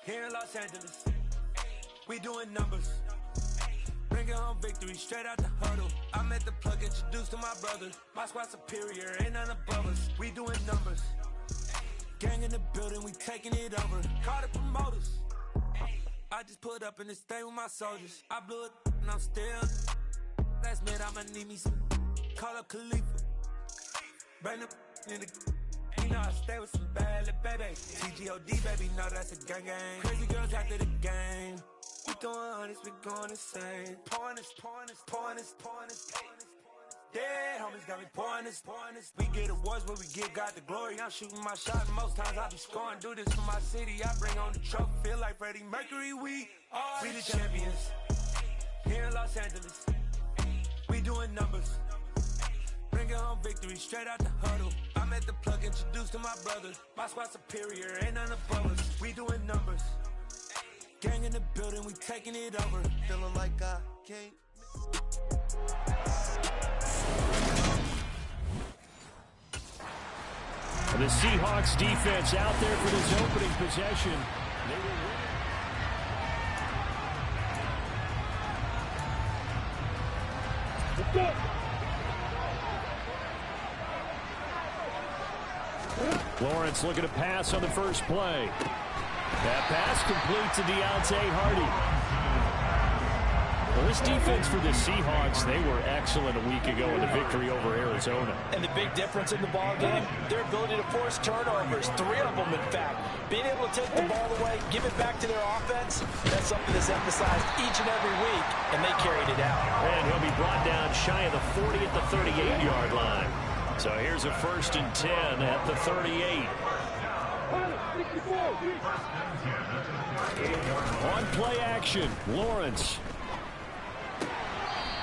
here in Los Angeles. We doing numbers. Bringing home victory straight out the huddle. I'm at the plug, introduced to my brother. My squad superior, ain't none above us. We doing numbers. Gang in the building, we taking it over. Call the promoters. I just put up in this thing with my soldiers. I blew it and I'm still. Last minute I'ma need me some. Call up Khalifa. Bring them in the. You know I stay with some bad little baby. TGOD baby, know that's a gang gang. Crazy girls after the game. We throwing hundreds, we going insane. Pouring this. Dead homies got me pouring this. We get awards where we give God the glory. I'm shooting my shot, and most times I be scoring. Do this for my city, I bring on the trophy. Feel like Freddie Mercury, we the champions here in Los Angeles. We doing numbers. Bringing home victory straight out the huddle. I'm at the plug, introduced to my brother. My squad superior, ain't none above us. We doing numbers. Gang in the building, we taking it over. Feeling like I can't. The Seahawks defense out there for this opening possession. They will win. Lawrence looking to pass on the first play. That pass complete to Deontay Hardy. Well, this defense for the Seahawks, they were excellent a week ago in the victory over Arizona. And the big difference in the ball game, their ability to force turnovers, 3 of them in fact. Being able to take the ball away, give it back to their offense, that's something that's emphasized each and every week, and they carried it out. And he'll be brought down shy of the 40 at the 38-yard line. So here's a 1st and 10 at the 38. On play action, Lawrence.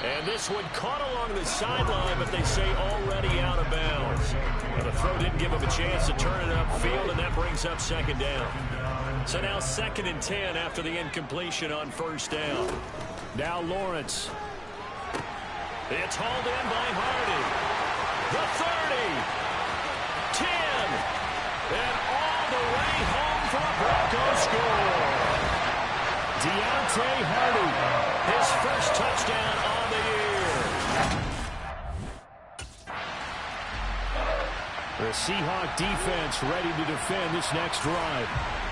And this one caught along the sideline, but they say already out of bounds. Well, the throw didn't give him a chance to turn it upfield, and that brings up 2nd down. So now 2nd and 10 after the incompletion on 1st down. Now Lawrence. It's hauled in by Hardy. The 30. 10. And all the way home for a Bronco score. Deontay Hardy, his first touchdown on the year. The Seahawk defense ready to defend this next drive.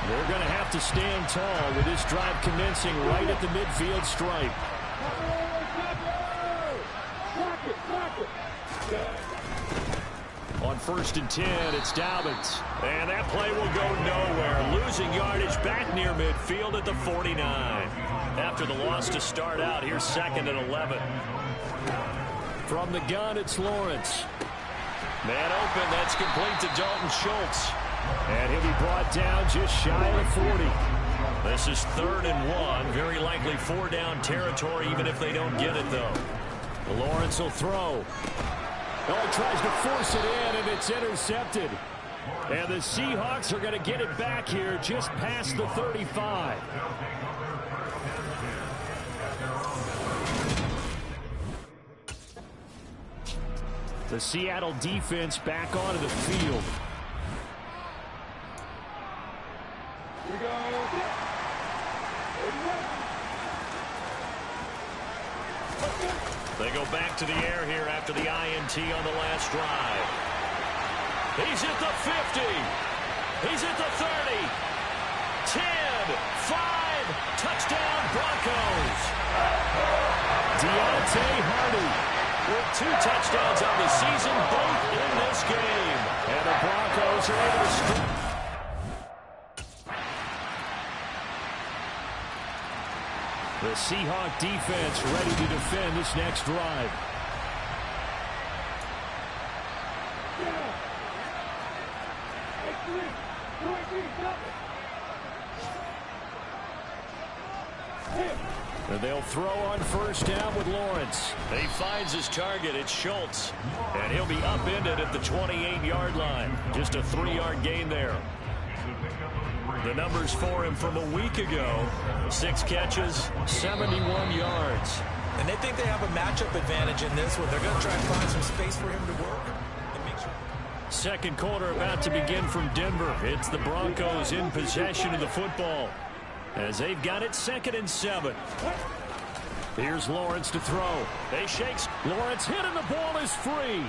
They're going to have to stand tall with this drive commencing right at the midfield stripe. On 1st and 10, it's Dobbins. And that play will go nowhere. Losing yardage back near midfield at the 49. After the loss to start out, here's 2nd and 11. From the gun, it's Lawrence. Man open, that's complete to Dalton Schultz. And he'll be brought down just shy of 40. This is 3rd and 1. Very likely 4-down territory, even if they don't get it, though. Lawrence will throw. Oh, he tries to force it in, and it's intercepted. And the Seahawks are going to get it back here just past the 35. The Seattle defense back onto the field. Here we go. They go back to the air here after the INT on the last drive. He's at the 50. He's at the 30. 10, 5, touchdown Broncos. Deontay Hardy with 2 touchdowns on the season, both in this game. And the Broncos are able to strike. The Seahawk defense ready to defend this next drive. And they'll throw on 1st down with Lawrence. He finds his target. It's Schultz. And he'll be upended at the 28-yard line. Just a 3-yard gain there. The numbers for him from a week ago: 6 catches, 71 yards. And they think they have a matchup advantage in this one. They're going to try and find some space for him to work. And make sure. Second quarter about to begin from Denver. It's the Broncos in possession of the football, as they've got it 2nd and 7. Here's Lawrence to throw. They shakes. Lawrence hit and the ball is free.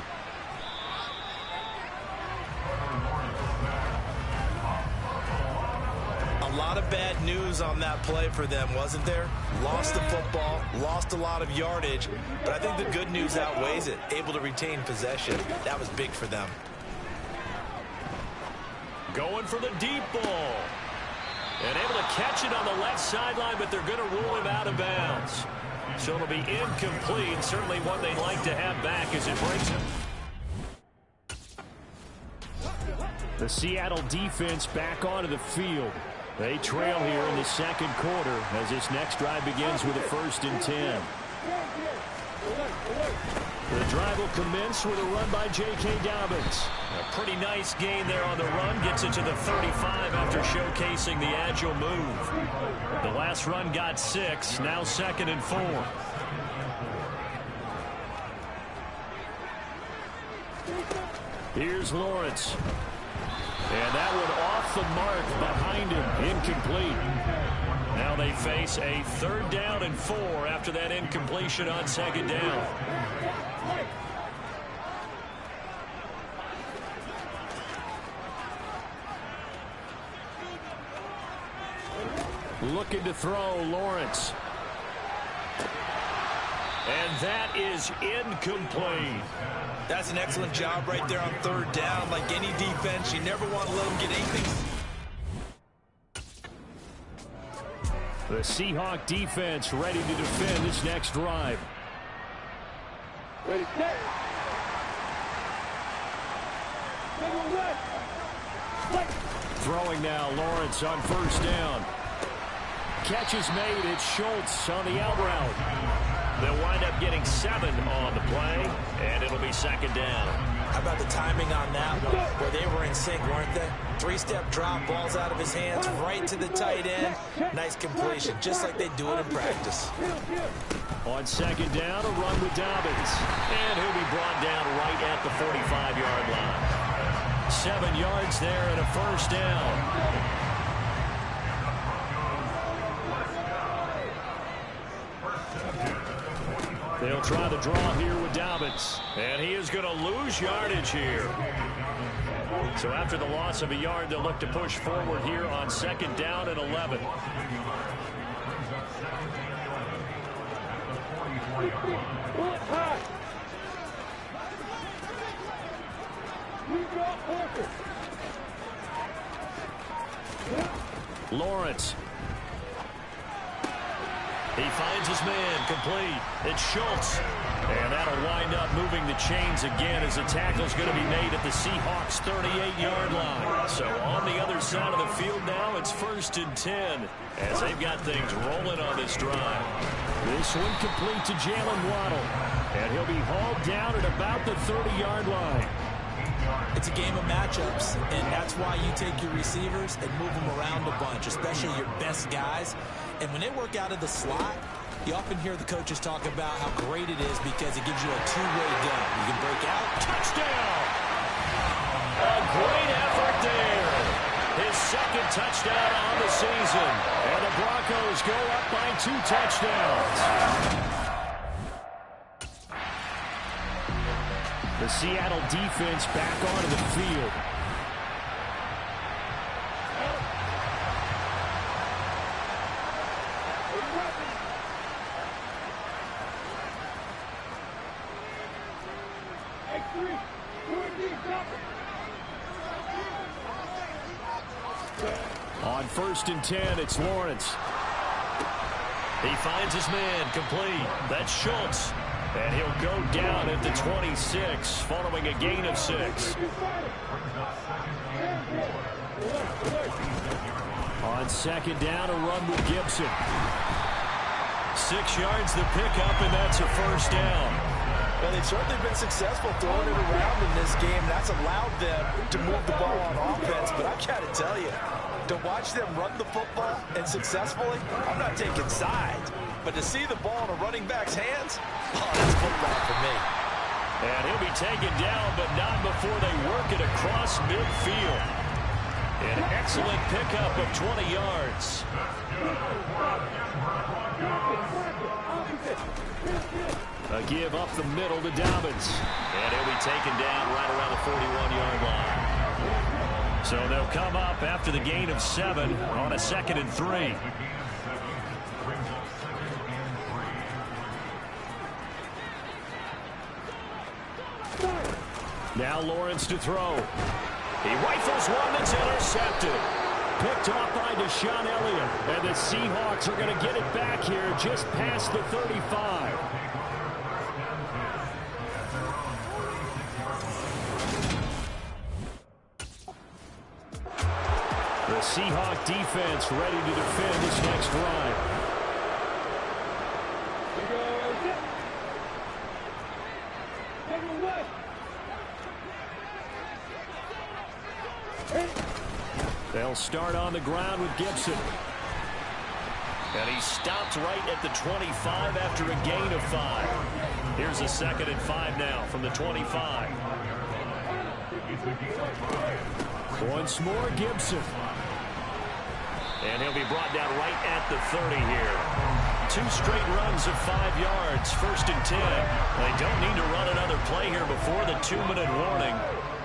A lot of bad news on that play for them, wasn't there? Lost the football, lost a lot of yardage, but I think the good news outweighs it. Able to retain possession. That was big for them. Going for the deep ball. And able to catch it on the left sideline, but they're going to rule him out of bounds. So it'll be incomplete. Certainly one they'd like to have back as it brings him. The Seattle defense back onto the field. They trail here in the second quarter as this next drive begins with a 1st and 10. The drive will commence with a run by J.K. Dobbins. A pretty nice gain there on the run. Gets it to the 35 after showcasing the agile move. The last run got 6. Now 2nd and 4. Here's Lawrence. And that one off the mark behind him. Incomplete. Now they face a 3rd down and 4 after that incompletion on 2nd down. Looking to throw, Lawrence. And that is incomplete. That's an excellent job right there on 3rd down. Like any defense, you never want to let them get anything. The Seahawk defense ready to defend this next drive. Ready, set. Throwing now, Lawrence on 1st down. Catch is made. It's Schultz on the out route. They'll wind up getting 7 on the play, and it'll be 2nd down. How about the timing on that one, where they were in sync, weren't they? 3-step drop, balls out of his hands, right to the tight end. Nice completion, just like they do it in practice. On 2nd down, a run with Dobbins. And he'll be brought down right at the 45-yard line. 7 yards there and a 1st down. They'll try the draw here with Dobbins. And he is going to lose yardage here. So after the loss of a yard, they'll look to push forward here on 2nd down and 11. Lawrence. He finds his man complete. It's Schultz. And that'll wind up moving the chains again as the tackle's going to be made at the Seahawks' 38-yard line. So on the other side of the field now, it's 1st and 10 as they've got things rolling on this drive. This one complete to Jalen Waddle. And he'll be hauled down at about the 30-yard line. It's a game of matchups, and that's why you take your receivers and move them around a bunch, especially your best guys. And when they work out of the slot, you often hear the coaches talk about how great it is because it gives you a two-way gun. You can break out. Touchdown! A great effort there. His second touchdown on the season. And the Broncos go up by 2 touchdowns. The Seattle defense back onto the field. On 1st and 10, it's Lawrence. He finds his man complete. That's Schultz. And he'll go down at the 26 following a gain of 6. On 2nd down, a run with Gibson. 6 yards the pickup, and that's a 1st down. Well, they've certainly been successful throwing it around in this game. That's allowed them to move the ball on offense. But I've got to tell you, to watch them run the football and successfully, I'm not taking sides. But to see the ball in a running back's hands, oh, that's football for me. And he'll be taken down, but not before they work it across midfield. An excellent pickup of 20 yards. A give up the middle to Dobbins. And he'll be taken down right around the 41-yard line. So they'll come up after the gain of 7 on a 2nd and 3. Now Lawrence to throw. He rifles one that's intercepted. Picked off by Deshaun Elliott. And the Seahawks are going to get it back here just past the 35. The Seahawk defense ready to defend this next drive. They'll start on the ground with Gibson. And he stopped right at the 25 after a gain of 5. Here's a 2nd and 5 now from the 25. Once more, Gibson. And he'll be brought down right at the 30 here. 2 straight runs of 5 yards, 1st and 10. They don't need to run another play here before the 2-minute warning.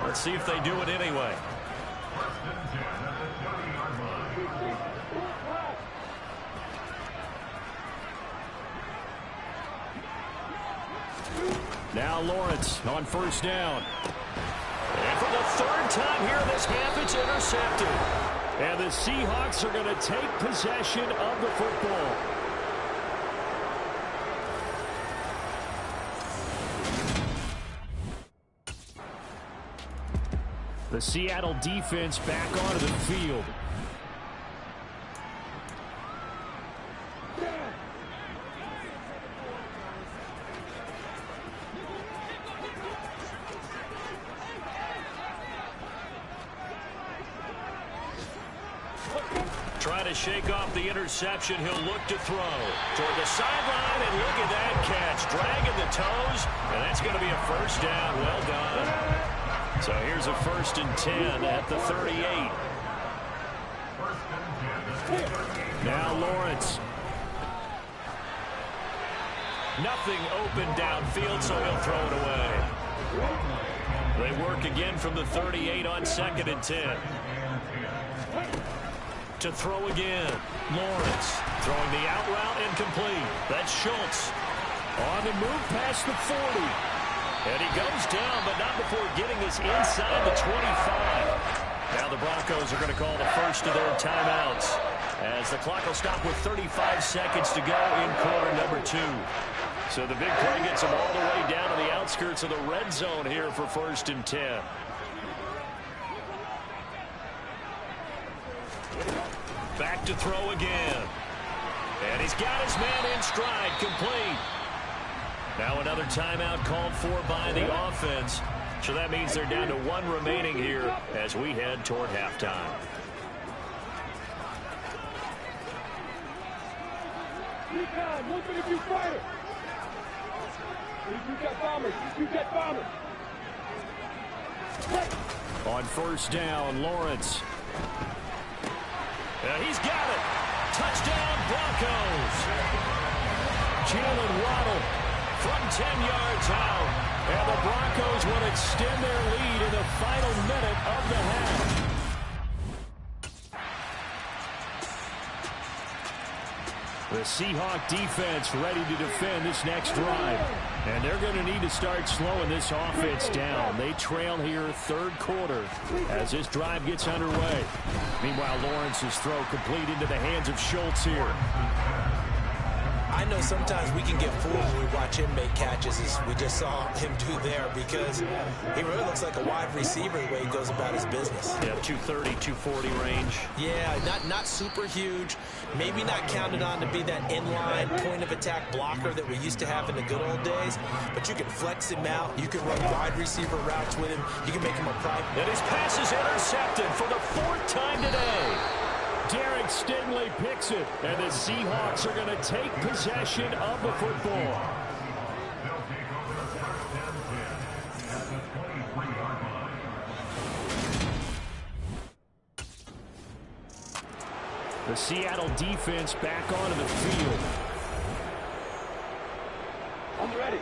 Let's see if they do it anyway. Now Lawrence on 1st down. And for the 3rd time here in this half, it's intercepted. And the Seahawks are going to take possession of the football. The Seattle defense back onto the field. Trying to shake off the interception. He'll look to throw toward the sideline, and look at that catch. Dragging the toes, and that's going to be a 1st down. Well done. So here's a 1st and 10 at the 38. Now Lawrence. Nothing open downfield, so he'll throw it away. They work again from the 38 on 2nd and 10. To throw again. Lawrence throwing the out route incomplete. That's Schultz. On the move past the 40. And he goes down, but not before getting this inside the 25. Now the Broncos are going to call the first of their timeouts, as the clock will stop with 35 seconds to go in quarter number 2. So the big play gets him all the way down to the outskirts of the red zone here for 1st and 10. Back to throw again. And he's got his man in stride, complete. Now another timeout called for by the offense. So that means they're down to 1 remaining here as we head toward halftime. On 1st down, Lawrence. He's got it. Touchdown, Broncos. Jalen Waddle from 10 yards out. And the Broncos will extend their lead in the final minute of the half. The Seahawk defense ready to defend this next drive. And they're going to need to start slowing this offense down. They trail here 3rd quarter as this drive gets underway. Meanwhile, Lawrence's throw complete into the hands of Schultz here. I know sometimes we can get fooled when we watch him make catches, as we just saw him do there, because he really looks like a wide receiver the way he goes about his business. Yeah, 230, 240 range. Yeah, not super huge. Maybe not counted on to be that inline point-of-attack blocker that we used to have in the good old days, but you can flex him out. You can run wide receiver routes with him. You can make him a prime. And his pass is intercepted for the 4th time today. Derek Stingley picks it, and the Seahawks are going to take possession of the football. The Seattle defense back onto the field. I'm ready.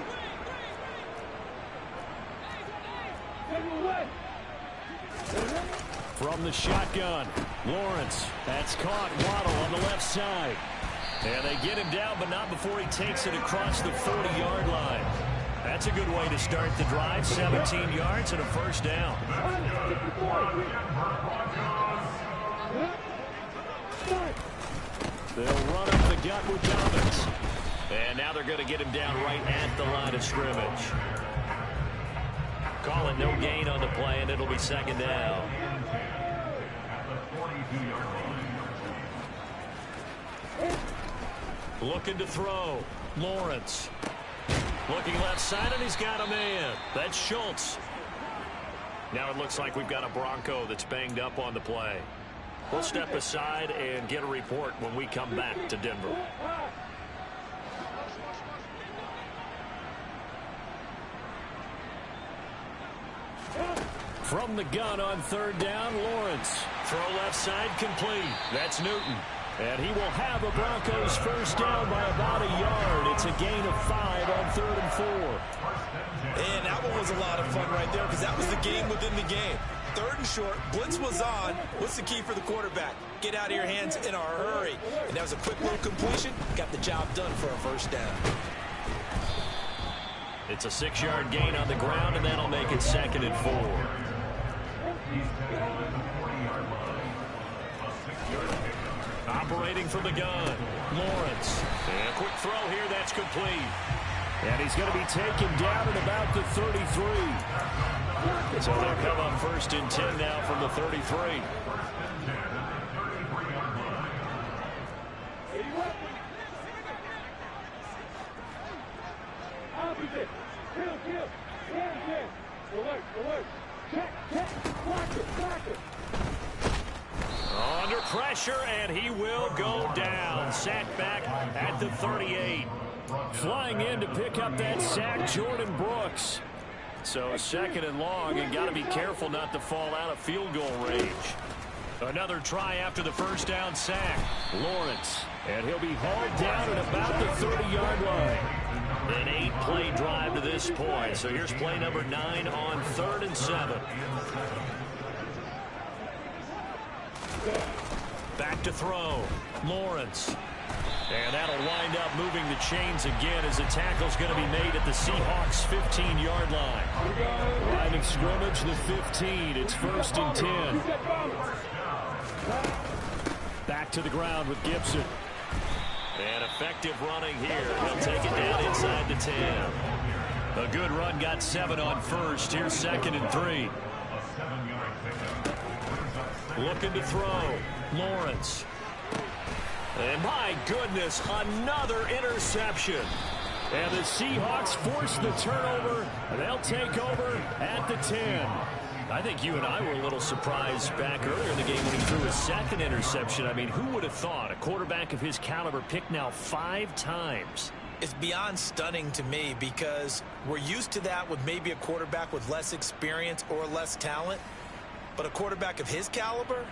From the shotgun, Lawrence. That's caught. Waddle on the left side. And they get him down, but not before he takes it across the 40-yard line. That's a good way to start the drive. 17 yards and a 1st down. They'll run up the gut with Dobbins. And now they're going to get him down right at the line of scrimmage. Call it no gain on the play, and it'll be 2nd down. Looking to throw. Lawrence. Looking left side, and he's got a man. That's Schultz. Now it looks like we've got a Bronco that's banged up on the play. We'll step aside and get a report when we come back to Denver. From the gun on 3rd down, Lawrence. Throw left side complete. That's Newton. And he will have a Broncos 1st down by about a yard. It's a gain of 5 on 3rd and 4. And that one was a lot of fun right there, because that was the game within the game. 3rd and short, blitz was on. What's the key for the quarterback? Get out of your hands in a hurry. And that was a quick little completion. Got the job done for a 1st down. It's a 6-yard gain on the ground, and that'll make it 2nd and 4. Operating from the gun, Lawrence. And a quick throw here, that's complete. And he's going to be taken down at about the 33. So they'll come up 1st and 10 now from the 33. Under pressure, and he will go down. Sacked back at the 38. Flying in to pick up that sack, Jordan Brooks. So 2nd and long, and got to be careful not to fall out of field goal range. Another try after the 1st down sack. Lawrence, and he'll be hauled down at about the 30-yard line. An 8-play drive to this point. So here's play number 9 on 3rd and 7. Back to throw. Lawrence. And that'll wind up moving the chains again as the tackle's going to be made at the Seahawks' 15-yard line. Line of scrimmage, the 15. It's 1st and 10. Back to the ground with Gibson. And effective running here. He'll take it down inside the 10. A good run, got 7 on first. Here's 2nd and 3. Looking to throw. Lawrence. And my goodness, another interception. And the Seahawks force the turnover. They'll take over at the 10. I think you and I were a little surprised back earlier in the game when he threw his 2nd interception. I mean, who would have thought a quarterback of his caliber picked now 5 times? It's beyond stunning to me because we're used to that with maybe a quarterback with less experience or less talent. But a quarterback of his caliber,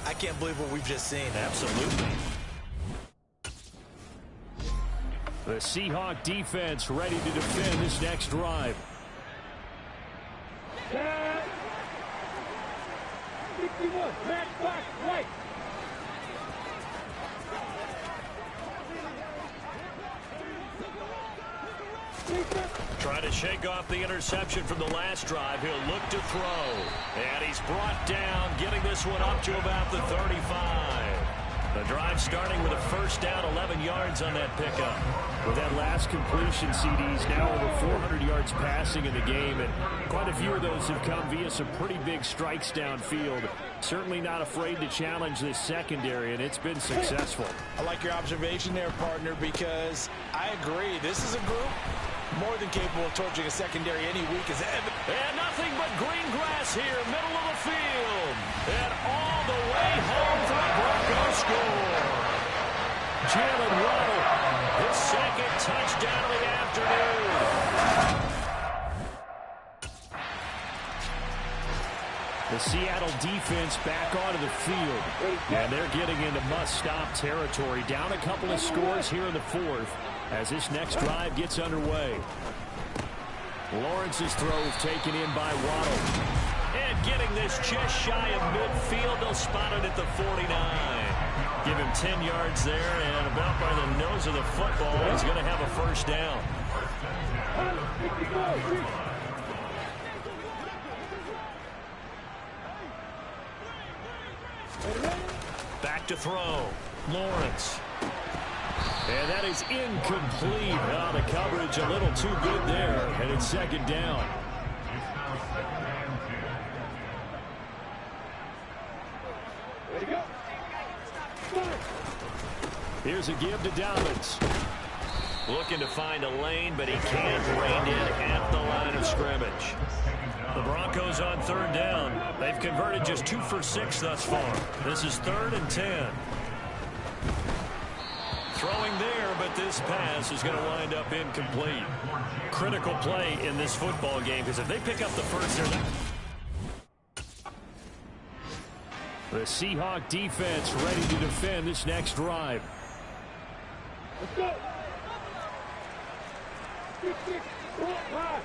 I can't believe what we've just seen. Absolutely. The Seahawk defense ready to defend this next drive. 61, match back, right. Trying to shake off the interception from the last drive. He'll look to throw. And he's brought down, getting this one up to about the 35. The drive starting with a first down, 11 yards on that pickup. With that last completion, CD's now over 400 yards passing in the game, and quite a few of those have come via some pretty big strikes downfield. Certainly not afraid to challenge this secondary, and it's been successful. I like your observation there, partner, because I agree. This is a group more than capable of torching a secondary any week as ever. And nothing but green grass here, middle of the field. And all the way home for the Broncos score. Jalen Waddle, his 2nd touchdown of the afternoon. The Seattle defense back onto the field. And they're getting into must-stop territory. Down a couple of scores here in the 4th as this next drive gets underway. Lawrence's throw is taken in by Waddle. And getting this just shy of midfield, they'll spot it at the 49. Give him 10 yards there, and about by the nose of the football, he's going to have a first down. Back to throw. Lawrence. And that is incomplete. Oh, the coverage a little too good there, and it's 2nd down. Here's a give to Dobbins. Looking to find a lane, but he can't. Reined in at the line of scrimmage. The Broncos on 3rd down. They've converted just 2 for 6 thus far. This is 3rd and 10. Throwing there, but this pass is going to wind up incomplete. Critical play in this football game, because if they pick up the first, they're not. The Seahawk defense ready to defend this next drive. Let's go. 6, 4, 5.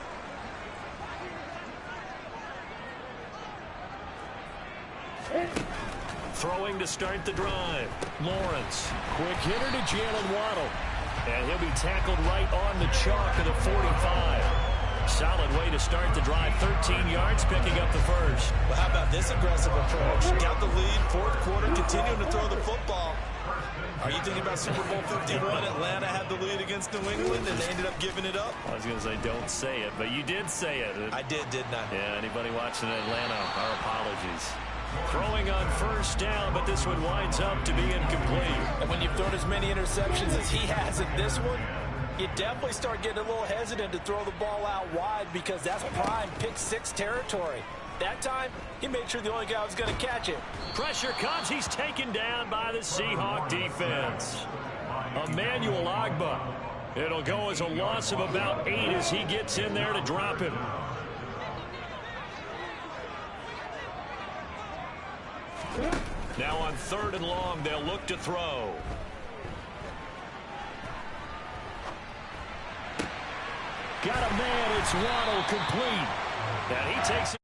Throwing to start the drive. Lawrence. Quick hitter to Jalen Waddle. And he'll be tackled right on the chalk of the 45. Solid way to start the drive. 13 yards, picking up the first. Well, how about this aggressive approach? Got the lead, 4th quarter, continuing to throw the football. Are you thinking about Super Bowl 51? Atlanta had the lead against New England, and they ended up giving it up? I was going to say, don't say it, but you did say it. I didn't I? Yeah, anybody watching Atlanta, our apologies. Throwing on first down, but this one winds up to be incomplete. And when you've thrown as many interceptions as he has in this one, you definitely start getting a little hesitant to throw the ball out wide because that's prime pick-6 territory. That time, he made sure the only guy was going to catch it. Pressure comes. He's taken down by the Seahawk defense. Emmanuel Ogbah. It'll go as a loss of about 8 as he gets in there to drop him. Now on 3rd and long, they'll look to throw. Got a man. It's Waddle complete. And he takes it.